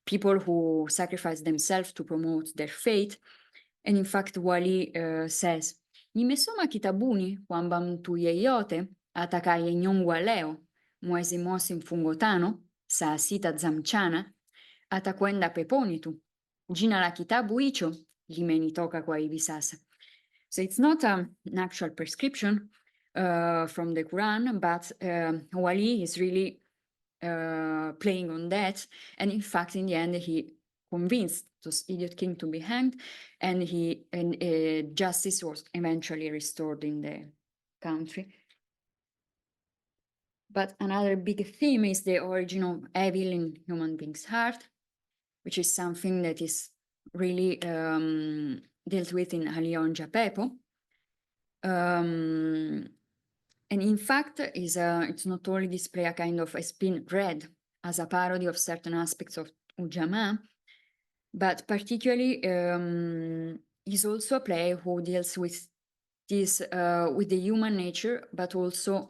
people who sacrifice themselves to promote their faith. And in fact, Wali says, Nimesoma kitabuni kwamba mtu yeyote atakaye nyongwa leo mwezi mosi mfungotano saa sita za mchana atakwenda peponi tu. Jina la kitabu hicho limenitoka kwa hivi sasa. So it's not an actual prescription from the Quran, but Wali is really playing on that. And in fact, in the end, he convinced this idiot king to be hanged, and justice was eventually restored in the country. But another big theme is the origin of evil in human beings' heart, which is something that is really dealt with in Leon Giapeppo. And in fact, it's not only display a kind of, it's been read as a parody of certain aspects of Ujamaa, but particularly is also a play who deals with this, with the human nature, but also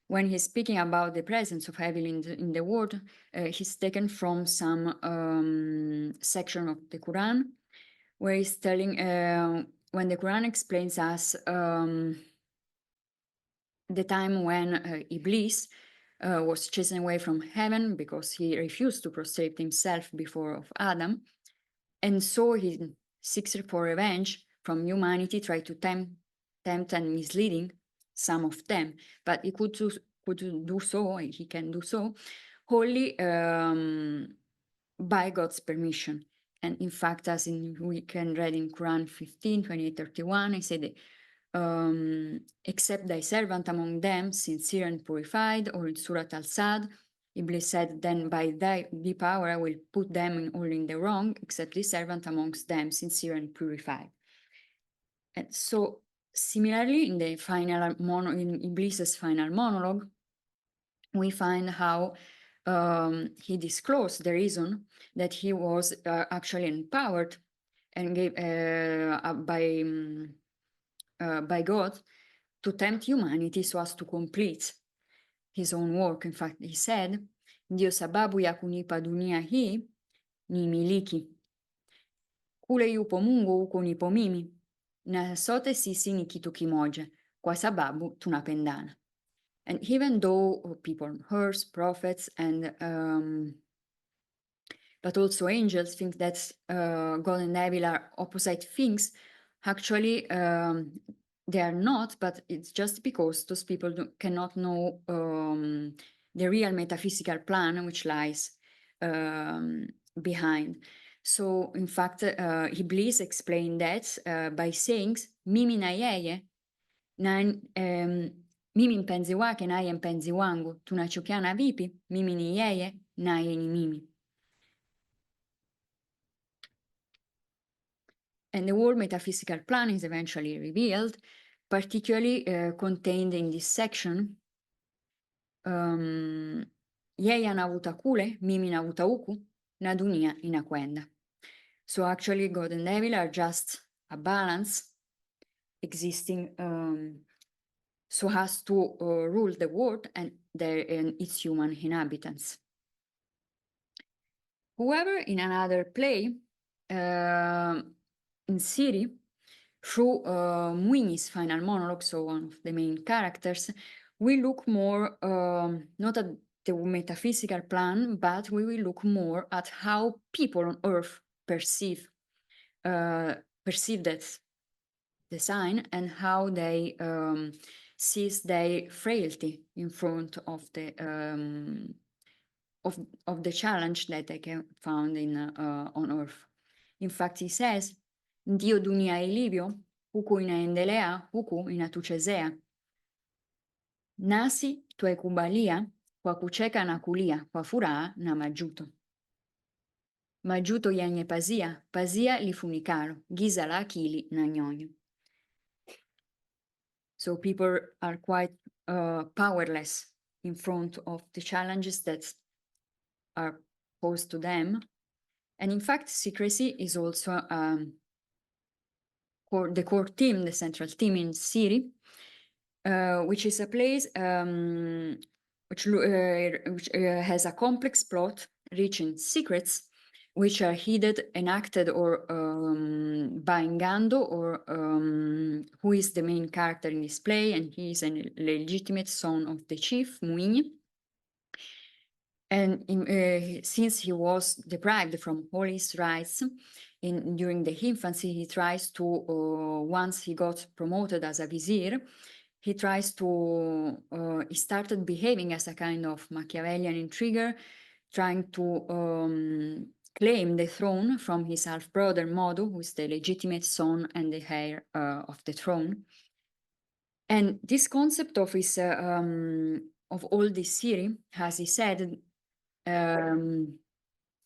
when he's speaking about the presence of evil in the world, he's taken from some section of the Quran, where he's telling, when the Quran explains us the time when Iblis was chased away from heaven because he refused to prostrate himself before of Adam. And so he seeks for revenge from humanity, try to tempt and misleading some of them. But he could do so, he can do so, wholly by God's permission. And in fact, as we can read in Quran 15, 28, 31, he said, except thy servant among them, sincere and purified, or in Surah Al-Sad, Iblis said, then by thy power I will put them all in the wrong, except the servant amongst them, sincere and purified. And so similarly, in the final in Iblis's final monologue, we find how he disclosed the reason that he was actually empowered and gave by God to tempt humanity so as to complete his own work. In fact, he said, Ndio sababu ya kunipa dunia hii ni miliki. Kule yupo Mungu, huko nipo mimi. Na sote sisi ni kitu kimoja, kwa sababu tunapendana. And even though people on earth, prophets, and but also angels think that God and devil are opposite things, actually they are not, but it's just because those people cannot know the real metaphysical plan which lies behind. So, in fact, Iblis explained that by saying, Mimi na yeye, mimi mpenzi wake naye mpenzi wangu, tunachukiana vipi? Mimi ni yeye, naye ni mimi. And the whole metaphysical plan is eventually revealed, particularly contained in this section. Yeye anavuta kule, mimi navuta huku, na dunia inakwenda. So actually, God and devil are just a balance existing so as to rule the world and its human inhabitants. However, in another play, in Siri, through Mwinyi's final monologue, so one of the main characters, we look more not at the metaphysical plan, but we will look more at how people on Earth perceive that design and how they seize their frailty in front of the challenge that they can found in on Earth. In fact, he says, Dio dunia ilivyo, huku inaendelea, huku inatuchezea. Nasi twaikubalia kwa kucheka na kulia, kwa furaha na majuto. Majuto yenye pazia, pazia lifunikalo, giza la akili na nyonyo. So people are quite powerless in front of the challenges that are posed to them. And in fact, secrecy is also the core theme, the central theme in Siri, which is a place which has a complex plot rich in secrets, which are hidden, enacted, or by Ngando, or who is the main character in this play, and he is a legitimate son of the chief, Mwinyi. And since he was deprived from all his rights during the infancy, he tries to, once he got promoted as a vizier, he started behaving as a kind of Machiavellian intriguer, trying to claim the throne from his half-brother Modu, who is the legitimate son and the heir of the throne. And this concept of his of all this series, as he said, Kilam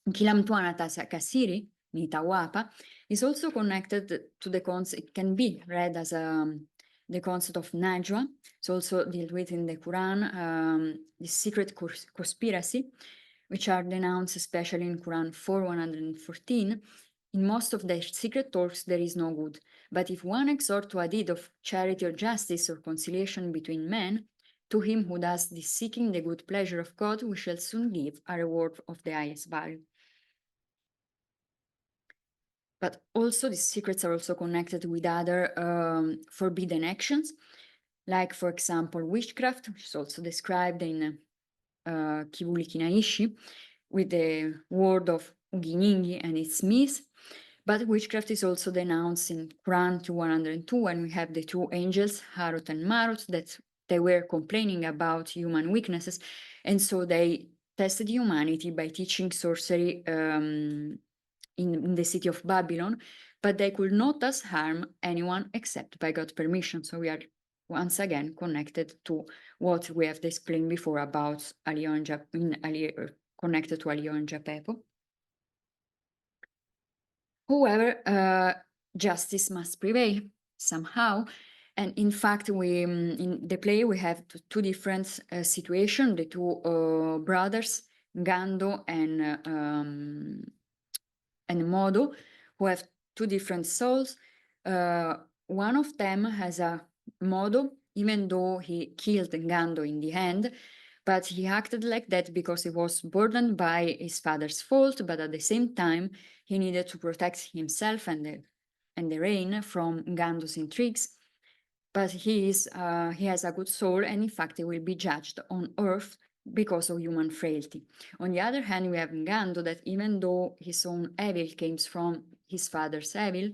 Tuana Kasiri, Nitawapa, is also connected to the concept. It can be read as the concept of Najwa. It's also dealt with in the Quran, the secret conspiracy, which are denounced especially in Quran 4:114. In most of their secret talks, there is no good. But if one exhort to a deed of charity or justice or conciliation between men, to him who does this seeking the good pleasure of God, we shall soon give a reward of the highest value. But also these secrets are also connected with other forbidden actions, like, for example, witchcraft, which is also described in Kivuli Kinaishi, with the word of Uginingi and its myth. But witchcraft is also denounced in Quran 2:102, when we have the two angels, Harut and Marut, that they were complaining about human weaknesses, and so they tested humanity by teaching sorcery in the city of Babylon, but they could not thus harm anyone except by God's permission. So we are once again connected to what we have explained before about connected to Alio and Japepo. However, justice must prevail somehow. And in fact, in the play, we have two different situations, the two brothers, Gando and Modo, who have two different souls. One of them has a Modo, even though he killed Gando in the end, but he acted like that because he was burdened by his father's fault, but at the same time, he needed to protect himself and the reign from Gando's intrigues. but he has a good soul, and in fact he will be judged on earth because of human frailty. On the other hand, we have Ngando, that even though his own evil came from his father's evil,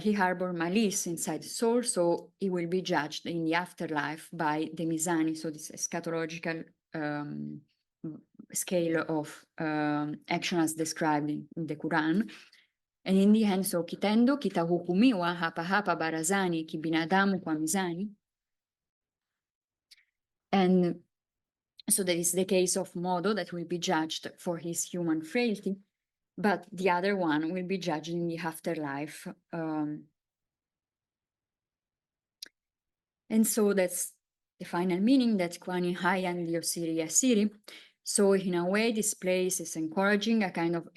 he harbored malice inside his soul, so he will be judged in the afterlife by the Mizani, so this eschatological scale of action as described in the Quran. And in the end, so kitendo kitahukumiwa hapa hapa barazani kibinadamu kwa mizani. And so that is the case of Modo, that will be judged for his human frailty, but the other one will be judged in the afterlife. And so that's the final meaning, that Kwani Hayan Diosiri Yasiri. So in a way, this place is encouraging a kind of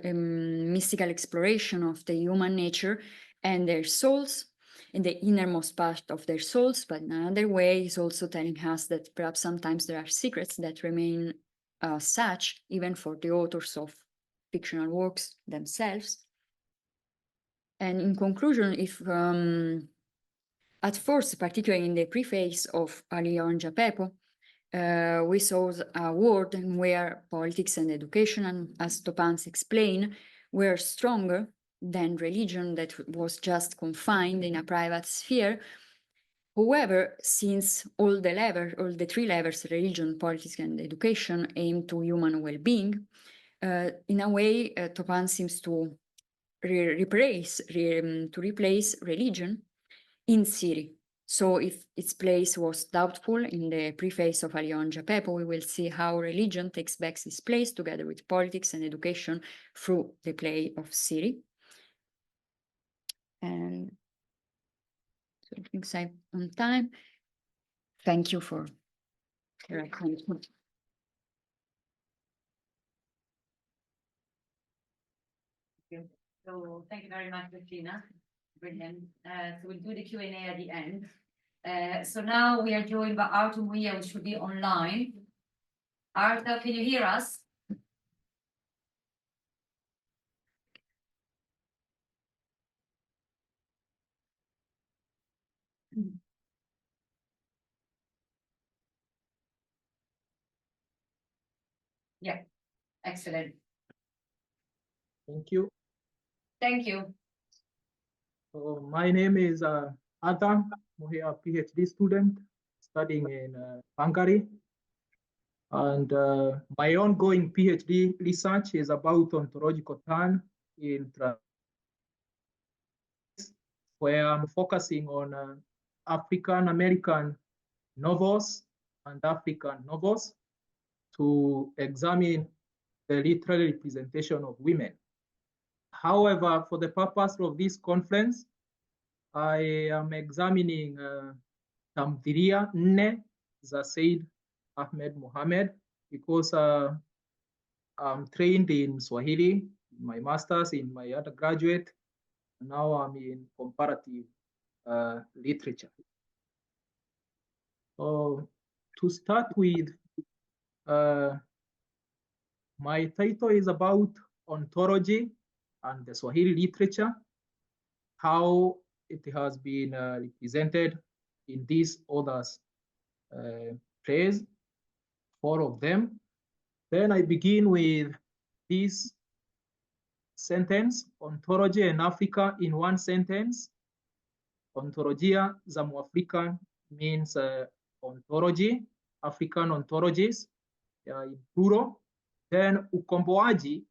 mystical exploration of the human nature and their souls, in the innermost part of their souls. But in another way, is also telling us that perhaps sometimes there are secrets that remain such, even for the authors of fictional works themselves. And in conclusion, if at first, particularly in the preface of Leon Japepo, we saw a world where politics and education, and as Topans explained, were stronger than religion, that was just confined in a private sphere. However, since all the three levels, religion, politics, and education, aim to human well-being, in a way, Topan seems to replace religion in Siri. So if its place was doubtful in the preface of Leon Japepo, we will see how religion takes back its place together with politics and education through the play of Siri. And so I think I'm on time. Thank you for your attention. So thank you very much, Bettina. Brilliant. So we'll do the Q&A at the end. So now we are joined by Arthur Muia, which should be online. Arthur, can you hear us? Yeah, excellent. Thank you. Thank you. So my name is Arthur Muia, PhD student studying in Hungary. And my ongoing PhD research is about ontological turn in where I'm focusing on African American novels and African novels to examine the literary representation of women. However, for the purpose of this conference, I am examining Tamthilia Nne za Said Ahmed Mohamed, because I'm trained in Swahili, my master's, in my undergraduate. Now I'm in comparative literature. So to start with, my title is about ontology and the Swahili literature, how it has been represented in these authors' plays, 4 of them. Then I begin with this sentence, ontology and Africa in one sentence. Ontologia za Mwafrika means ontology, African ontologies in plural. Then ukomboaji,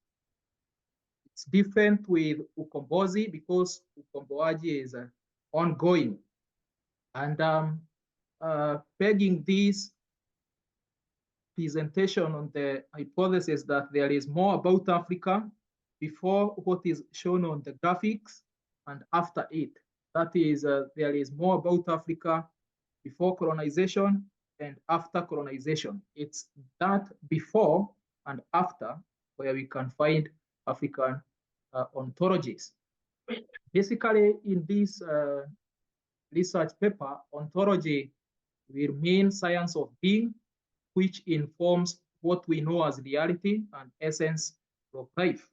it's different with ukombozi because ukomboaji is ongoing. And pegging this presentation on the hypothesis that there is more about Africa before what is shown on the graphics and after it. That is, there is more about Africa before colonization and after colonization. It's that before and after where we can find African ontologies. Basically, in this research paper, ontology will mean science of being, which informs what we know as reality and essence of life,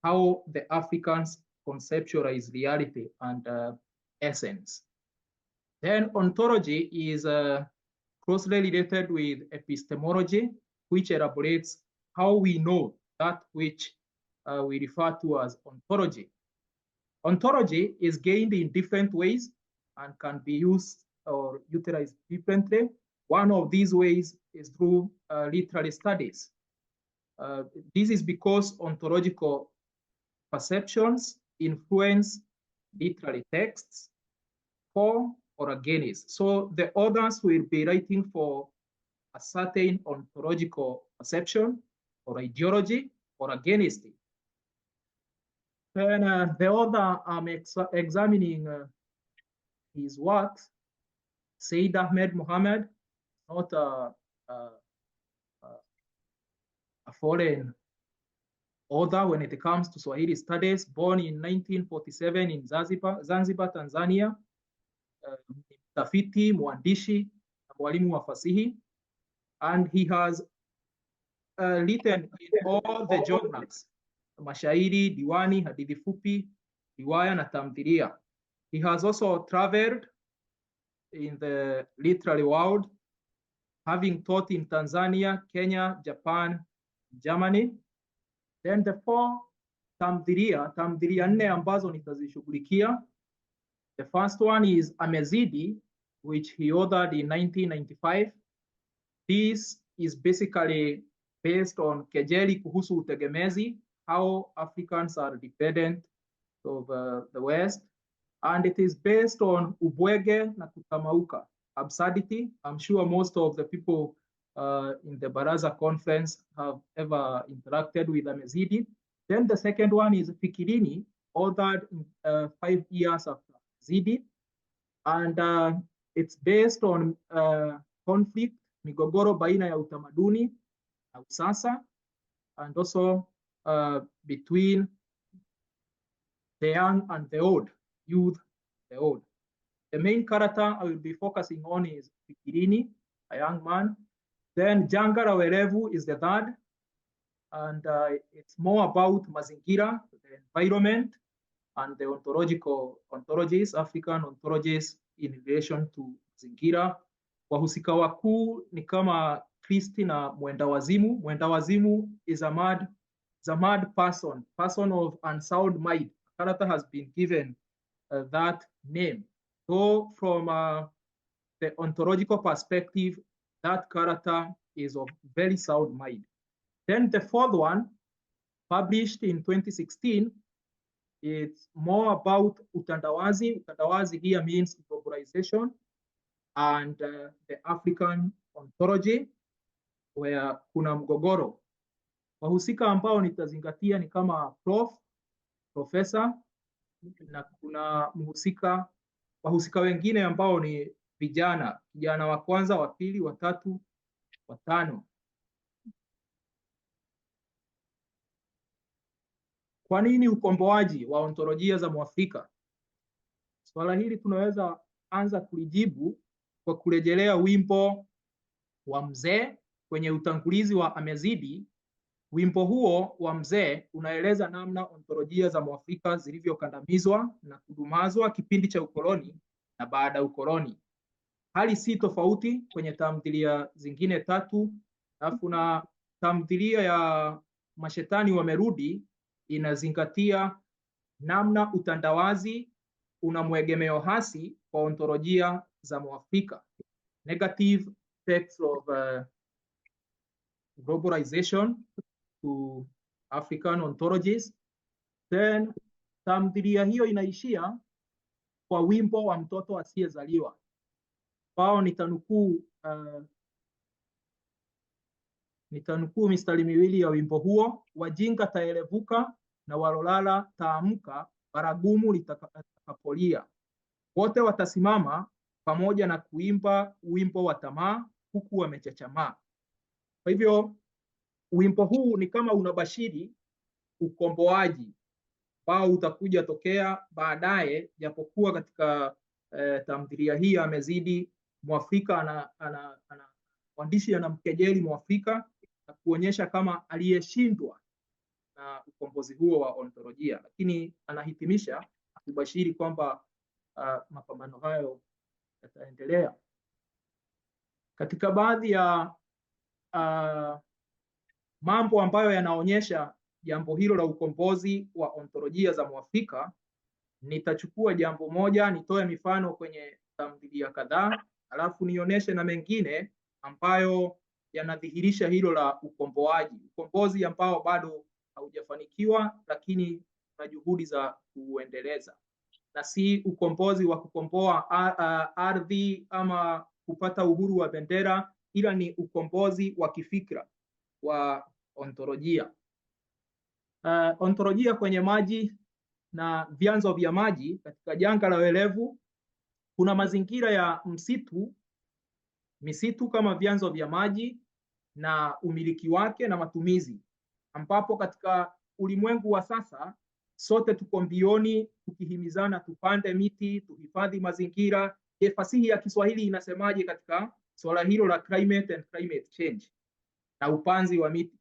how the Africans conceptualize reality and essence. Then ontology is closely related with epistemology, which elaborates how we know that which we refer to as ontology. Ontology is gained in different ways and can be used or utilized differently. One of these ways is through literary studies. This is because ontological perceptions influence literary texts for or against. So the authors will be writing for a certain ontological perception or ideology or against it. Then the author I'm examining his works, Said Ahmed Mohammed, not a foreign author when it comes to Swahili studies, born in 1947 in Zanzibar, Tanzania. Mtafiti, mwandishi, mwalimu wa fasihi, and he has written in all the genres, mashairi, diwani, hadithi fupi, riwaya na tamthilia. He has also traveled in the literary world, having taught in Tanzania, Kenya, Japan, Germany. Then the four tamthilia 4 ambazo nitazishughulikia. The first one is Amezidi, which he authored in 1995. This is basically based on kejeli kuhusu utegemezi, how Africans are dependent of the West. And it is based on ubwege na kutamauka, absurdity. I'm sure most of the people in the Baraza conference have ever interacted with Amezidi. Then the second one is Fikirini, authored 5 years after Amezidi. And it's based on conflict, migogoro baina ya utamaduni na usasa, and also between the young and the old, youth, the old. The main character I will be focusing on is Fikirini, a young man. Then Jangara Werevu is the third, and it's more about mazingira, the environment, and the ontologies, African ontologies in relation to mazingira. Wahusika wakuu ni kama Kristi na mwenda wazimu. Mwenda wazimu is a mad person of unsound mind. The character has been given that name. So from the ontological perspective, that character is of very sound mind. Then the fourth one, published in 2016, it's more about utandawazi. Utandawazi here means globalization and the African ontology, where kuna mgogoro. Wahusika ambao nitazingatia ni kama professor, na kuna wahusika wengine ambao ni kijana wa kwanza, wa pili, wa tatu, wa tano. Kwa nini ukomboaji wa ontolojia za Mwafrika? Swala hili tunaweza anza kulijibu kwa kurejelea wimbo wa Mzee kwenye utangulizi wa Amezidi. Wimbo huo wa Mzee unaeleza namna ontolojia za Mwafrika zilivyokandamizwa na kudumazwa kipindi cha ukoloni na baada ya ukoloni. Hali si tofauti kwenye tamthilia zingine 3. Alafu na tamthilia ya Mashetani Wamerudi inazingatia namna utandawazi una mwegemeo hasi kwa ontolojia za Mwafrika. Negative effects of globalization to African ontologies. Then tamthilia hiyo inaishia kwa wimbo wa mtoto asiyezaliwa. Pao nitanukuu mistari miwili ya wimbo huo. Wajinga taelevuka na walolala taamka, baragumu litakapolia. Wote watasimama pamoja na kuimba wimbo wa tamaa huku wamechachamaa. Kwa hivyo wimbo huu ni kama unabashiri ukomboaji ambao utakuja tokea baadaye, japokuwa katika tamthilia hii Amezidi Mwafrika mwandishi anamkejeli Mwafrika na kuonyesha kama aliyeshindwa na ukombozi huo wa ontolojia, lakini anahitimisha akibashiri kwamba mapambano hayo yataendelea. Katika baadhi ya mambo ambayo yanaonyesha jambo hilo la ukombozi wa ontolojia za Mwafrika, nitachukua jambo moja, nitoe mifano kwenye tamthilia kadhaa, alafu nionyeshe na mengine ambayo yanadhihirisha hilo la ukombozi ambao bado haujafanikiwa, lakini na juhudi za kuendeleza, na si ukombozi wa kukomboa ardhi ama kupata uhuru wa bendera, ila ni ukombozi wa kifikra wa ontolojia. Ontolojia kwenye maji na vyanzo vya maji. Katika janga la uelevu kuna mazingira ya misitu kama vyanzo vya maji na umiliki wake na matumizi, ambapo katika ulimwengu wa sasa sote tuko mbioni tukihimizana tupande miti, tuhifadhi mazingira. Fasihi ya Kiswahili inasemaje katika swala hilo la climate and climate change na upanzi wa miti?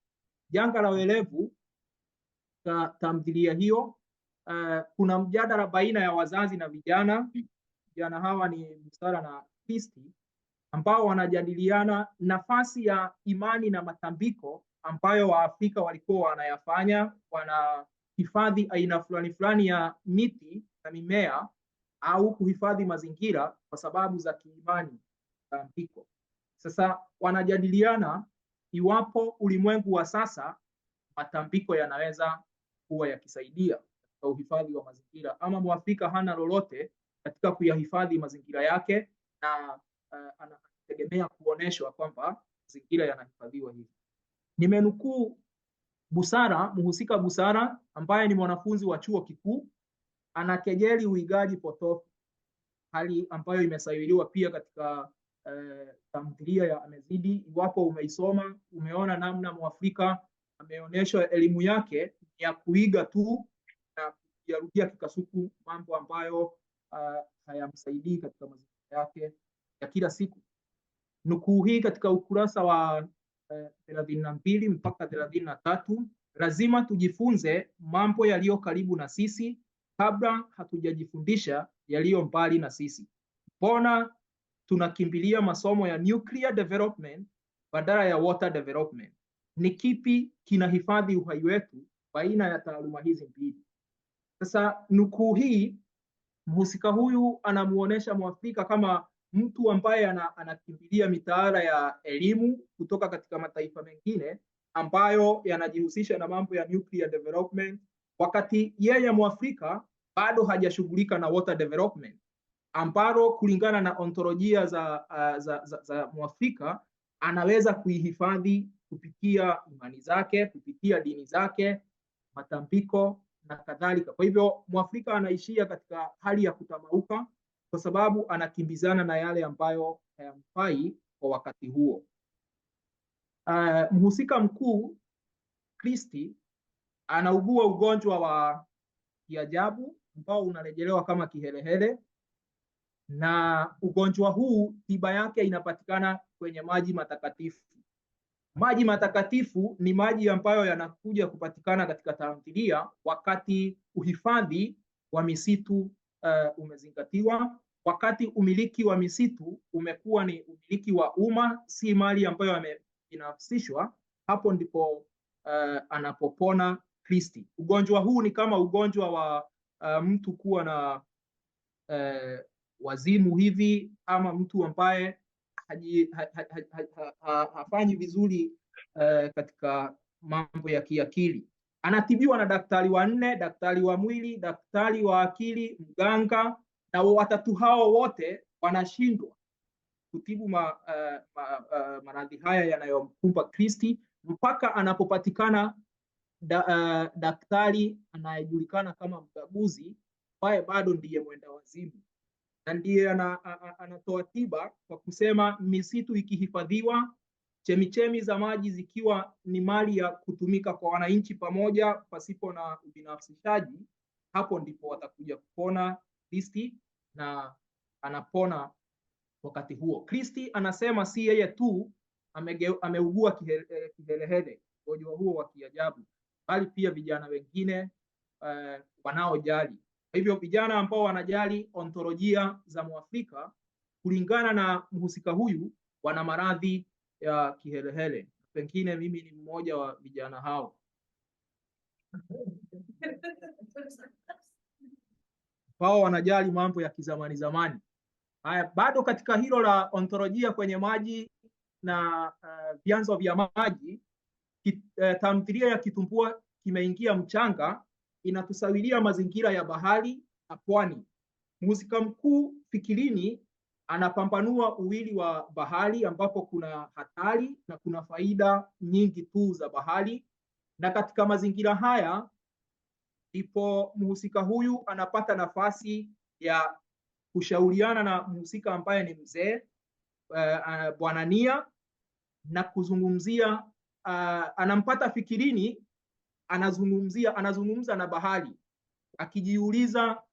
Janga la uelevu, tamthilia hiyo, kuna mjadala baina ya wazazi na vijana. Vijana hawa ni Busara na Kristi, ambao wanajadiliana nafasi ya imani na matambiko ambayo Waafrika walikuwa wanayafanya. Wanahifadhi aina fulani fulani ya miti na mimea au kuhifadhi mazingira kwa sababu za kiimani matambiko. Sasa wanajadiliana iwapo ulimwengu wa sasa matambiko yanaweza kuwa yakisaidia katika uhifadhi wa mazingira, ama Mwafrika hana lolote katika kuyahifadhi mazingira yake na anategemea kuoneshwa kwamba mazingira yanahifadhiwa hivi. Nimenukuu Busara, mhusika Busara ambaye ni mwanafunzi wa chuo kikuu, anakejeli uigaji potofu, hali ambayo imesawiriwa pia katika tamthilia ya Amezidi. Iwapo umeisoma, umeona namna Mwafrika ameonyeshwa elimu yake ya kuiga tu na kuyarudia kikasuku mambo ambayo hayamsaidii katika mazingira yake ya kila siku. Nukuu hii katika ukurasa wa 32 mpaka 33: lazima tujifunze mambo yaliyo karibu na sisi kabla hatujajifundisha yaliyo mbali na sisi. Mbona tunakimbilia masomo ya nuclear development badala ya water development? Ni kipi kinahifadhi uhai wetu baina ya taaluma hizi mbili? Sasa nukuu hii, mhusika huyu anamuonesha Mwafrika kama mtu ambaye anakimbilia mitaala ya elimu kutoka katika mataifa mengine ambayo yanajihusisha na mambo ya nuclear development, wakati yeye Mwafrika bado hajashughulika na water development, ambalo kulingana na ontolojia za Mwafrika anaweza kuihifadhi kupitia imani zake, kupitia dini zake, matambiko na kadhalika. Kwa hivyo Mwafrika anaishia katika hali ya kutamauka kwa sababu anakimbizana na yale ambayo hayamfai kwa wakati huo. Mhusika mkuu Kristi anaugua ugonjwa wa kiajabu ambao unarejelewa kama kihelehele, na ugonjwa huu tiba yake inapatikana kwenye maji matakatifu. Maji matakatifu ni maji ambayo yanakuja kupatikana katika tamthilia wakati uhifadhi wa misitu umezingatiwa, wakati umiliki wa misitu umekuwa ni umiliki wa umma, si mali ambayo yamebinafsishwa. Hapo ndipo anapopona Kristi. Ugonjwa huu ni kama ugonjwa wa mtu kuwa na wazimu hivi, ama mtu ambaye hafanyi vizuri katika mambo ya kiakili. Anatibiwa na daktari wa nne, daktari wa mwili, daktari wa akili, mganga, na watatu hao wote wanashindwa kutibu maradhi haya yanayomkumba Kristi, mpaka anapopatikana daktari anayejulikana kama mkaguzi, ambaye bado ndiye mwenda wazimu, na ndiye anatoa tiba kwa kusema misitu ikihifadhiwa, chemichemi za maji zikiwa ni mali ya kutumika kwa wananchi pamoja pasipo na ubinafsishaji, hapo ndipo watakuja kupona Kristi, na anapona wakati huo. Kristi anasema si yeye tu ameugua kihelehele, ugonjwa huo wa kiajabu, bali pia vijana wengine wanaojali. Kwa hivyo vijana ambao wanajali ontolojia za Mwafrika kulingana na mhusika huyu wana maradhi ya kihelehele. Pengine mimi ni mmoja wa vijana hao. Wao wanajali mambo ya kizamani zamani. Haya, bado katika hilo la ontolojia kwenye maji na vyanzo vya maji, tamthilia ya Kitumbua Kimeingia Mchanga inatusawilia mazingira ya bahari na pwani. Mhusika mkuu Fikirini anapambanua uwili wa bahari ambapo kuna hatari na kuna faida nyingi tu za bahari, na katika mazingira haya ndipo mhusika huyu anapata nafasi ya kushauriana na mhusika ambaye ni mzee Bwana Nia, na kuzungumzia anampata Fikirini anazungumza na bahari akijiuliza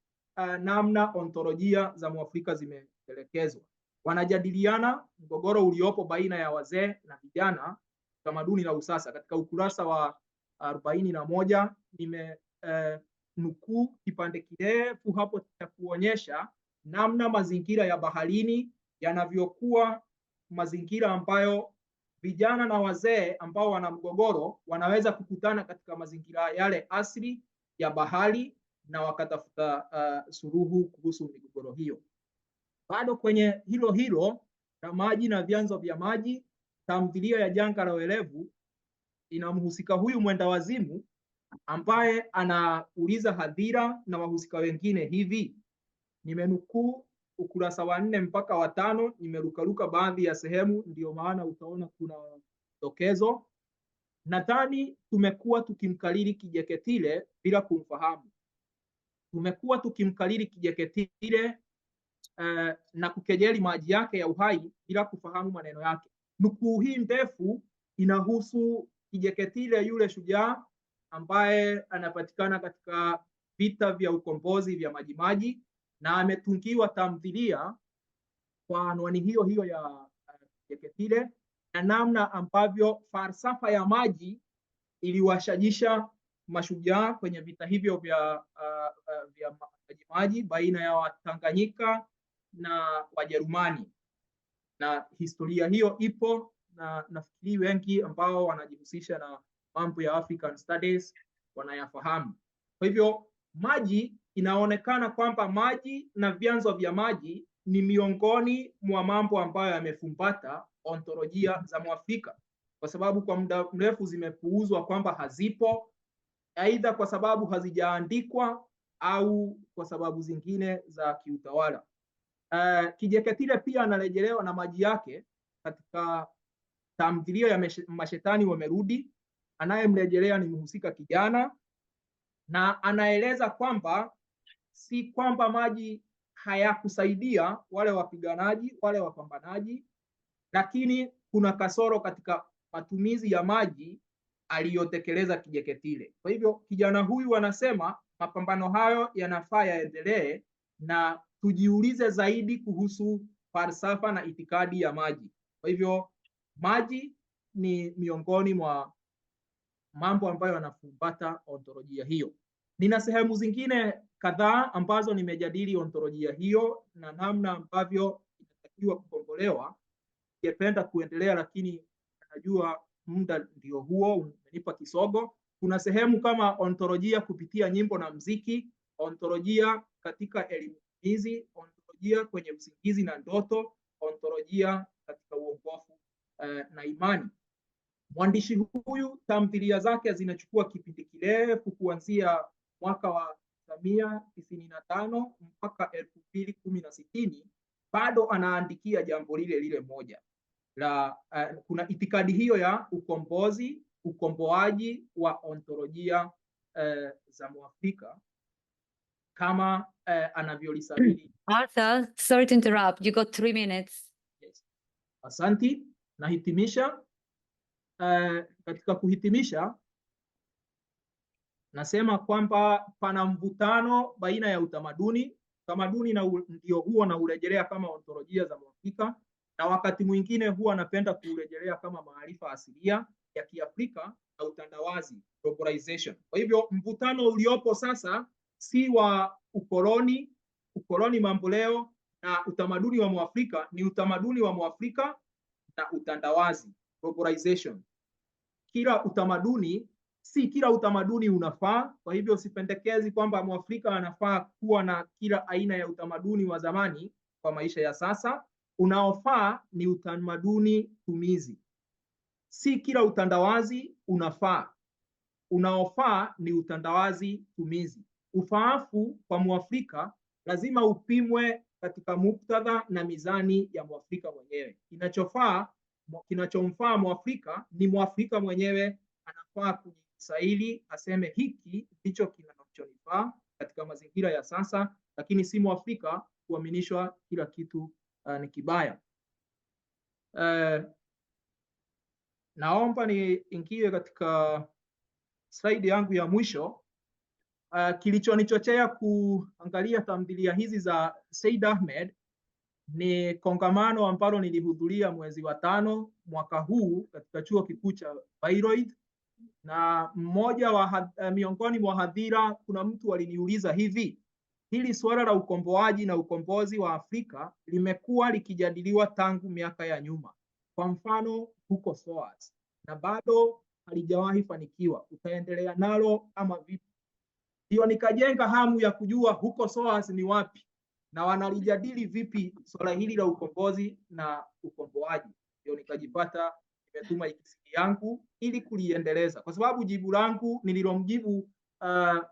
namna ontolojia za Mwafrika zimetelekezwa. Wanajadiliana mgogoro uliopo baina ya wazee na vijana, tamaduni na usasa. Katika ukurasa wa 41 nimenukuu kipande kirefu hapo cha kuonyesha namna mazingira ya baharini yanavyokuwa mazingira ambayo vijana na wazee ambao wana mgogoro wanaweza kukutana katika mazingira yale asili ya bahari na wakatafuta suluhu kuhusu migogoro hiyo. Bado kwenye hilo hilo la maji na vyanzo vya maji, tamthilia ya Janga la Uelevu ina mhusika huyu mwenda wazimu ambaye anauliza hadhira na wahusika wengine hivi. Nimenukuu ukurasa wa 4 mpaka wa 5, nimerukaruka baadhi ya sehemu, ndio maana utaona kuna dokezo. Nadhani tumekuwa tukimkariri Kijeketile bila kumfahamu. Tumekuwa tukimkariri Kijeketile na kukejeli maji yake ya uhai bila kufahamu maneno yake. Nukuu hii ndefu inahusu Kijeketile, yule shujaa ambaye anapatikana katika vita vya ukombozi vya Majimaji, na ametungiwa tamthilia kwa anwani hiyo hiyo ya Kijeketile, na namna ambavyo falsafa ya maji iliwashajisha mashujaa kwenye vita hivyo vya Majimaji baina ya Watanganyika na Wajerumani. Na historia hiyo ipo, na nafikiri wengi ambao wanajihusisha na mambo ya African Studies wanayafahamu. Kwa hivyo maji, inaonekana kwamba maji na vyanzo vya maji ni miongoni mwa mambo ambayo yamefumbata ontolojia za Mwafrika, kwa sababu kwa muda mrefu zimepuuzwa kwamba hazipo, aidha kwa sababu hazijaandikwa au kwa sababu zingine za kiutawala. Kijeketile pia anarejelewa na maji yake katika tamthilia ya Mashetani Wamerudi. Anayemrejelea ni mhusika kijana, na anaeleza kwamba si kwamba maji hayakusaidia wale wapiganaji, wale wapambanaji, lakini kuna kasoro katika matumizi ya maji aliyotekeleza Kijeketile. Kwa hivyo kijana huyu anasema mapambano hayo yanafaa yaendelee, na tujiulize zaidi kuhusu falsafa na itikadi ya maji. Kwa hivyo maji ni miongoni mwa mambo ambayo yanafumbata ontolojia hiyo. Nina sehemu zingine kadhaa ambazo nimejadili ontolojia hiyo na namna ambavyo inatakiwa kukombolewa. Ningependa kuendelea, lakini najua muda ndio huo umenipa kisogo. Kuna sehemu kama ontolojia kupitia nyimbo na mziki, ontolojia katika elimu hizi, ontolojia kwenye usingizi na ndoto, ontolojia katika uongofu na imani. Mwandishi huyu tamthilia zake zinachukua kipindi kirefu kuanzia mwaka wa 1995 mpaka 2016, bado anaandikia jambo lile lile moja la kuna itikadi hiyo ya ukombozi, ukomboaji wa ontolojia za Mwafrika kama anavyolisabili. Arthur, sorry to interrupt. You got 3 minutes. Yes. Asanti, nahitimisha. Katika kuhitimisha, nasema kwamba pana mvutano baina ya utamaduni ndio huwa na urejelea kama ontolojia za Mwafrika, na wakati mwingine huwa napenda kuurejelea kama maarifa asilia ya Kiafrika na utandawazi, globalization. Kwa hivyo mvutano uliopo sasa si wa ukoloni mamboleo, na utamaduni wa Mwafrika ni utamaduni wa Mwafrika na utandawazi, globalization. Si kila utamaduni unafaa. Kwa hivyo sipendekezi kwamba Mwafrika anafaa kuwa na kila aina ya utamaduni wa zamani kwa maisha ya sasa. Unaofaa ni utamaduni tumizi. Si kila utandawazi unafaa. Unaofaa ni utandawazi tumizi. Ufaafu kwa Mwafrika lazima upimwe katika muktadha na mizani ya Mwafrika mwenyewe. Kinachomfaa Mwafrika ni Mwafrika mwenyewe anafaa kujistahili, aseme hiki ndicho kinachonifaa katika mazingira ya sasa, lakini si Mwafrika kuaminishwa kila kitu ni kibaya. Naomba niingie katika slide yangu ya mwisho. Kilichonichochea kuangalia tamthilia hizi za Said Ahmed ni kongamano ambalo nilihudhuria mwezi wa 5 mwaka huu katika chuo kikuu cha Bayreuth, na miongoni mwa hadhira kuna mtu aliniuliza hivi, hili suala la ukomboaji na ukombozi wa Afrika limekuwa likijadiliwa tangu miaka ya nyuma, kwa mfano huko SOAS, na bado halijawahi fanikiwa, utaendelea nalo ama vipi? Ndio nikajenga hamu ya kujua huko SOAS ni wapi na wanalijadili vipi swala hili la ukombozi na ukomboaji. Ndio nikajipata nimetuma ikisidi yangu ili kuliendeleza, kwa sababu jibu langu nililomjibu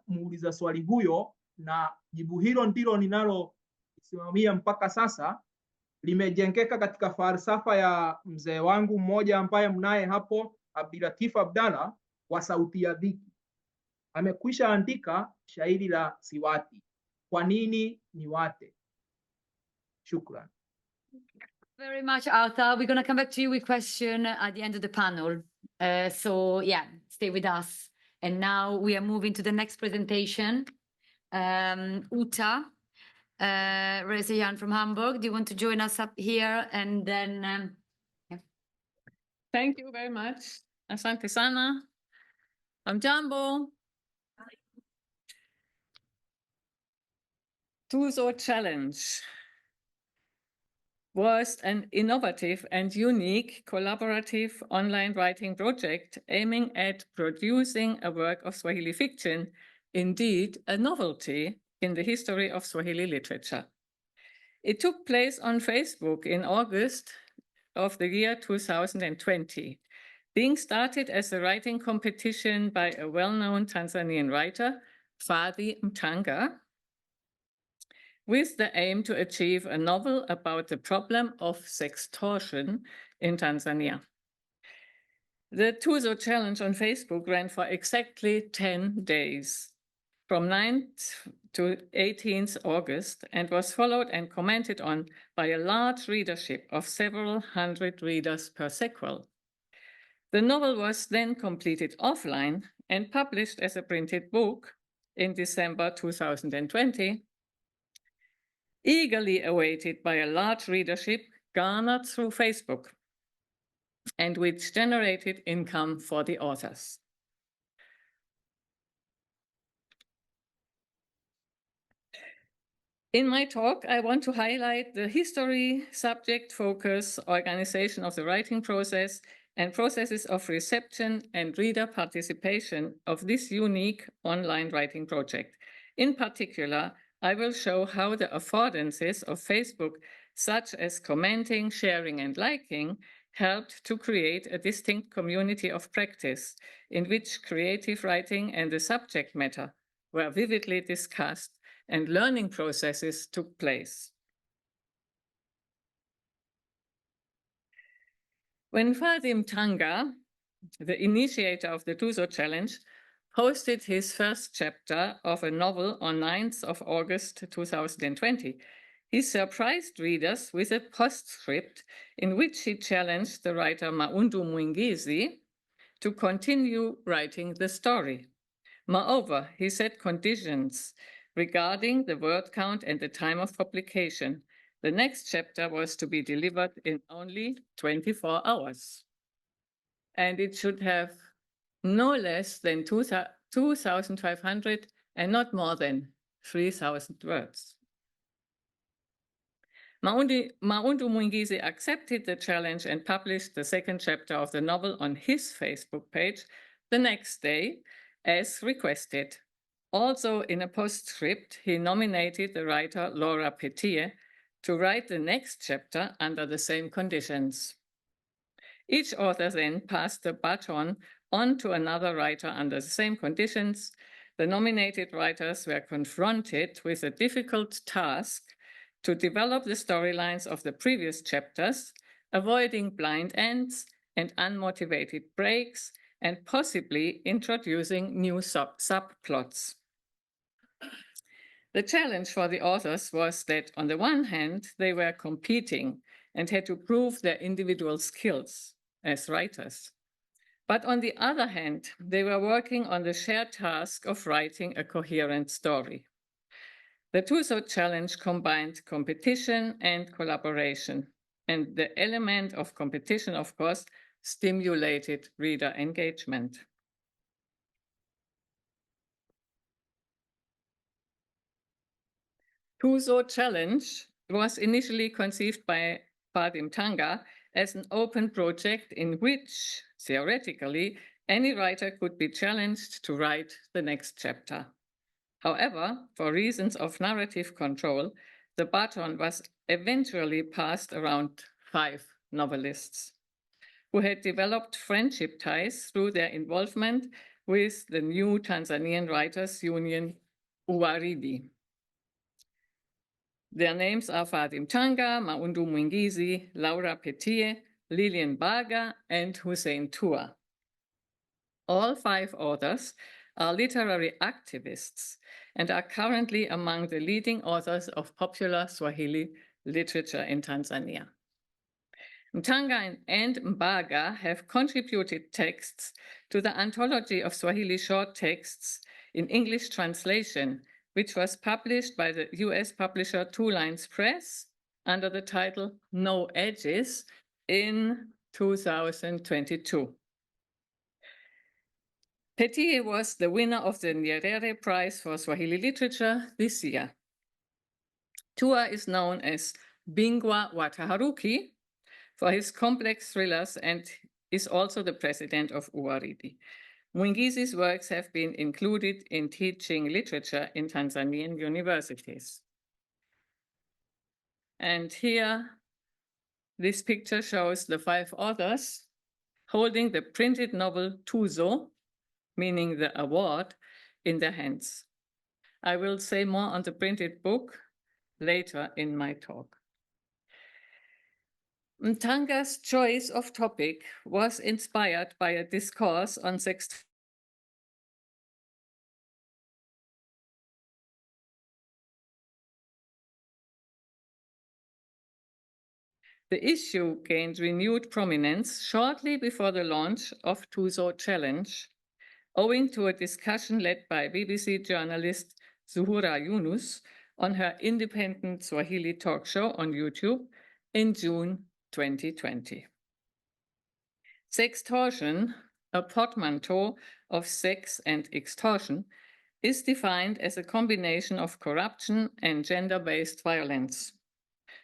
muuliza swali huyo, na jibu hilo ndilo ninalosimamia mpaka sasa, limejengeka katika falsafa ya mzee wangu mmoja ambaye mnaye hapo, Abdulatif Abdalla, wa Sauti ya Dhiki. Amekwisha andika shairi la Siwati, kwa nini niwate. Shukran. Very much, Arthur. We're going to come back to you with question at the end of the panel. So yeah, stay with us. And now we are moving to the next presentation. Uta Rezayan from Hamburg, do you want to join us up here? And then, yeah. Thank you very much. Asante sana. Jambo. Tuzo Challenge was an innovative and unique collaborative online writing project aiming at producing a work of Swahili fiction, indeed a novelty in the history of Swahili literature. It took place on Facebook in August of the year 2020, being started as a writing competition by a well-known Tanzanian writer, Fadhi Mtanga, with the aim to achieve a novel about the problem of sextortion in Tanzania. The Tuzo Challenge on Facebook ran for exactly 10 days, from 9th to 18th August, and was followed and commented on by a large readership of several hundred readers per sequel. The novel was then completed offline and published as a printed book in December 2020, eagerly awaited by a large readership garnered through Facebook, and which generated income for the authors. In my talk, I want to highlight the history, subject focus, organization of the writing process, and processes of reception and reader participation of this unique online writing project. In particular, I will show how the affordances of Facebook, such as commenting, sharing, and liking, helped to create a distinct community of practice in which creative writing and the subject matter were vividly discussed and learning processes took place. When Fadhi Mtanga, the initiator of the Tuzo Challenge, posted his first chapter of a novel on 9th of August 2020, he surprised readers with a postscript in which he challenged the writer Maundu Mwingizi to continue writing the story. Moreover, he set conditions regarding the word count and the time of publication. The next chapter was to be delivered in only 24 hours. And it should have no less than 2,500 and not more than 3,000 words. Maundu Mwingizi accepted the challenge and published the second chapter of the novel on his Facebook page the next day, as requested. Also, in a postscript, he nominated the writer Laura Petier to write the next chapter under the same conditions. Each author then passed the baton on to another writer under the same conditions. The nominated writers were confronted with a difficult task to develop the storylines of the previous chapters, avoiding blind ends and unmotivated breaks, and possibly introducing new subplots. The challenge for the authors was that, on the one hand, they were competing and had to prove their individual skills as writers. But on the other hand, they were working on the shared task of writing a coherent story. The Tuso challenge combined competition and collaboration, and the element of competition, of course, stimulated reader engagement. Tuso challenge was initially conceived by Fadim Tanga as an open project in which, theoretically, any writer could be challenged to write the next chapter. However, for reasons of narrative control, the baton was eventually passed around 5 novelists who had developed friendship ties through their involvement with the new Tanzanian Writers' Union, Uwaridi. Their names are Fadim Tanga, Maundu Mwingizi, Laura Petier, Lilian Baga, and Hussein Tua. All 5 authors are literary activists and are currently among the leading authors of popular Swahili literature in Tanzania. Mtanga and Mbaga have contributed texts to the anthology of Swahili short texts in English translation, which was published by the US publisher Two Lines Press under the title No Edges in 2022. Petier was the winner of the Nyerere Prize for Swahili Literature this year. Tua is known as Bingwa wa Taharuki for his complex thrillers and is also the president of Uwaridi. Mwingizi's works have been included in teaching literature in Tanzanian universities. And here, this picture shows the 5 authors holding the printed novel Tuso, meaning the award, in their hands. I will say more on the printed book later in my talk. Mtanga's choice of topic was inspired by a discourse on sex. The issue gained renewed prominence shortly before the launch of Tuso Challenge, owing to a discussion led by BBC journalist Zuhura Yunus on her independent Swahili talk show on YouTube in June 2020. Sextortion, a portmanteau of sex and extortion, is defined as a combination of corruption and gender-based violence,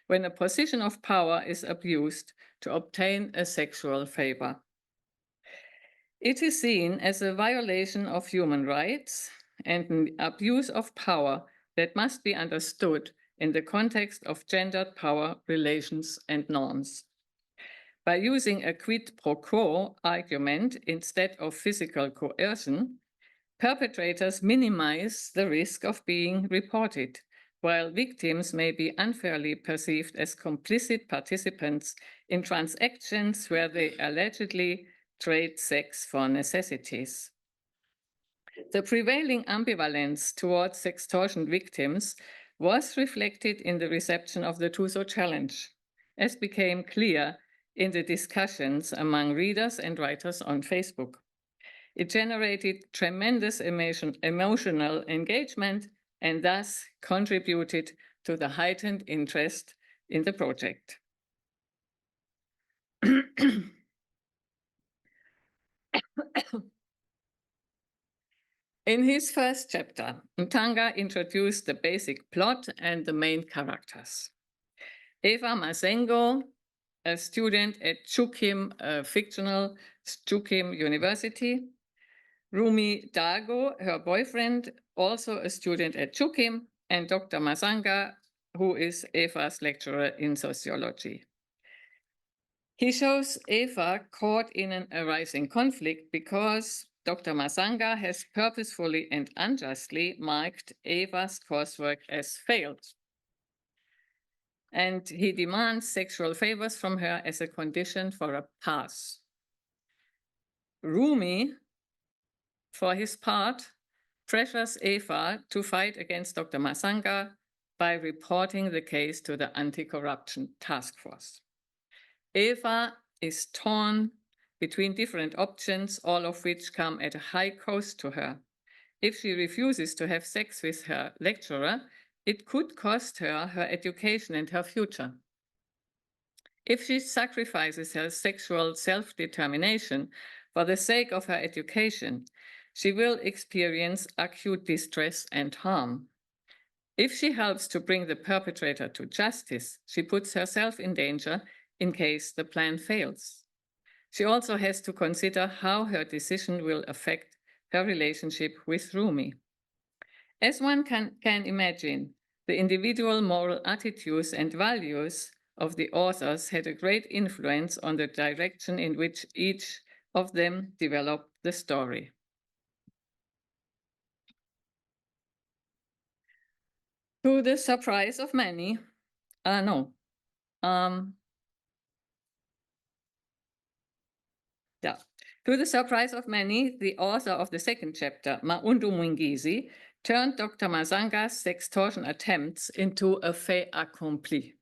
when a position of power is abused to obtain a sexual favor. It is seen as a violation of human rights and an abuse of power that must be understood in the context of gendered power relations and norms. By using a quid pro quo argument instead of physical coercion, perpetrators minimize the risk of being reported, while victims may be unfairly perceived as complicit participants in transactions where they allegedly trade sex for necessities. The prevailing ambivalence towards sextortion victims was reflected in the reception of the Tuso Challenge, as became clear in the discussions among readers and writers on Facebook. It generated tremendous emotional engagement and thus contributed to the heightened interest in the project. In his first chapter, Mtanga introduced the basic plot and the main characters. Eva Mazengo, a student at Chukim, fictional Chukim University. Rumi Dago, her boyfriend, also a student at Chukim, and Dr. Masanga, who is Eva's lecturer in sociology. He shows Eva caught in an arising conflict because Dr. Masanga has purposefully and unjustly marked Eva's coursework as failed. And he demands sexual favors from her as a condition for a pass. Rumi, for his part, pressures Eva to fight against Dr. Masanga by reporting the case to the Anti-Corruption Task Force. Eva is torn between different options, all of which come at a high cost to her. If she refuses to have sex with her lecturer, it could cost her her education and her future. If she sacrifices her sexual self-determination for the sake of her education, she will experience acute distress and harm. If she helps to bring the perpetrator to justice, she puts herself in danger in case the plan fails. She also has to consider how her decision will affect her relationship with Rumi. As one can imagine, the individual moral attitudes and values of the authors had a great influence on the direction in which each of them developed the story. To the surprise of many, to the surprise of many, the author of the second chapter, Maundu Mwingizi, turned Dr. Masanga's sextortion attempts into a fait accompli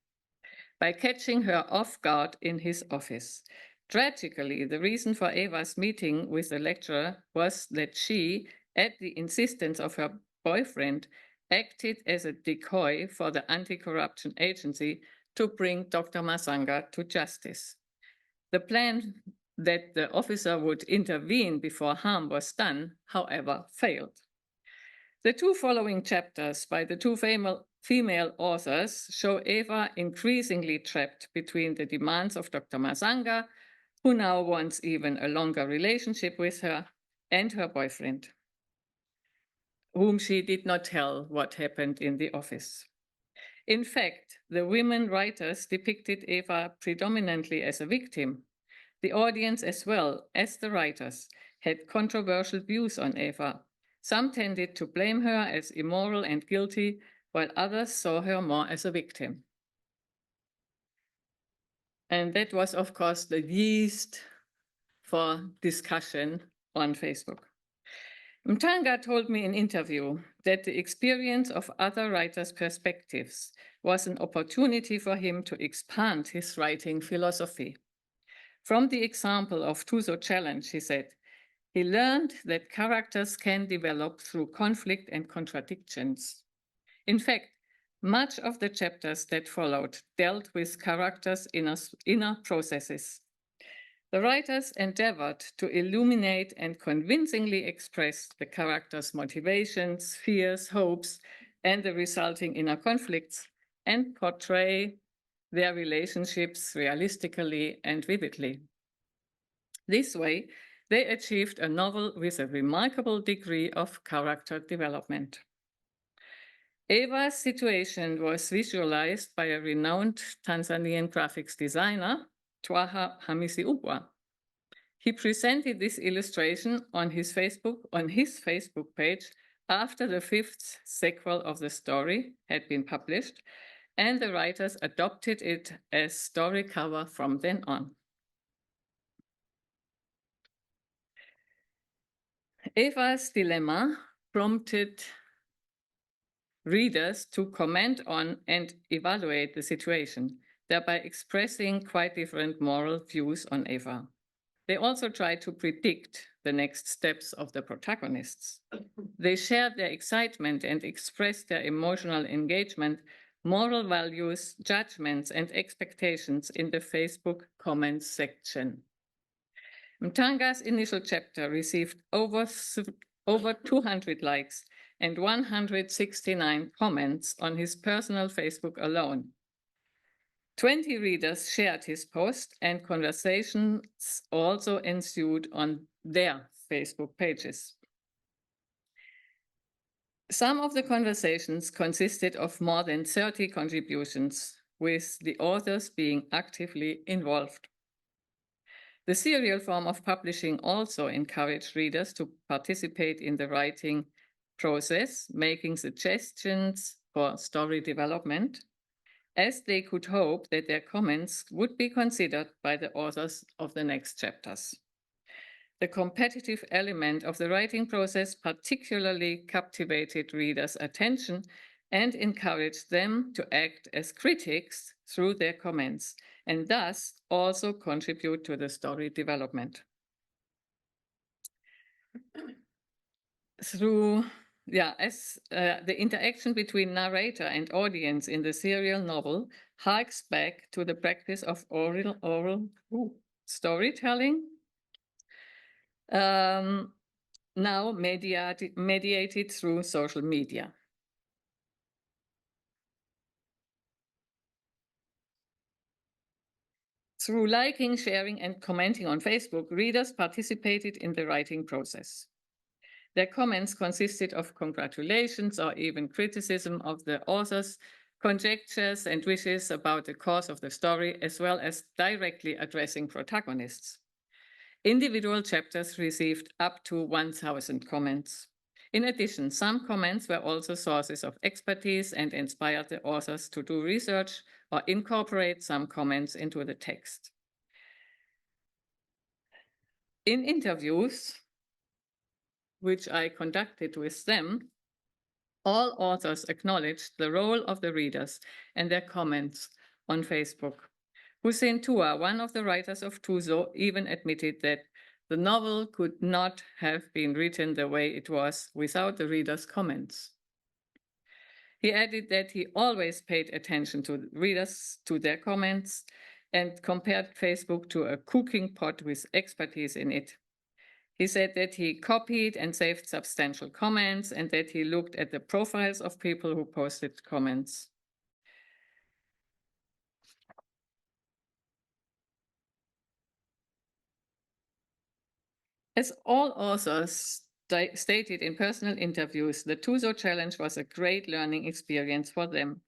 by catching her off guard in his office. Tragically, the reason for Eva's meeting with the lecturer was that she, at the insistence of her boyfriend, acted as a decoy for the anti-corruption agency to bring Dr. Masanga to justice. The plan that the officer would intervene before harm was done, however, failed. The two following chapters by the two female authors show Eva increasingly trapped between the demands of Dr. Masanga, who now wants even a longer relationship with her, and her boyfriend, whom she did not tell what happened in the office. In fact, the women writers depicted Eva predominantly as a victim. The audience, as well as the writers, had controversial views on Eva. Some tended to blame her as immoral and guilty, while others saw her more as a victim. And that was, of course, the yeast for discussion on Facebook. Mtanga told me in an interview that the experience of other writers' perspectives was an opportunity for him to expand his writing philosophy. From the example of Tuzo Challenge, he said, he learned that characters can develop through conflict and contradictions. In fact, much of the chapters that followed dealt with characters' inner processes. The writers endeavored to illuminate and convincingly express the characters' motivations, fears, hopes, and the resulting inner conflicts, and portray their relationships realistically and vividly. This way, they achieved a novel with a remarkable degree of character development. Eva's situation was visualized by a renowned Tanzanian graphics designer, Twaha Hamisi Ubwa. He presented this illustration on his Facebook page after the 5th sequel of the story had been published, and the writers adopted it as story cover from then on. Eva's dilemma prompted readers to comment on and evaluate the situation, thereby expressing quite different moral views on Eva. They also tried to predict the next steps of the protagonists. They shared their excitement and expressed their emotional engagement, moral values, judgments, and expectations in the Facebook comments section. Mtanga's initial chapter received over 200 likes and 169 comments on his personal Facebook alone. 20 readers shared his post, and conversations also ensued on their Facebook pages. Some of the conversations consisted of more than 30 contributions, with the authors being actively involved. The serial form of publishing also encouraged readers to participate in the writing process, making suggestions for story development, as they could hope that their comments would be considered by the authors of the next chapters. The competitive element of the writing process particularly captivated readers' attention and encouraged them to act as critics through their comments, and thus also contribute to the story development. Through the interaction between narrator and audience in the serial novel harks back to the practice of oral storytelling, now mediated through social media. Through liking, sharing, and commenting on Facebook, readers participated in the writing process. Their comments consisted of congratulations or even criticism of the authors, conjectures and wishes about the course of the story, as well as directly addressing protagonists. Individual chapters received up to 1,000 comments. In addition, some comments were also sources of expertise and inspired the authors to do research or incorporate some comments into the text. In interviews, which I conducted with them, all authors acknowledged the role of the readers and their comments on Facebook. Hussein Tua, one of the writers of Tuzo, even admitted that the novel could not have been written the way it was without the readers' comments. He added that he always paid attention to readers, to their comments, and compared Facebook to a cooking pot with expertise in it. He said that he copied and saved substantial comments and that he looked at the profiles of people who posted comments. As all authors stated in personal interviews, the Tuzo Challenge was a great learning experience for them.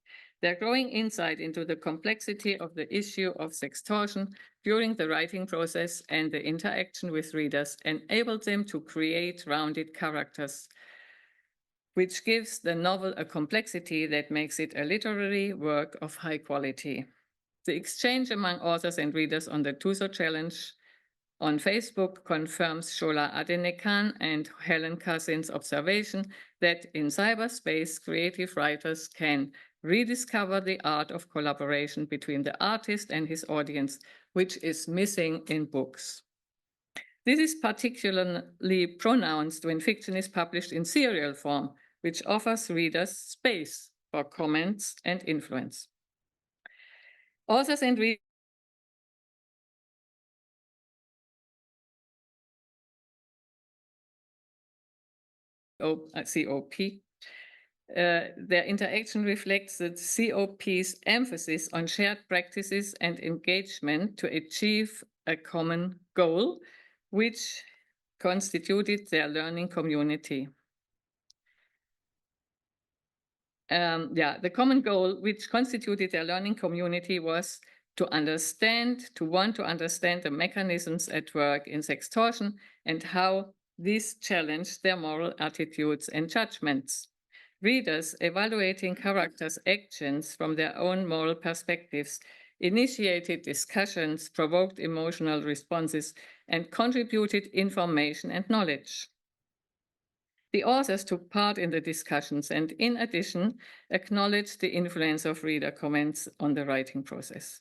Their growing insight into the complexity of the issue of sextortion during the writing process and the interaction with readers enabled them to create rounded characters, which gives the novel a complexity that makes it a literary work of high quality. The exchange among authors and readers on the Tuzo Challenge on Facebook confirms Shola Adenekan and Helen Cousin's observation that in cyberspace, creative writers can rediscover the art of collaboration between the artist and his audience, which is missing in books. This is particularly pronounced when fiction is published in serial form, which offers readers space for comments and influence. Authors and readers COP. Their interaction reflects the COP's emphasis on shared practices and engagement to achieve a common goal, which constituted their learning community. The common goal which constituted their learning community was to want to understand the mechanisms at work in sextortion and how this challenged their moral attitudes and judgments. Readers evaluating characters' actions from their own moral perspectives initiated discussions, provoked emotional responses, and contributed information and knowledge. The authors took part in the discussions and, in addition, acknowledged the influence of reader comments on the writing process.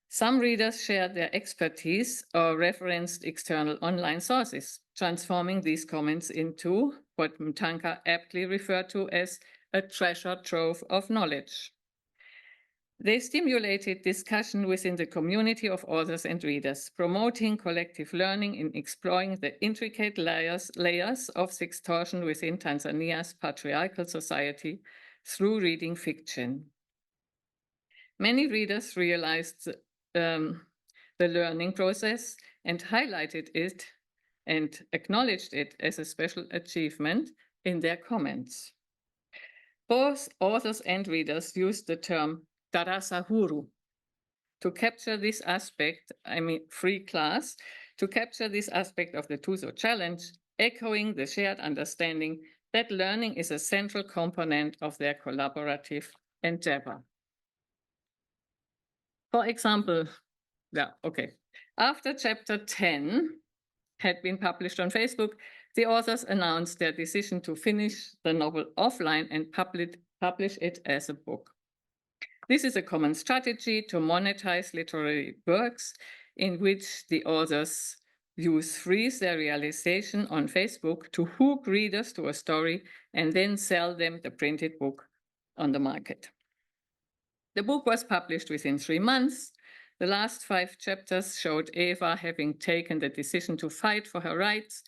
Some readers shared their expertise or referenced external online sources, transforming these comments into what Mtanka aptly referred to as a treasure trove of knowledge. They stimulated discussion within the community of authors and readers, promoting collective learning in exploring the intricate layers of sextortion within Tanzania's patriarchal society through reading fiction. Many readers realized the learning process and highlighted it and acknowledged it as a special achievement in their comments. Both authors and readers used the term Darasa Huru to capture this aspect, free class, to capture this aspect of the TUSO challenge, echoing the shared understanding that learning is a central component of their collaborative endeavor. For example, after chapter 10 had been published on Facebook, the authors announced their decision to finish the novel offline and publish it as a book. This is a common strategy to monetize literary works in which the authors freeze their realization on Facebook to hook readers to a story and then sell them the printed book on the market. The book was published within 3 months. The last 5 chapters showed Eva having taken the decision to fight for her rights,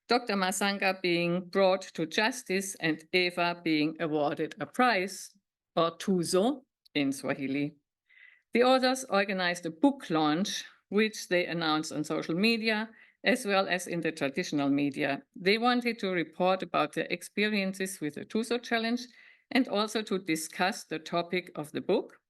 Dr. Masanga being brought to justice, and Eva being awarded a prize, or tuzo in Swahili. The authors organized a book launch, which they announced on social media, as well as in the traditional media. They wanted to report about their experiences with the TUSO challenge and also to discuss the topic of the book,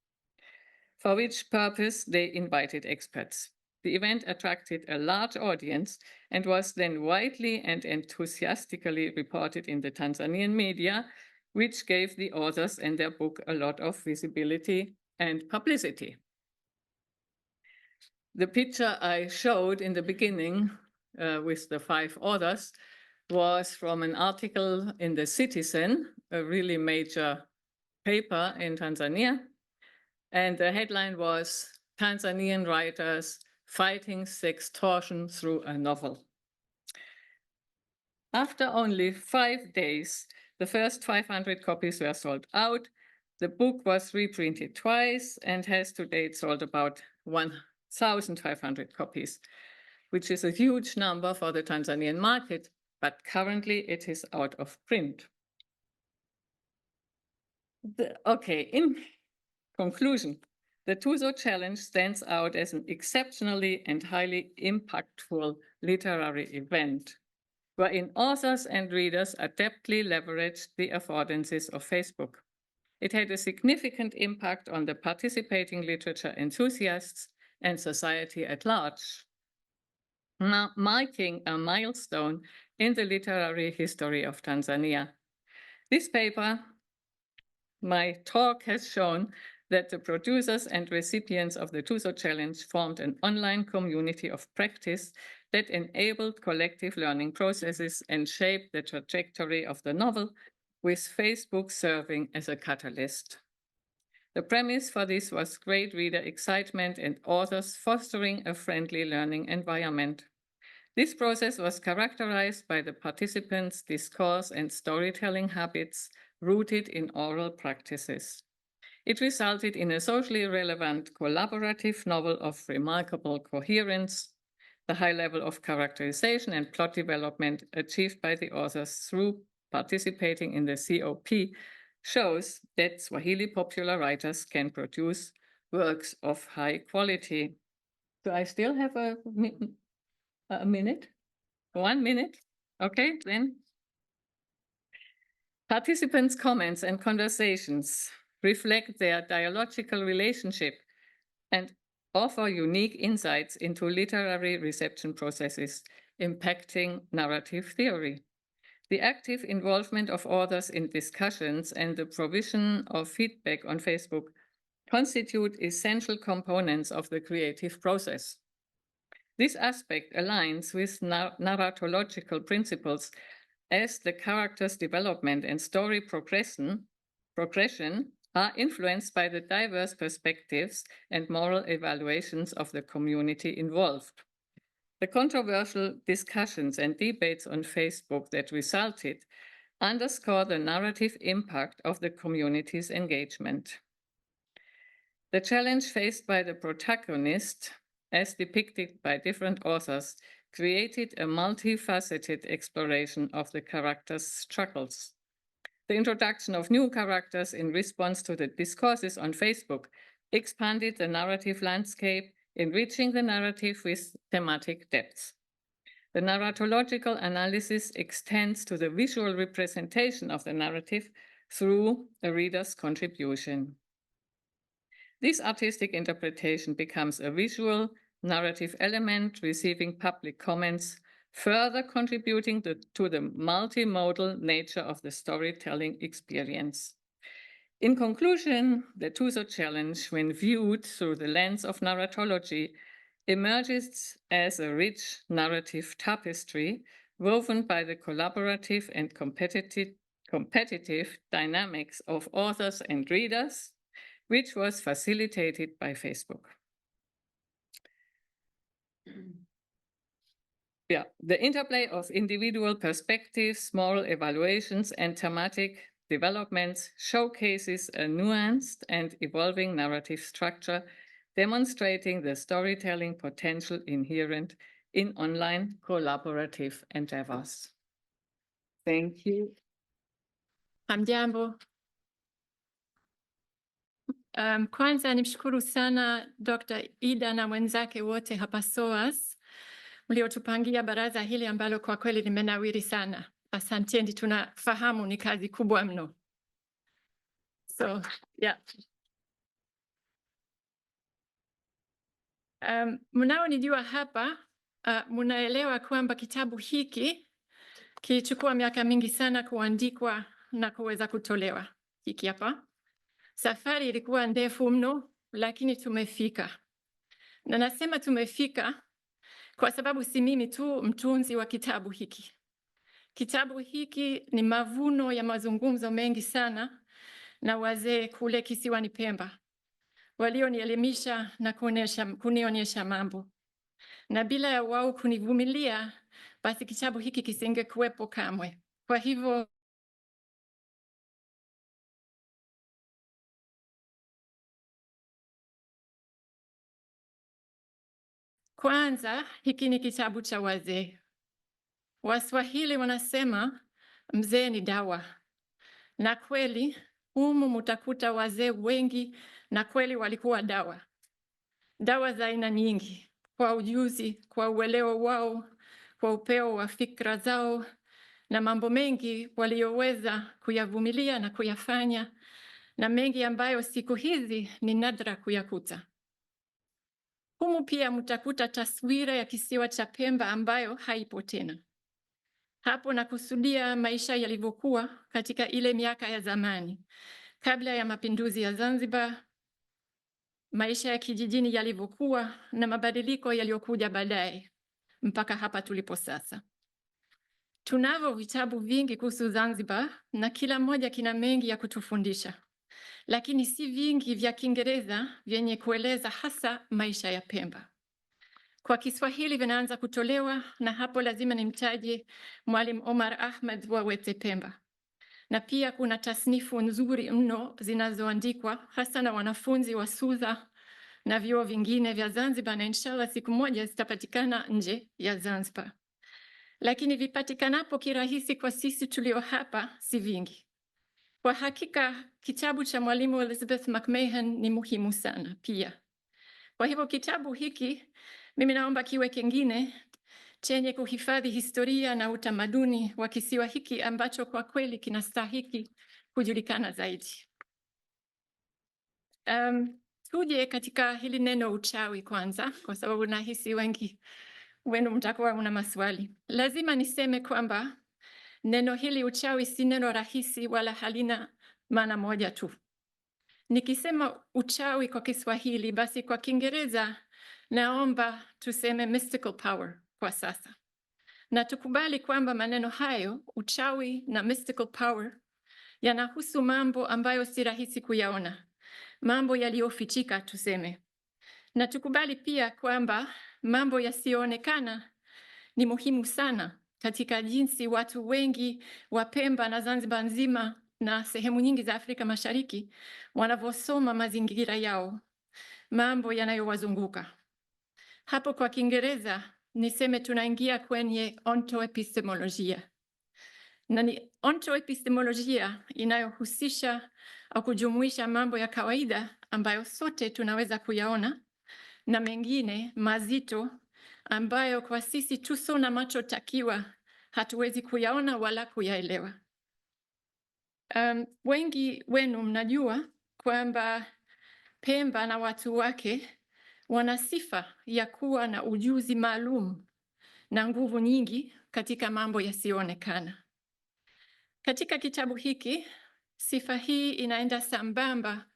for which purpose they invited experts. The event attracted a large audience and was then widely and enthusiastically reported in the Tanzanian media, which gave the authors and their book a lot of visibility and publicity. The picture I showed in the beginning with the 5 authors was from an article in The Citizen, a really major paper in Tanzania. And the headline was Tanzanian Writers Fighting Sextortion Through a Novel. After only 5 days, the first 500 copies were sold out. The book was reprinted twice and has to date sold about 1,500 copies, which is a huge number for the Tanzanian market, but currently it is out of print. In conclusion, the TUSO challenge stands out as an exceptionally and highly impactful literary event, wherein authors and readers adeptly leveraged the affordances of Facebook. It had a significant impact on the participating literature enthusiasts and society at large, marking a milestone in the literary history of Tanzania. This paper, my talk, has shown that the producers and recipients of the TUSO challenge formed an online community of practice that enabled collective learning processes and shaped the trajectory of the novel, with Facebook serving as a catalyst. The premise for this was great reader excitement and authors fostering a friendly learning environment. This process was characterized by the participants' discourse and storytelling habits rooted in oral practices. It resulted in a socially relevant collaborative novel of remarkable coherence. The high level of characterization and plot development achieved by the authors through participating in the COP shows that Swahili popular writers can produce works of high quality. Do I still have a minute? 1 minute? Okay, then. Participants' comments and conversations reflect their dialogical relationship and offer unique insights into literary reception processes impacting narrative theory. The active involvement of authors in discussions and the provision of feedback on Facebook constitute essential components of the creative process. This aspect aligns with narratological principles as the character's development and story progression are influenced by the diverse perspectives and moral evaluations of the community involved. The controversial discussions and debates on Facebook that resulted underscore the narrative impact of the community's engagement. The challenge faced by the protagonist, as depicted by different authors, created a multifaceted exploration of the characters' struggles. The introduction of new characters in response to the discourses on Facebook expanded the narrative landscape, enriching the narrative with thematic depths. The narratological analysis extends to the visual representation of the narrative through a reader's contribution. This artistic interpretation becomes a visual narrative element receiving public comments, further contributing to the multimodal nature of the storytelling experience. In conclusion, the Tuso challenge, when viewed through the lens of narratology, emerges as a rich narrative tapestry woven by the collaborative and competitive dynamics of authors and readers, which was facilitated by Facebook. Yeah, the interplay of individual perspectives, moral evaluations, and thematic developments showcases a nuanced and evolving narrative structure, demonstrating the storytelling potential inherent in online collaborative endeavors. Thank you. Hamjambo. Kwanza nimshukuru sana Dr. Ida na wenzake wote hapa SOAS mliotupangia baraza hili ambalo kwa kweli limenawiri sana. Asanteni, tunafahamu ni kazi kubwa mno. So, yeah. Mnaonijua hapa, mnaelewa kwamba kitabu hiki kilichukua miaka mingi sana kuandikwa na kuweza kutolewa. Hiki hapa. Safari ilikuwa ndefu mno, lakini tumefika. Na nasema tumefika kwa sababu si mimi tu mtunzi wa kitabu hiki. Kitabu hiki ni mavuno ya mazungumzo mengi sana na wazee kule kisiwani Pemba, walionielimisha na kunionyesha mambo. Na bila ya wao kunivumilia, basi kitabu hiki kisingekuwepo kamwe. Kwa hivyo kwanza, hiki ni kitabu cha wazee. Waswahili wanasema mzee ni dawa. Na kweli, humu mutakuta wazee wengi na kweli walikuwa dawa. Dawa za aina nyingi, kwa ujuzi, kwa uelewa wao, kwa upeo wa fikra zao, na mambo mengi walioweza kuyavumilia na kuyafanya, na mengi ambayo siku hizi ni nadra kuyakuta. Humu pia mtakuta taswira ya kisiwa cha Pemba ambayo haipo tena. Hapo nakusudia maisha yalivyokuwa katika ile miaka ya zamani, kabla ya mapinduzi ya Zanzibar, maisha ya kijijini yalivyokuwa na mabadiliko yaliyokuja baadaye mpaka hapa tulipo sasa. Tunavyo vitabu vingi kuhusu Zanzibar na kila moja kina mengi ya kutufundisha, lakini si vingi vya Kiingereza vyenye kueleza hasa maisha ya Pemba. Kwa Kiswahili vinaanza kutolewa, na hapo lazima nimtaje Mwalimu Omar Ahmed wa Wete Pemba. Na pia kuna tasnifu nzuri mno zinazoandikwa hasa na wanafunzi wa SUZA na vyuo vingine vya Zanzibar, na inshallah siku moja zitapatikana nje ya Zanzibar. Lakini vipatikanapo kirahisi kwa sisi tulio hapa si vingi. Kwa hakika kitabu cha Mwalimu Elizabeth McMahon ni muhimu sana pia. Kwa hivyo kitabu hiki mimi naomba kiwe kingine chenye kuhifadhi historia na utamaduni wa kisiwa hiki ambacho kwa kweli kinastahili kujulikana zaidi. Tuje katika hili neno uchawi kwanza, kwa sababu nahisi wengi wenu mtakuwa una maswali. Lazima niseme kwamba neno hili uchawi si neno rahisi wala halina maana moja tu. Nikisema uchawi kwa Kiswahili, basi kwa Kiingereza naomba tuseme mystical power kwa sasa. Na tukubali kwamba maneno hayo, uchawi na mystical power, yanahusu mambo ambayo si rahisi kuyaona. Mambo yaliyofichika tuseme. Na tukubali pia kwamba mambo yasiyoonekana ni muhimu sana katika jinsi watu wengi wa Pemba na Zanzibar nzima na sehemu nyingi za Afrika Mashariki wanavyosoma mazingira yao, mambo yanayowazunguka. Hapo kwa Kiingereza niseme tunaingia kwenye ontoepistemolojia. na ni ontoepistemolojia inayohusisha au kujumuisha mambo ya kawaida ambayo sote tunaweza kuyaona na mengine mazito ambayo kwa sisi tuso na macho takiwa hatuwezi kuyaona wala kuyaelewa. Wengi wenu mnajua kwamba Pemba na watu wake wana sifa ya kuwa na ujuzi maalum na nguvu nyingi katika mambo yasiyoonekana. Katika kitabu hiki, sifa hii inaenda sambamba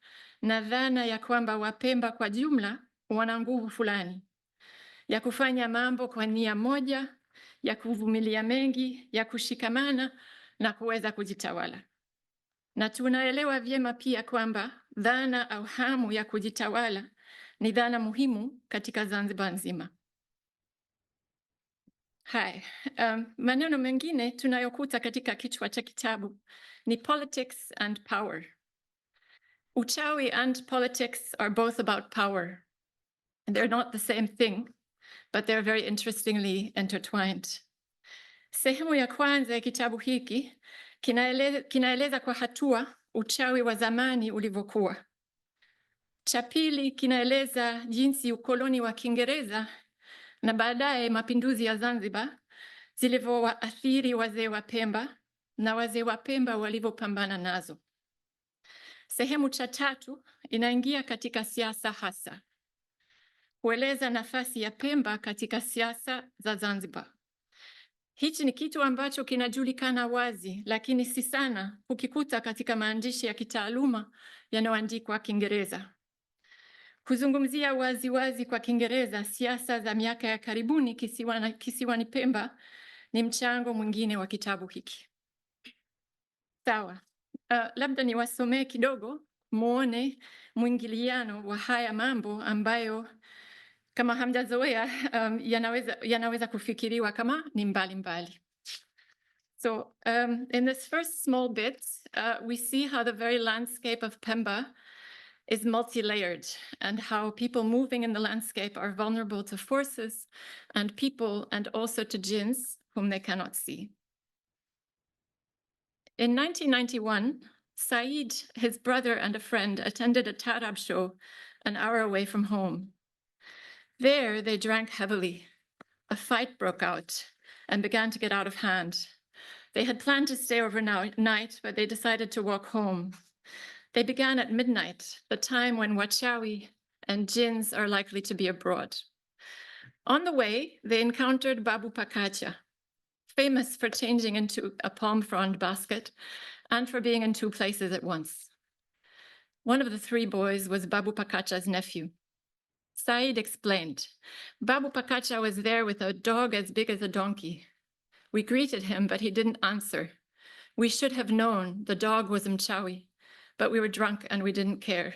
na dhana ya kwamba Wapemba kwa jumla wana nguvu fulani ya kufanya mambo kwa nia moja, ya kuvumilia mengi, ya kushikamana na kuweza kujitawala. Na tunaelewa vyema pia kwamba dhana au hamu ya kujitawala ni dhana muhimu katika Zanzibar nzima. Hai, maneno mengine tunayokuta katika kichwa cha kitabu ni politics and power. Uchawi and politics are both about power. They're not the same thing, but they're very interestingly intertwined. Sehemu ya kwanza ya kitabu hiki kinaeleza kwa hatua uchawi wa zamani ulivyokuwa. Cha pili kinaeleza jinsi ukoloni wa Kiingereza na baadaye mapinduzi ya Zanzibar zilivyowaathiri wazee wa Pemba na wazee wa Pemba walivyopambana nazo. Sehemu cha tatu inaingia katika siasa hasa, kueleza nafasi ya Pemba katika siasa za Zanzibar. Hichi ni kitu ambacho kinajulikana wazi, lakini si sana ukikuta katika maandishi ya kitaaluma yanayoandikwa Kiingereza. Kuzungumzia wazi kwa Kiingereza siasa za miaka ya karibuni kisiwani Pemba ni mchango mwingine wa kitabu hiki. Sawa, labda niwasomee kidogo muone mwingiliano wa haya mambo ambayo kama hamjazoea yanaweza kufikiriwa kama ni mbali. So in this first small bit, we see how the very landscape of Pemba is multi-layered and how people moving in the landscape are vulnerable to forces and people and also to jinns whom they cannot see. In 1991, Said, his brother and a friend, attended a Tarab show an hour away from home. There, they drank heavily. A fight broke out and began to get out of hand. They had planned to stay overnight, but they decided to walk home. They began at midnight, the time when Wachawi and jinns are likely to be abroad. On the way, they encountered Babu Pakacha, famous for changing into a palm frond basket and for being in two places at once. One of the three boys was Babu Pakacha's nephew. Said explained, Babu Pakacha was there with a dog as big as a donkey. We greeted him, but he didn't answer. We should have known the dog was Mchawi, but we were drunk and we didn't care.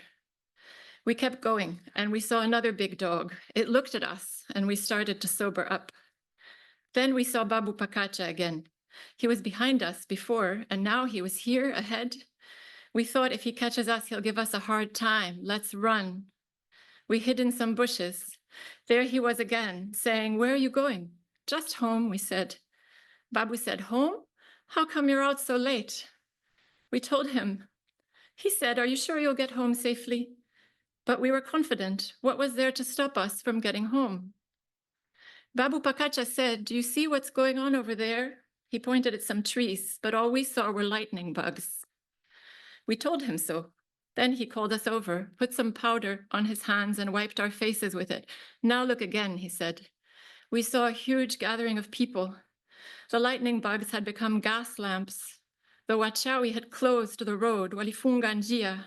We kept going and we saw another big dog. It looked at us and we started to sober up. Then we saw Babu Pakacha again. He was behind us before and now he was here ahead. We thought if he catches us, he'll give us a hard time. Let's run. We hid in some bushes. There he was again, saying, where are you going? Just home, we said. Babu said, home? How come you're out so late? We told him. He said, are you sure you'll get home safely? But we were confident. What was there to stop us from getting home? Babu Pakacha said, do you see what's going on over there? He pointed at some trees, but all we saw were lightning bugs. We told him so. Then he called us over, put some powder on his hands and wiped our faces with it. Now look again, he said. We saw a huge gathering of people. The lightning bugs had become gas lamps. The Wachawi had closed the road, walifunga njia,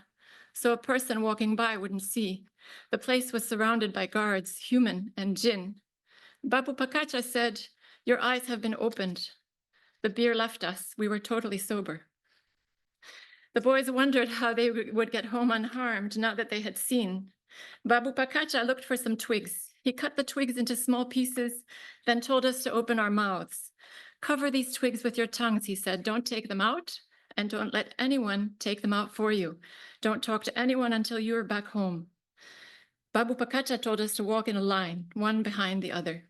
so a person walking by wouldn't see. The place was surrounded by guards, human and jinn. Babu Pakacha said, your eyes have been opened. The beer left us. We were totally sober. The boys wondered how they would get home unharmed now that they had seen. Babu Pakacha looked for some twigs. He cut the twigs into small pieces, then told us to open our mouths. Cover these twigs with your tongues, he said. Don't take them out, and don't let anyone take them out for you. Don't talk to anyone until you're back home. Babu Pakacha told us to walk in a line, one behind the other.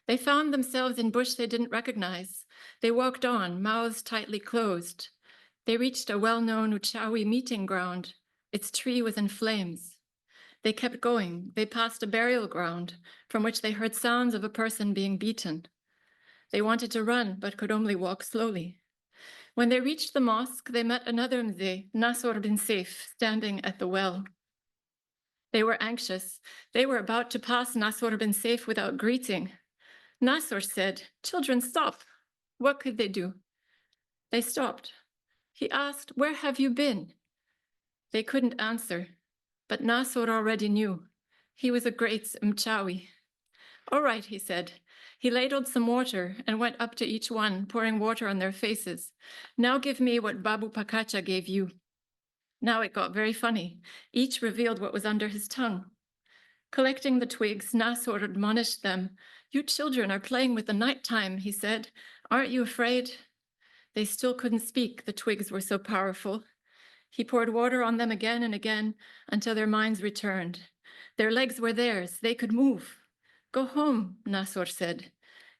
They found themselves in bush they didn't recognize. They walked on, mouths tightly closed. They reached a well-known Uchawi meeting ground. Its tree was in flames. They kept going. They passed a burial ground from which they heard sounds of a person being beaten. They wanted to run, but could only walk slowly. When they reached the mosque, they met another Mzee, Nasor bin Saif, standing at the well. They were anxious. They were about to pass Nasor bin Saif without greeting. Nasor said, "Children, stop." What could they do? They stopped. He asked, "Where have you been?" They couldn't answer, but Nasor already knew. He was a great Mchawi. "All right," he said. He ladled some water and went up to each one, pouring water on their faces. "Now give me what Babu Pakacha gave you." Now it got very funny. Each revealed what was under his tongue. Collecting the twigs, Nasor admonished them. "You children are playing with the nighttime," he said. "Aren't you afraid?" They still couldn't speak. The twigs were so powerful. He poured water on them again and again until their minds returned. Their legs were theirs. They could move. "Go home," Nasor said.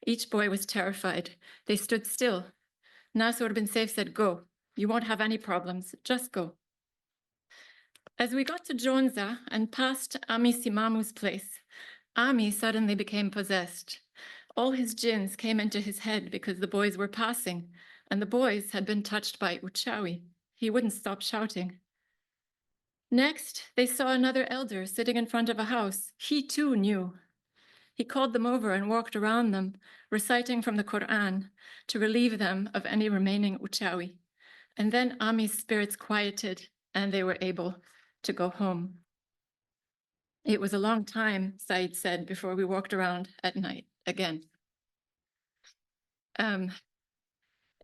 Each boy was terrified. They stood still. Nasor bin Saif said, "Go. You won't have any problems. Just go." As we got to Jonza and passed Ami Simamu's place, Ami suddenly became possessed. All his jinns came into his head because the boys were passing, and the boys had been touched by Uchawi. He wouldn't stop shouting. Next, they saw another elder sitting in front of a house. He too knew. He called them over and walked around them, reciting from the Quran to relieve them of any remaining Uchawi. And then Ami's spirits quieted and they were able to go home. It was a long time, Said said, before we walked around at night again.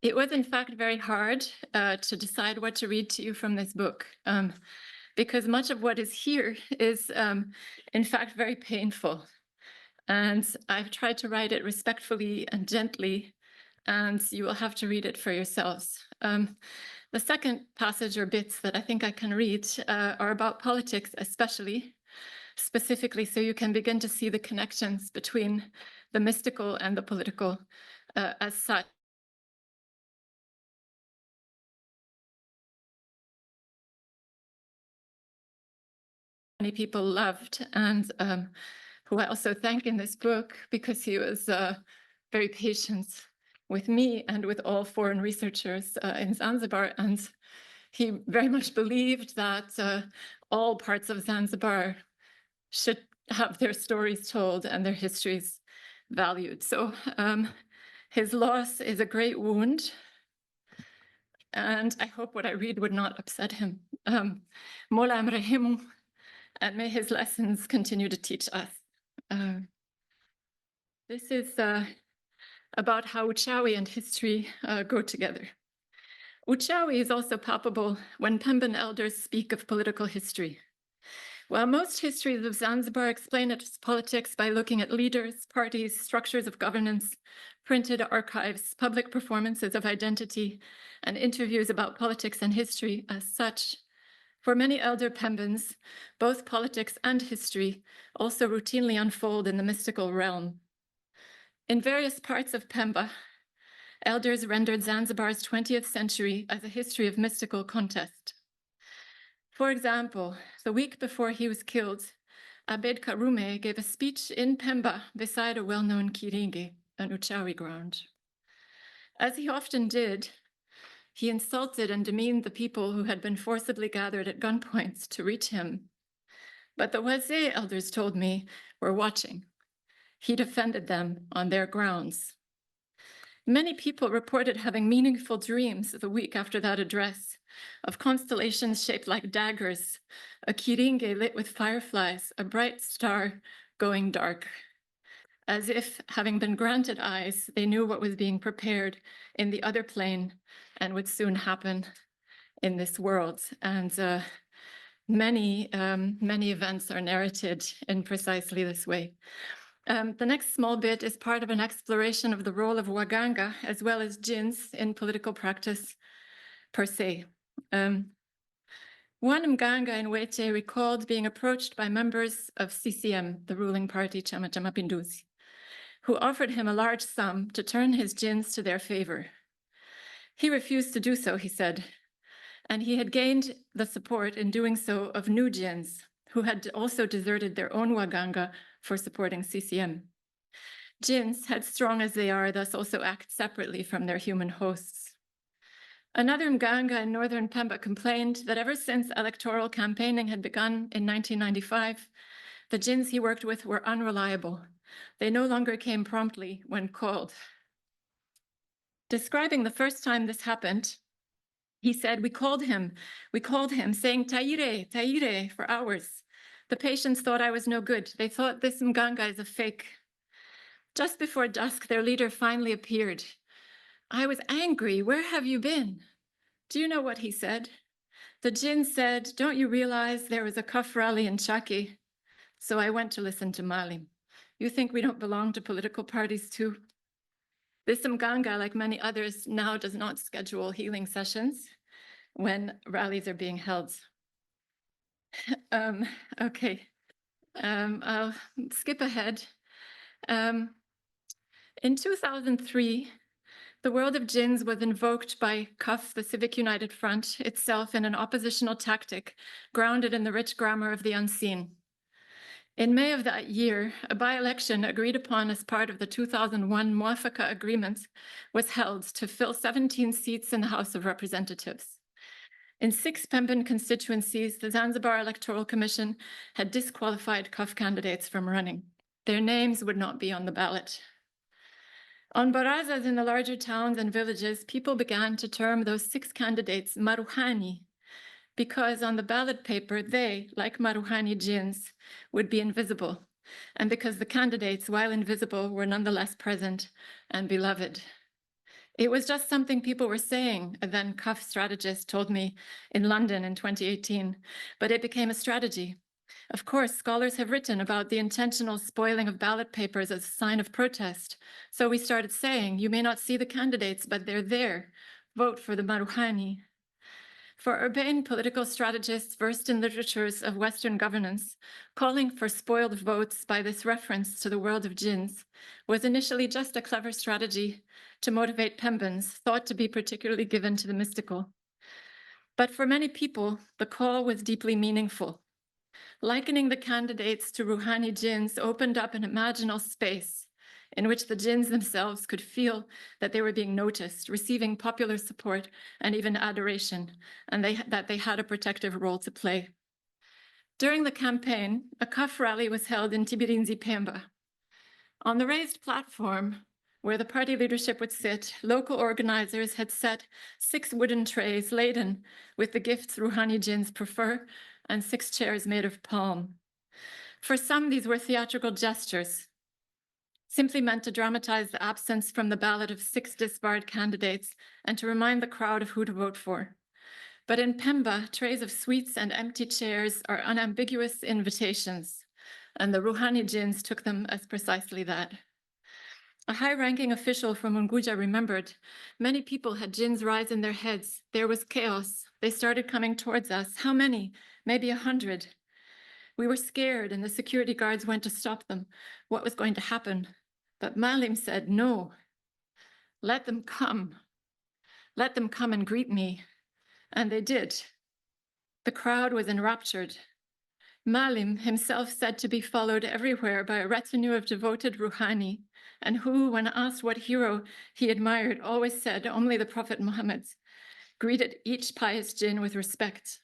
It was in fact very hard to decide what to read to you from this book, because much of what is here is in fact very painful. And I've tried to write it respectfully and gently, and you will have to read it for yourselves. The second passage or bits that I think I can read are about politics, specifically, so you can begin to see the connections between the mystical and the political as such. Many people loved, and who I also thank in this book because he was very patient with me and with all foreign researchers in Zanzibar. And he very much believed that all parts of Zanzibar should have their stories told and their histories valued. So his loss is a great wound. And I hope what I read would not upset him. Mola amrahimu, and may his lessons continue to teach us. This is about how Uchawi and history go together. Uchawi is also palpable when Pemban elders speak of political history. While most histories of Zanzibar explain its politics by looking at leaders, parties, structures of governance, printed archives, public performances of identity, and interviews about politics and history as such, for many elder Pembans, both politics and history also routinely unfold in the mystical realm. In various parts of Pemba, elders rendered Zanzibar's 20th century as a history of mystical contest. For example, the week before he was killed, Abed Karume gave a speech in Pemba beside a well-known Kiringe, an Uchawi ground. As he often did, he insulted and demeaned the people who had been forcibly gathered at gunpoint to reach him. But the Wazee elders told me were watching. He defended them on their grounds. Many people reported having meaningful dreams the week after that address of constellations shaped like daggers, a Kiringe lit with fireflies, a bright star going dark. As if, having been granted eyes, they knew what was being prepared in the other plane and would soon happen in this world. And many events are narrated in precisely this way. The next small bit is part of an exploration of the role of Waganga as well as jinns in political practice per se. One Mganga in Wete recalled being approached by members of CCM, the ruling party Chama cha Mapinduzi, who offered him a large sum to turn his jinns to their favor. He refused to do so, he said, and he had gained the support in doing so of new jinns, who had also deserted their own waganga for supporting CCM. Jinns, headstrong as they are, thus also act separately from their human hosts. Another mganga in northern Pemba complained that ever since electoral campaigning had begun in 1995, the jinns he worked with were unreliable. They no longer came promptly when called. Describing the first time this happened, he said, we called him, saying, Taire, Taire, for hours. The patients thought I was no good. They thought this mganga is a fake. Just before dusk, their leader finally appeared. I was angry. Where have you been? Do you know what he said? The jinn said, don't you realize there was a kaf rally in Chaki? So I went to listen to Malim. You think we don't belong to political parties too? This mganga, like many others, now does not schedule healing sessions when rallies are being held. Okay, I'll skip ahead. In 2003, the world of jinns was invoked by CUF, the Civic United Front, itself in an oppositional tactic grounded in the rich grammar of the unseen. In May of that year, a by-election agreed upon as part of the 2001 Muafaka Agreement was held to fill 17 seats in the House of Representatives. In 6 Pemban constituencies, the Zanzibar Electoral Commission had disqualified CUF candidates from running. Their names would not be on the ballot. On barazas in the larger towns and villages, people began to term those 6 candidates Maruhani, because on the ballot paper, they, like Maruhani jinns, would be invisible, and because the candidates, while invisible, were nonetheless present and beloved. It was just something people were saying, a then CUF strategist told me in London in 2018, but it became a strategy. Of course, scholars have written about the intentional spoiling of ballot papers as a sign of protest. So we started saying, you may not see the candidates, but they're there. Vote for the Maruhani. For urbane political strategists versed in literatures of Western governance, calling for spoiled votes by this reference to the world of jinns was initially just a clever strategy to motivate Pembans, thought to be particularly given to the mystical. But for many people, the call was deeply meaningful. Likening the candidates to Ruhani jinns opened up an imaginal space in which the jinns themselves could feel that they were being noticed, receiving popular support and even adoration, and that they had a protective role to play. During the campaign, a CUF rally was held in Tibirinzi, Pemba. On the raised platform, where the party leadership would sit, local organizers had set 6 wooden trays laden with the gifts Ruhani jinns prefer and 6 chairs made of palm. For some, these were theatrical gestures, simply meant to dramatize the absence from the ballot of 6 disbarred candidates and to remind the crowd of who to vote for. But in Pemba, trays of sweets and empty chairs are unambiguous invitations, and the Ruhani jinns took them as precisely that. A high-ranking official from Unguja remembered, many people had jinns rise in their heads. There was chaos. They started coming towards us. How many? Maybe 100. We were scared, and the security guards went to stop them. What was going to happen? But Malim said, no, let them come. Let them come and greet me. And they did. The crowd was enraptured. Malim, himself said to be followed everywhere by a retinue of devoted Ruhani, and who, when asked what hero he admired, always said only the Prophet Muhammad, greeted each pious jinn with respect.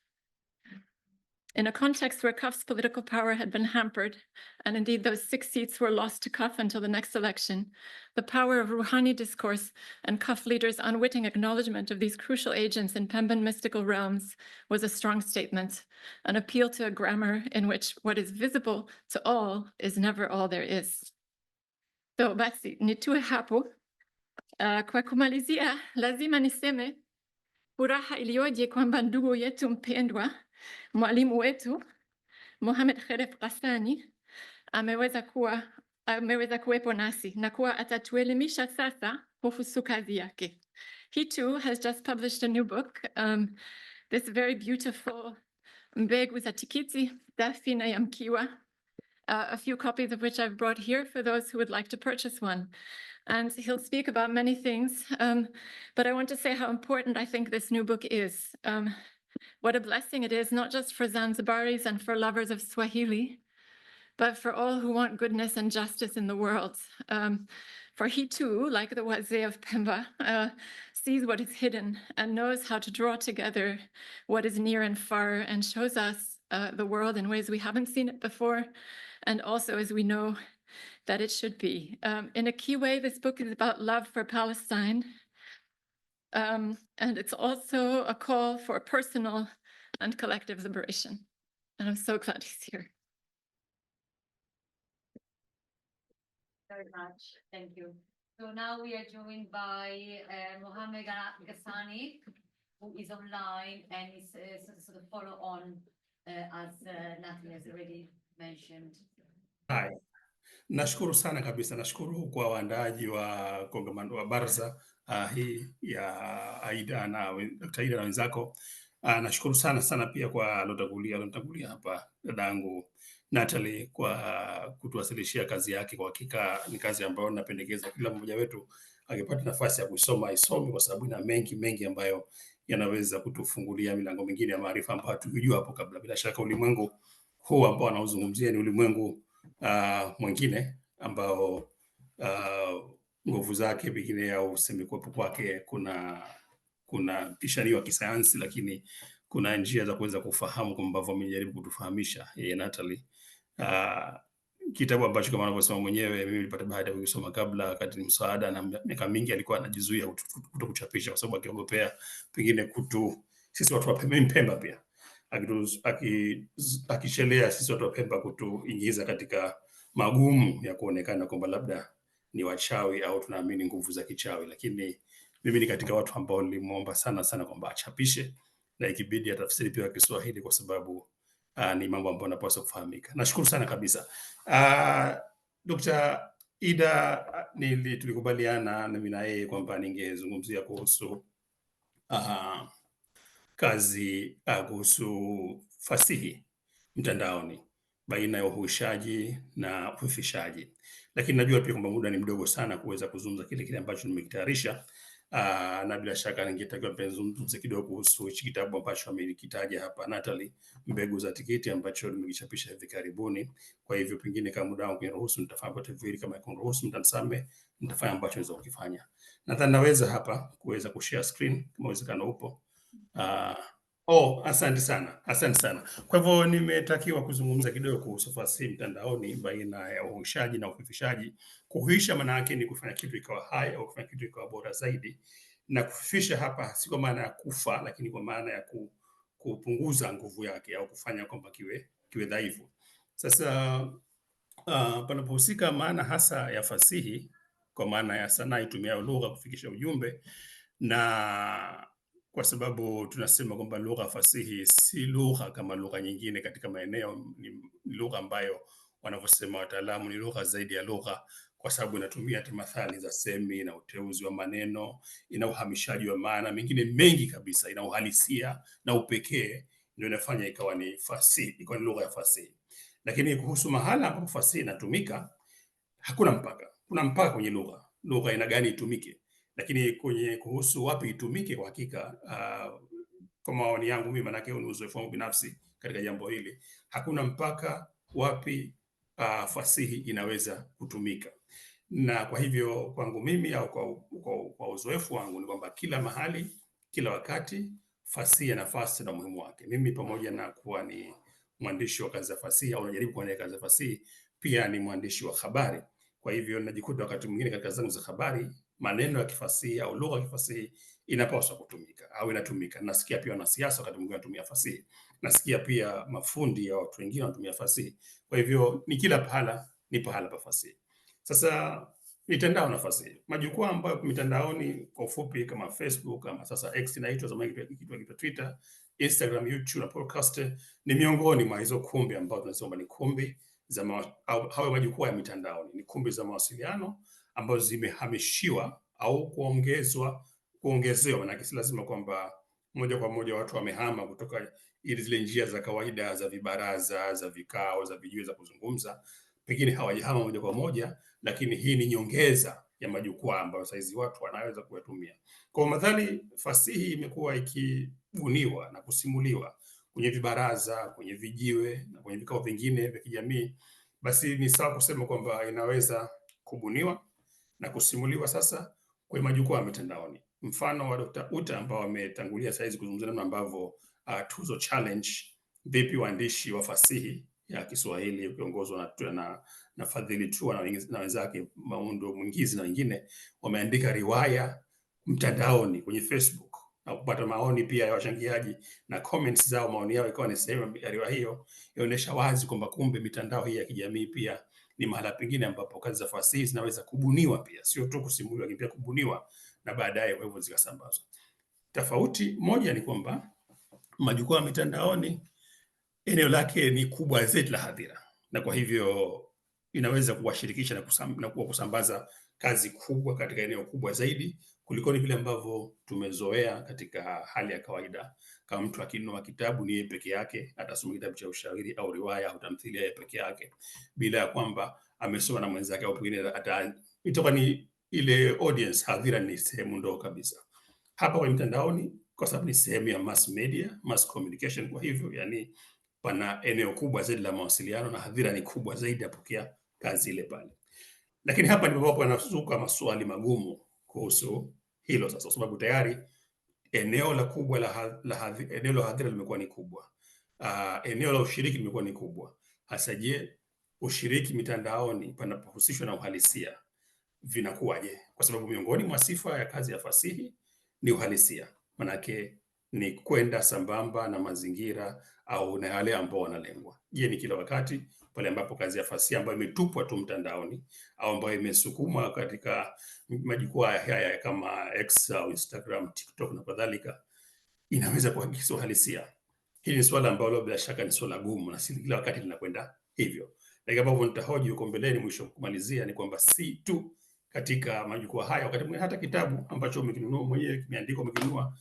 In a context where CUF's political power had been hampered, and indeed those 6 seats were lost to CUF until the next election, the power of Ruhani discourse and CUF leaders' unwitting acknowledgement of these crucial agents in Pemban mystical realms was a strong statement, an appeal to a grammar in which what is visible to all is never all there is. So basi, nitue hapo, kwa kumalizia, lazima niseme, furaha iliyoje kwamba ndugu yetu mpendwa, mwalimu wetu Mohamed Khelef Ghassani ameweza kuwepo nasi na kuwa atatuelimisha sasa kuhusu kazi yake. He too has just published a new book, this very beautiful Mbegu za Tikiti, Dafina ya Mkiwa, a few copies of which I've brought here for those who would like to purchase one. And he'll speak about many things, but I want to say how important I think this new book is. What a blessing it is, not just for Zanzibaris and for lovers of Swahili, but for all who want goodness and justice in the world. For he too, like the Wazee of Pemba, sees what is hidden and knows how to draw together what is near and far and shows us the world in ways we haven't seen it before, and also as we know that it should be. In a key way, this book is about love for Palestine, and it's also a call for personal and collective liberation. And I'm so glad he's here. Very much, thank you. So now we are joined by Mohammed Ghassani, who is online and is sort of follow on as Natalie has already mentioned. Hi. Nashukuru sana kabisa, nashukuru kwa waandaaji wa kongamano wa baraza hii ya Aida na Dr. Aida na wenzako. Nashukuru sana pia kwa alotangulia hapa dadangu Natalie kwa kutuwasilishia kazi yake. Kwa hakika ni kazi ambayo napendekeza kila mmoja wetu akipata nafasi ya kusoma isome, kwa sababu ina mengi ambayo yanaweza kutufungulia milango mingine ya maarifa ambayo hatukujua hapo kabla. Bila shaka ulimwengu huu ambao anauzungumzia ni ulimwengu mwingine ambao nguvu zake pengine au usemi kuwepo kwake kuna pishaniwa kisayansi, lakini kuna njia za kuweza kufahamu kama ambavyo amejaribu kutufahamisha yeye Natalie. Kitabu ambacho kama anavyosema mwenyewe mimi nilipata bahati ya kusoma kabla, wakati ni msaada, na miaka mingi alikuwa anajizuia kutokuchapisha kwa sababu akiogopea pengine sisi watu wa Pemba pia akichelea sisi watu wa Pemba kutuingiza katika magumu ya kuonekana kwamba labda ni wachawi au tunaamini nguvu za kichawi. Lakini mimi ni katika watu ambao nilimuomba sana kwamba achapishe na ikibidi atafsiri pia Kiswahili, kwa sababu ni mambo ambayo yanapaswa kufahamika. Nashukuru sana kabisa. Dr. Ida tulikubaliana mimi na yeye kwamba ningezungumzia kuhusu kazi kuhusu fasihi mtandaoni baina ya uhuishaji na ufifishaji, lakini najua pia kwamba muda ni mdogo sana kuweza kuzungumza kile ambacho nimekitayarisha. Na bila shaka ningetakiwa nizungumze kidogo kuhusu hichi kitabu ambacho amekitaja hapa Natalie, Mbegu za Tikiti, ambacho nimekichapisha hivi karibuni. Kwa hivyo pengine kama muda wangu uniruhusu nitafanya kwa tafsiri, kama ikuniruhusu mtanisamehe, nitafanya ambacho naweza kukifanya. Nadhani naweza hapa kuweza kushare screen kama uwezekano upo. Asante sana. Kwa hivyo nimetakiwa kuzungumza kidogo kuhusu fasihi mtandaoni baina ya uhuishaji na ufifishaji. Kuhuisha maana yake ni kufanya kitu ikawa hai au kufanya kitu ikawa bora zaidi, na kufifisha hapa si kwa maana ya kufa, lakini kwa maana ya kupunguza nguvu yake au kufanya kwamba kiwe dhaifu. Sasa panapohusika maana hasa ya fasihi kwa maana ya sanaa itumiayo lugha kufikisha ujumbe, na kwa sababu tunasema kwamba lugha fasihi si lugha kama lugha nyingine katika maeneo, ni lugha ambayo wanavyosema wataalamu ni lugha zaidi ya lugha, kwa sababu inatumia temathali za semi na uteuzi wa maneno, ina uhamishaji wa maana mengine mengi kabisa, ina uhalisia na upekee, ndio inafanya ikawa ni fasihi, ikawa ni lugha ya fasihi. Lakini kuhusu mahala ambapo fasihi inatumika, hakuna mpaka. Kuna mpaka kwenye lugha ina gani itumike, lakini kuhusu wapi itumike, kwa hakika kwa maoni yangu mimi, maana yake ni uzoefu wangu binafsi katika jambo hili, hakuna mpaka wapi fasihi inaweza kutumika. Na kwa hivyo kwangu mimi au kwa uzoefu wangu ni kwamba kila mahali, kila wakati fasihi ina nafasi na umuhimu wake. Mimi pamoja na kuwa ni mwandishi wa kazi za fasihi au najaribu kuandika kazi za fasihi, pia ni mwandishi wa habari. Kwa hivyo najikuta wakati mwingine katika zangu za habari maneno ya kifasihi au lugha ya kifasihi inapaswa kutumika au inatumika. Nasikia pia wanasiasa wakati mwingine wanatumia fasihi, nasikia pia mafundi au watu wengine wanatumia fasihi. Kwa hivyo ni kila pahala ni pahala pa fasihi. Sasa mitandao na fasihi, majukwaa ambayo mitandaoni kwa ufupi kama Facebook, kama sasa X inaitwa, zamani kitu Twitter, Instagram, YouTube na podcast, ni miongoni mwa hizo kumbi ambazo tunasema ni kumbi za hawa majukwaa ya mitandaoni, ni kumbi za mawasiliano ambazo zimehamishiwa au kuongezewa, maana si lazima kwamba moja kwa moja watu wamehama kutoka ili zile njia za kawaida za vibaraza, za vikao, za vijiwe za kuzungumza pengine hawajahama moja kwa moja, lakini hii ni nyongeza ya majukwaa ambayo saizi watu wanaweza kuyatumia. Kwa madhali fasihi imekuwa ikibuniwa na kusimuliwa kwenye vibaraza, kwenye vijiwe na kwenye vikao vingine vya kijamii, basi ni sawa kusema kwamba inaweza kubuniwa na kusimuliwa sasa kwenye majukwaa ya mitandaoni. Mfano wa Dr. Uta ambao wametangulia saizi kuzungumzia namna ambavyo tuzo challenge vipi waandishi wa fasihi ya Kiswahili ukiongozwa na Fadhili Tua na wenzake Maundo Mwingizi na wengine wameandika riwaya mtandaoni kwenye Facebook na kupata maoni pia ya wachangiaji na comments zao, maoni yao ikawa ni sehemu ya riwaya hiyo. Inaonyesha wazi kwamba kumbe mitandao hii ya kijamii pia ni mahala pengine ambapo kazi za fasihi zinaweza kubuniwa pia, sio tu kusimuliwa, lakini pia kubuniwa na baadaye kwa hivyo zikasambazwa. Tofauti moja ni kwamba majukwaa ya mitandaoni eneo lake ni kubwa zaidi la hadhira, na kwa hivyo inaweza kuwashirikisha na kusambaza kazi kubwa katika eneo kubwa zaidi kuliko ni vile ambavyo tumezoea katika hali ya kawaida. Kama mtu akinunua kitabu ni yeye peke yake, atasoma kitabu cha ushairi au riwaya au tamthilia yeye peke yake bila ya kwamba amesoma na mwenzake, au pengine itakuwa ni ile audience, hadhira ni sehemu ndogo kabisa. Hapa kwa mtandaoni, kwa sababu ni sehemu ya mass media, mass communication, kwa hivyo yani pana eneo kubwa zaidi la mawasiliano na hadhira ni kubwa zaidi yapokea kazi ile pale. Lakini hapa ndipo ambapo yanazuka maswali magumu kuhusu hilo sasa, kwa sababu tayari eneo la kubwa eneo la hadhira limekuwa ni kubwa. Eneo la ushiriki limekuwa ni kubwa. Hasa je, ushiriki mitandaoni panapohusishwa na uhalisia vinakuwaje? Kwa sababu miongoni mwa sifa ya kazi ya fasihi ni uhalisia. Manake ni kwenda sambamba na mazingira au na yale ambao wanalengwa. Je, ni kila wakati pale ambapo kazi ya fasihi ambayo imetupwa tu mtandaoni au ambayo imesukumwa katika majukwaa haya kama X au Instagram, TikTok na kadhalika inaweza kuakisi uhalisia? Hili ni swala ambalo bila shaka ni swala gumu na si kila wakati linakwenda hivyo. Lakini ambavyo nitahoji huko mbeleni mwisho kumalizia ni kwamba si tu katika majukwaa haya, wakati mwingine hata kitabu ambacho umekinunua mwenyewe kimeandikwa umekinunua,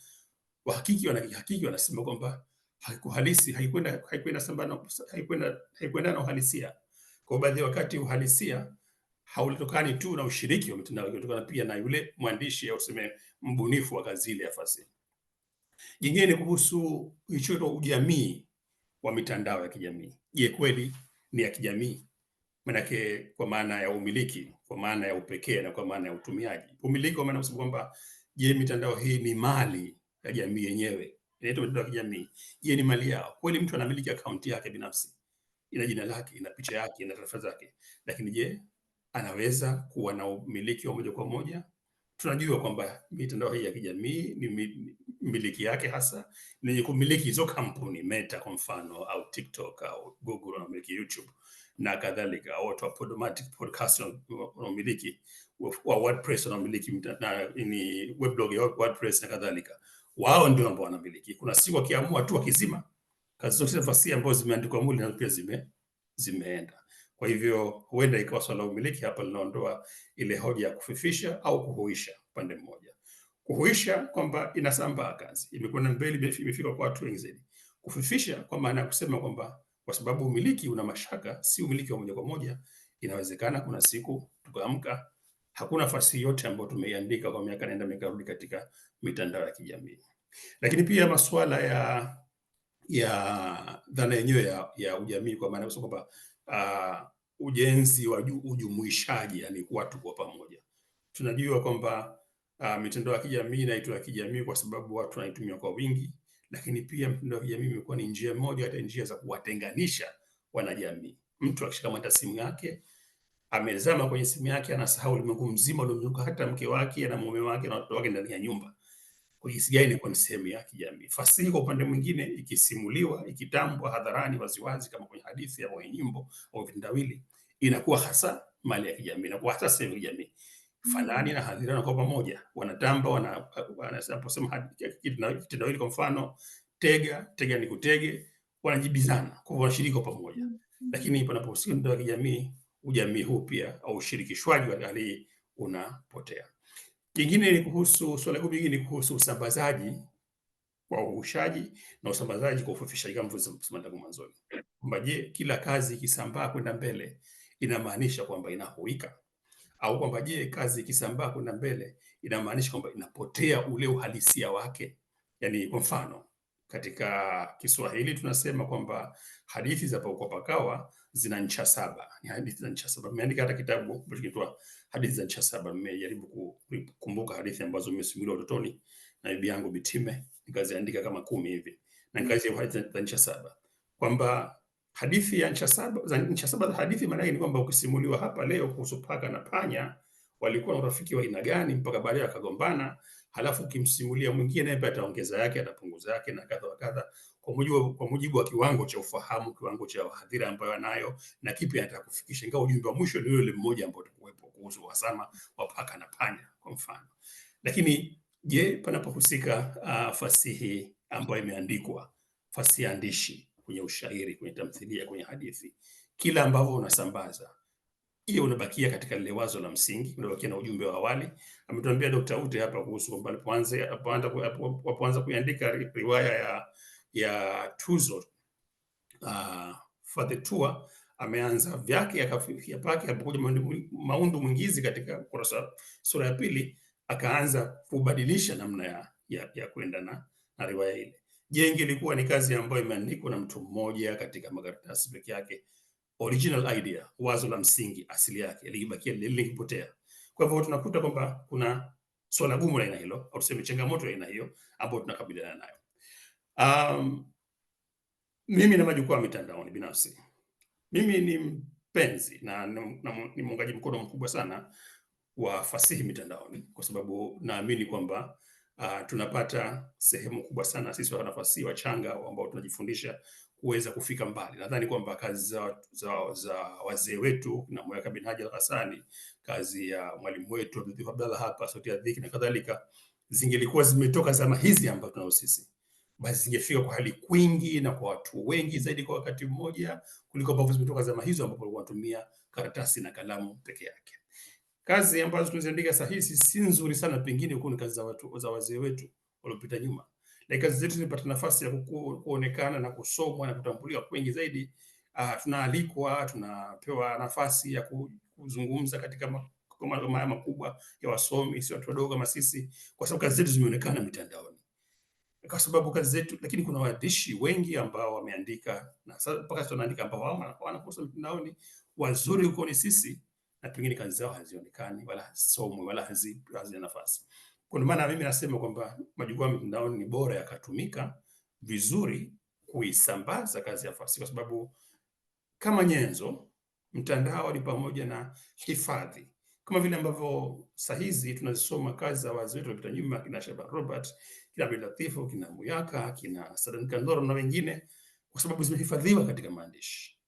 wahakiki wanasema kwamba haikuhalisi, haikwenda na uhalisia. Kwa baadhi ya wakati uhalisia hautokani tu na ushiriki wa mitandao, unatokana pia na yule mwandishi au useme mbunifu wa kazi ile ya fasihi. Jingine ni kuhusu hicho ujamii wa mitandao ya kijamii. Je, kweli ni ya kijamii? Manake kwa maana ya umiliki, kwa maana ya upekee na kwa maana ya utumiaji. Umiliki kwa maana kusema kwamba je, mitandao hii ni mali ya jamii yenyewe? Inaitwa mitandao ya kijamii. Je, ni mali yao? Kweli mtu anamiliki akaunti yake binafsi, ina jina lake, ina picha yake, ina taarifa zake, lakini je, anaweza kuwa na umiliki wa moja kwa moja? Tunajua kwamba mitandao hii ya kijamii ni miliki yake hasa ni kumiliki hizo kampuni, Meta kwa mfano, au TikTok au Google wanamiliki YouTube na kadhalika, au watu wa Podomatic podcast wanamiliki, wa WordPress wanamiliki na ni weblog ya WordPress na kadhalika. Wao ndio ambao wanamiliki. Kuna siku wakiamua tu wakizima kazi zote za fasihi ambazo zimeandikwa mule na pia zimeenda. Kwa hivyo huenda ikawa swala la umiliki hapa linaondoa ile hoja ya kufifisha au kuhuisha pande mmoja. Kuhuisha kwamba inasambaa kazi, imekwenda mbele, imefika kwa watu wengi zaidi. Kufifisha kwa maana ya kusema kwamba kwa sababu umiliki una mashaka, si umiliki wa moja kwa moja, inawezekana kuna siku tukaamka hakuna fasihi yote ambayo tumeiandika kwa miaka nenda miaka rudi katika mitandao ya kijamii. Lakini pia masuala ya dhana yenyewe ya ujamii, kwa maana kwamba ujenzi wa ujumuishaji, yani watu kwa pamoja. Tunajua kwamba mitandao ya kijamii inaitwa ya kijamii kwa sababu watu wanaitumia kwa wingi, lakini pia mitandao ya kijamii imekuwa ni njia moja hata njia za kuwatenganisha wanajamii. Mtu akishikamata simu yake, amezama kwenye simu yake, anasahau ulimwengu mzima uliomzunguka, hata mke wake na mume wake na watoto wake ndani ya nyumba. Kwa jinsi gani ni sehemu ya kijamii. Fasihi kwa upande mwingine ikisimuliwa, ikitambwa hadharani waziwazi kama kwenye hadithi au nyimbo au vitendawili, inakuwa hasa mali ya kijamii, inakuwa hasa sehemu ya kijamii. Fanani na hadhira na kwa pamoja wanatamba, wanaposema kitendawili kwa mfano tega ni kutege, wanajibizana kwa wanashiriki kwa pamoja. Lakini panapohusika mitandao ya kijamii, ujamii huu pia au ushirikishwaji wa hali unapotea. Kingine ni kuhusu swala hili ni kuhusu usambazaji kwa uhushaji na usambazaji kwa ufufishaji, kama tulivyosema tangu mwanzoni, kwamba je, kila kazi ikisambaa kwenda mbele inamaanisha kwamba inahuika, au kwamba je, kazi ikisambaa kwenda mbele inamaanisha kwamba inapotea ule uhalisia wake. Yani kwa mfano katika Kiswahili tunasema kwamba hadithi za Paukwa Pakawa zina ncha saba. Ni hadithi za ncha saba. Nimeandika hata kitabu kinaitwa Hadithi za Ncha Saba. Nimejaribu kukumbuka hadithi ambazo nimesimuliwa utotoni na bibi yangu Bitime, nikaziandika kama 10 hivi. Na nikazi hadithi za ncha saba. Kwamba hadithi ya ncha saba za hadithi maana yake ni kwamba ukisimuliwa hapa leo kuhusu paka na panya walikuwa na urafiki wa aina gani mpaka baadaye wakagombana, halafu ukimsimulia mwingine naye ataongeza yake, atapunguza yake na kadha wa kadha, kwa mujibu wa kiwango cha ufahamu, kiwango cha hadhira ambayo anayo na kipi anataka kufikisha, ingawa ujumbe wa mwisho ni yule mmoja ambao utakuwepo kuhusu uhasama wa paka na panya kwa mfano. Lakini je, panapohusika fasihi ambayo imeandikwa, fasihi andishi, kwenye ushairi, kwenye tamthilia, kwenye hadithi, kila ambavyo unasambaza hiyo unabakia katika lile wazo la msingi, unabakia na ujumbe wa awali. Ametuambia Dr. Ute hapa kuhusu kwamba alipoanza kuandika riwaya ya Tuzo for the Tour, ameanza vyake akafikia pake, alipokuja Maundu Mwingizi katika sura ya pili akaanza kubadilisha namna ya kwenda na riwaya ile. Je, ingelikuwa ni kazi ambayo imeandikwa na mtu mmoja katika makaratasi peke yake, original idea, wazo la msingi, asili yake likibakia likipotea. Kwa hivyo tunakuta kwamba kuna swala gumu la aina hilo, au tuseme changamoto ya aina hiyo ambayo tunakabiliana nayo. Mimi na majukwaa mitandaoni binafsi, mimi ni mpenzi na ni muungaji mkono mkubwa sana wa fasihi mitandaoni, kwa sababu naamini kwamba tunapata sehemu kubwa sana sisi wanafasihi wachanga ambao tunajifundisha kuweza kufika mbali. Nadhani kwamba kazi za wazee wetu na Mwaka bin Haji al-Ghassani, kazi ya mwalimu wetu Abdallah hapa, Sauti ya Dhiki na kadhalika, zingelikuwa zimetoka zama hizi ambazo tunao sisi, basi zingefika kwa hali kwingi na kwa watu wengi zaidi kwa wakati mmoja kuliko ambavyo zimetoka zama hizo ambapo walikuwa wanatumia karatasi na kalamu peke yake. Kazi ambazo tunaziandika sasa hizi si nzuri sana, pengine huko ni kazi za wazee wetu waliopita nyuma. Na kazi zetu zimepata nafasi ya kuonekana na kusomwa na kutambuliwa wengi zaidi. Tunaalikwa, tunapewa nafasi ya kuzungumza katika makongamano makubwa ya wasomi, si watu wadogo kama sisi, kwa sababu kazi zetu zimeonekana mitandaoni. Kwa sababu kazi zetu, lakini kuna waandishi wengi ambao wameandika na sasa mpaka tunaandika ambao wanakosa mitandaoni, wazuri huko ni sisi, na pengine kazi zao hazionekani wala hasomwi wala hazina nafasi. Kwa maana mimi nasema kwamba majukwaa mitandaoni ni bora yakatumika vizuri kuisambaza kazi ya fasihi, kwa sababu kama nyenzo, mtandao ni pamoja na hifadhi, kama vile ambavyo saa hizi tunazisoma kazi za wazee wetu waliopita nyuma, kina Shaban Robert, kina Abdul Latifu, kina Muyaka, kina Sadan Kandoro na wengine, kwa sababu zimehifadhiwa katika maandishi.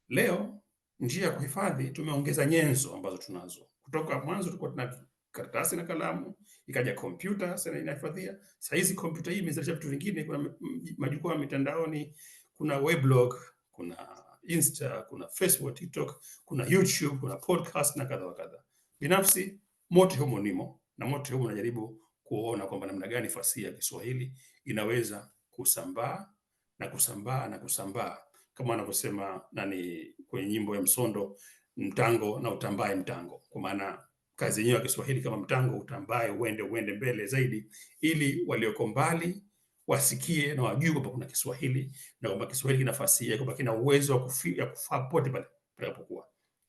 Leo njia ya kuhifadhi tumeongeza nyenzo ambazo tunazo. Kutoka mwanzo tulikuwa tuna karatasi na kalamu, ikaja kompyuta sasa inahifadhia. Sasa hizi kompyuta hii imezalisha vitu vingine, kuna majukwaa mitandaoni, kuna weblog, kuna Insta, kuna Facebook, TikTok, kuna YouTube, kuna podcast na kadha wa kadha. Binafsi mote humo nimo, na mote humo najaribu kuona kwamba namna gani fasihi ya Kiswahili inaweza kusambaa na kusambaa na kusambaa, kama wanavyosema kwenye nyimbo ya Msondo, mtango na utambae mtango. Kwa maana kazi yenyewe ya Kiswahili kama mtango, utambae, uende mbele zaidi, ili walioko mbali wasikie na wajue kwamba kuna Kiswahili na kwamba Kiswahili kina fasihi, kwamba kina uwezo wa kufaa pote pale panapokuwa,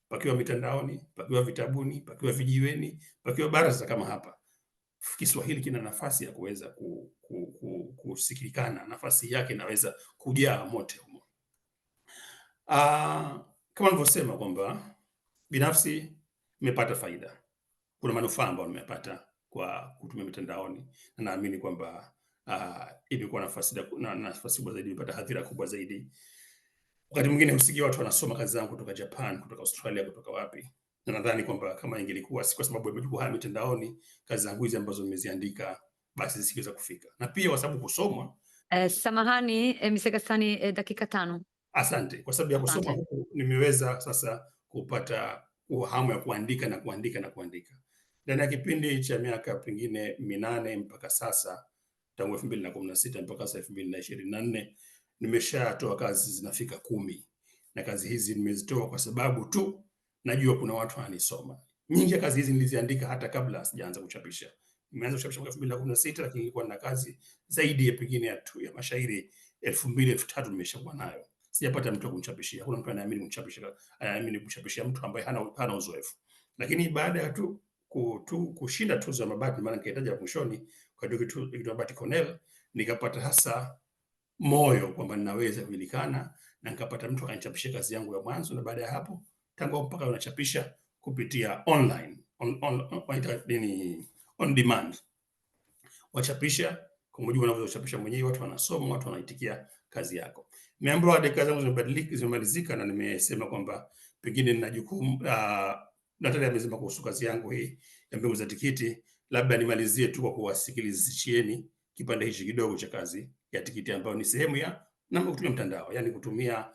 pakiwa mitandaoni, pakiwa vitabuni, pakiwa vijiweni, pakiwa baraza kama hapa. Kiswahili kina nafasi ya kuweza kusikilikana, nafasi yake inaweza kujaa mote humo. Kama nilivyosema kwamba binafsi nimepata faida, kuna manufaa ambayo nimepata kwa kutumia mitandaoni, na naamini kwamba imekuwa nafasi kubwa zaidi, nimepata hadhira kubwa zaidi. Wakati mwingine husikia watu wanasoma kazi zangu kutoka Japan, kutoka Australia, kutoka wapi, na nadhani kwamba kama ingelikuwa si kwa sababu ya majukwaa haya mitandaoni, kazi zangu hizi ambazo nimeziandika basi zisingeweza kufika, na pia kwa sababu kusomwa. Samahani, Mr. Ghassani, dakika 5. Asante. Kwa sababu ya kusoma huku nimeweza sasa kupata uhamu ya kuandika na kuandika na kuandika. Ndani ya kipindi cha miaka pengine 8 mpaka sasa, tangu 2016 mpaka sasa 2024 nimeshatoa kazi zinafika 10, na kazi hizi nimezitoa kwa sababu tu najua kuna watu wananisoma. Nyingi ya kazi hizi niliziandika hata kabla sijaanza kuchapisha. Nimeanza kuchapisha mwaka 2016, lakini nilikuwa na kazi zaidi ya pengine ya mashairi 2000 3000 nimeshakuwa nayo. Sijapata mtu wa kunichapishia. Hakuna mtu anaamini kuchapishia mtu ambaye hana uzoefu. Lakini baada ya kushinda tuzo ya Mabati, maana nikahitaji mwishoni kwa kitu Mabati Cornell, nikapata hasa moyo kwamba ninaweza kujulikana, na nikapata mtu akanichapishia kazi yangu ya mwanzo, na baada ya hapo tangu mpaka unachapisha kupitia online on demand, wachapisha kwa mujibu unavyochapisha mwenyewe, watu wanasoma, watu wanaitikia kazi yako. Nimeambiwa dakika zangu zimemalizika, na nimesema kwamba pengine nina jukumu Natalia amesema kuhusu kazi yangu hii ya mbegu za tikiti. Labda nimalizie tu kwa kuwasikilizishieni kipande hichi kidogo cha kazi ya tikiti, ambayo ni sehemu ya namna kutumia mtandao, yani kutumia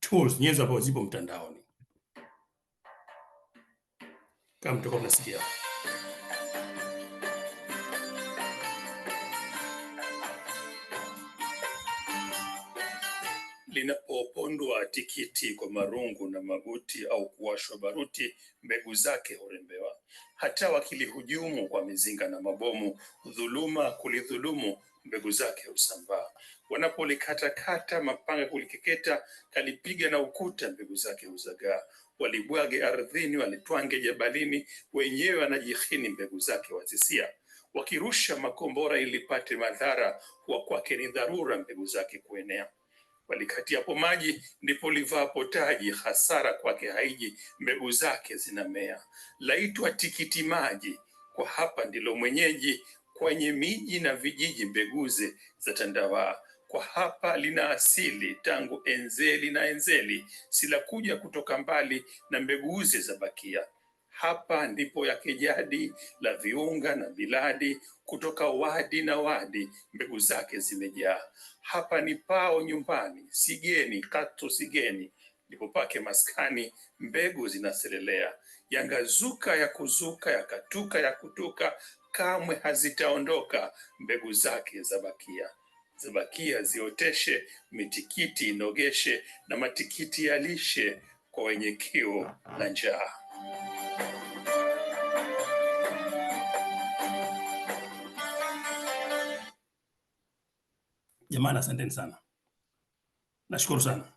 tools, nyenzo ambazo zipo mtandaoni. Kama mtakuwa mnasikia. Linapopondwa tikiti kwa marungu na maguti au kuwashwa baruti, mbegu zake hurembewa. Hata wakilihujumu kwa mizinga na mabomu, dhuluma kulidhulumu, mbegu zake husambaa. Wanapolikatakata mapanga kulikeketa, kalipiga na ukuta, mbegu zake huzagaa. Walibwage ardhini, walitwange jabalini, wenyewe wanajihini, mbegu zake wazisia. Wakirusha makombora ilipate madhara, huwa kwake ni dharura, mbegu zake kuenea. Walikatiapo maji ndipo livapo taji, hasara kwake haiji, mbegu zake zinamea. Laitwa tikiti maji, kwa hapa ndilo mwenyeji, kwenye miji na vijiji mbeguze za tandawaa. Kwa hapa lina asili tangu enzeli na enzeli, sila kuja kutoka mbali na mbeguze za bakia. Hapa ndipo yake jadi la viunga na biladi, kutoka wadi na wadi mbegu zake zimejaa. Hapa ni pao nyumbani, sigeni katu sigeni, ndipo pake maskani, mbegu zinaselelea. Yangazuka ya kuzuka, yakatuka ya kutuka, kamwe hazitaondoka, mbegu zake zabakia. Zabakia zioteshe, mitikiti inogeshe, na matikiti yalishe kwa wenye kiu na njaa. Jamani, asanteni sana. Nashukuru sana.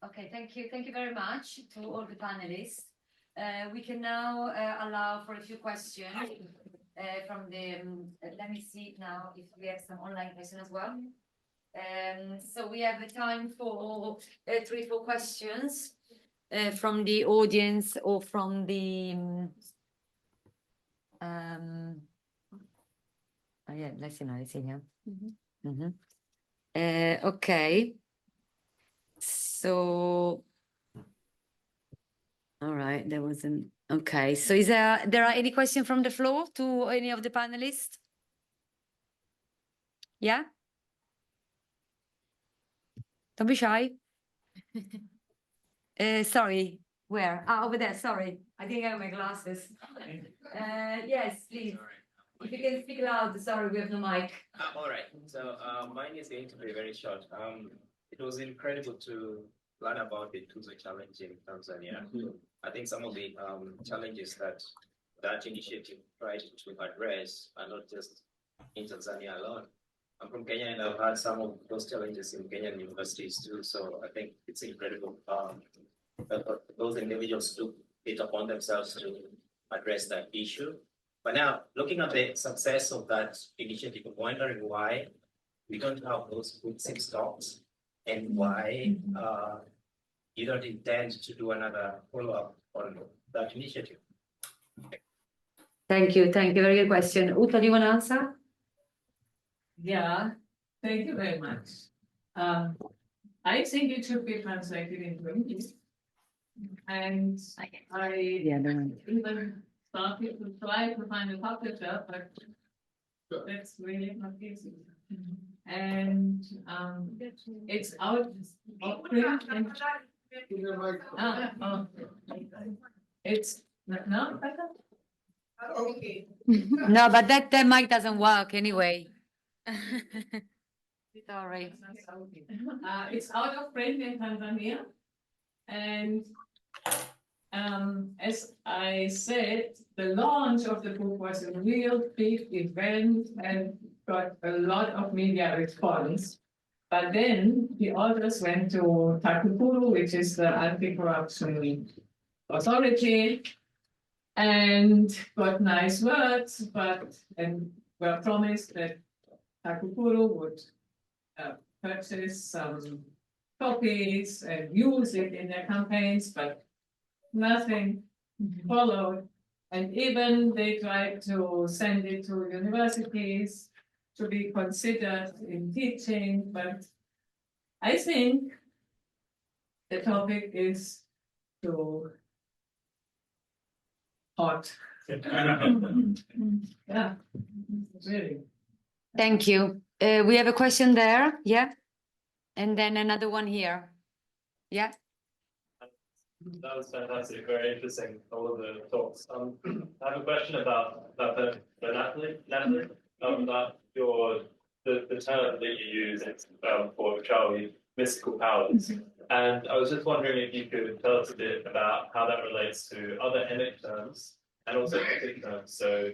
Okay, thank you very much to all the panelists. We can now allow for a few questions from the, let me see now if we have some online questions as well. So we have a time for 3-4 questions from the audience or from the, oh yeah, let's see here. Okay. So, all right, there wasn't, okay. So is there are any questions from the floor to any of the panelists? Yeah? Don't be shy. Sorry, where? Ah, over there, sorry. I didn't have my glasses. Yes, please. If you can speak loud, sorry, we have no mic. All right, so mine is going to be very short. It was incredible to learn about the Tuzo challenge in Tanzania. I think some of the challenges that initiative tried to address are not just in Tanzania alone. I'm from Kenya, and I've had some of those challenges in Kenyan universities too. So I think it's incredible those individuals took it upon themselves to address that issue. But now, looking at the success of that initiative, I'm wondering why we don't have those good 6 stocks, and why you don't intend to do another follow-up on that initiative. Thank you. Very good question. Uta, do you want to answer? Yeah, thank you very much. I think it should be translated into English. And I even started to try to find a publisher, but that's really not easy. And it's out of print. And, it's no better. Okay. No, but that mic doesn't work anyway. Sorry. It's out of print in Tanzania. And as I said, the launch of the book was a real big event and got a lot of media response. But then the authors went to Takukuru, which is the anti-corruption authority, and got nice words, and were promised that Takukuru would purchase some copies and use it in their campaigns, but nothing followed. And even they tried to send it to universities to be considered in teaching, but I think the topic is too hot. Yeah, really. Thank you. We have a question there, yeah? And then another one here. Yeah. That was fantastic, very interesting, all of the talks. I have a question about Natalie, about the term that you use for Charlie, mystical powers. And I was just wondering if you could tell us a bit about how that relates to other emic terms and also epic terms. So,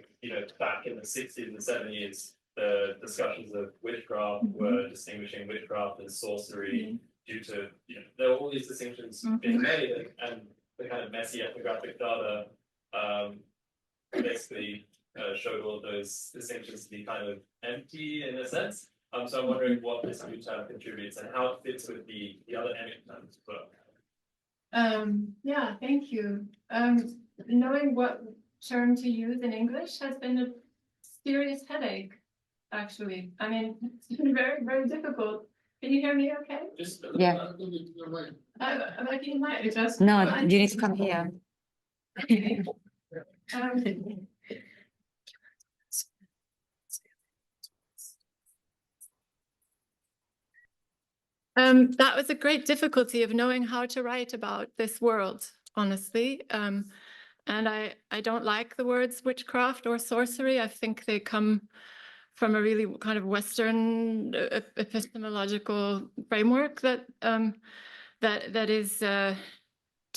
back in the 60s and 70s, the discussions of witchcraft were distinguishing witchcraft and sorcery due to, there were all these distinctions being made, and the kind of messy ethnographic data basically showed all of those distinctions to be kind of empty in a sense. So I'm wondering what this new term contributes and how it fits with the other emic terms. But yeah, thank you. Knowing what term to use in English has been a serious headache, actually. I mean, it's been very, very difficult. Can you hear me okay? Yeah. Like you might just. No, you need to come here. That was a great difficulty of knowing how to write about this world, honestly. And I don't like the words witchcraft or sorcery. I think they come from a really kind of Western epistemological framework that is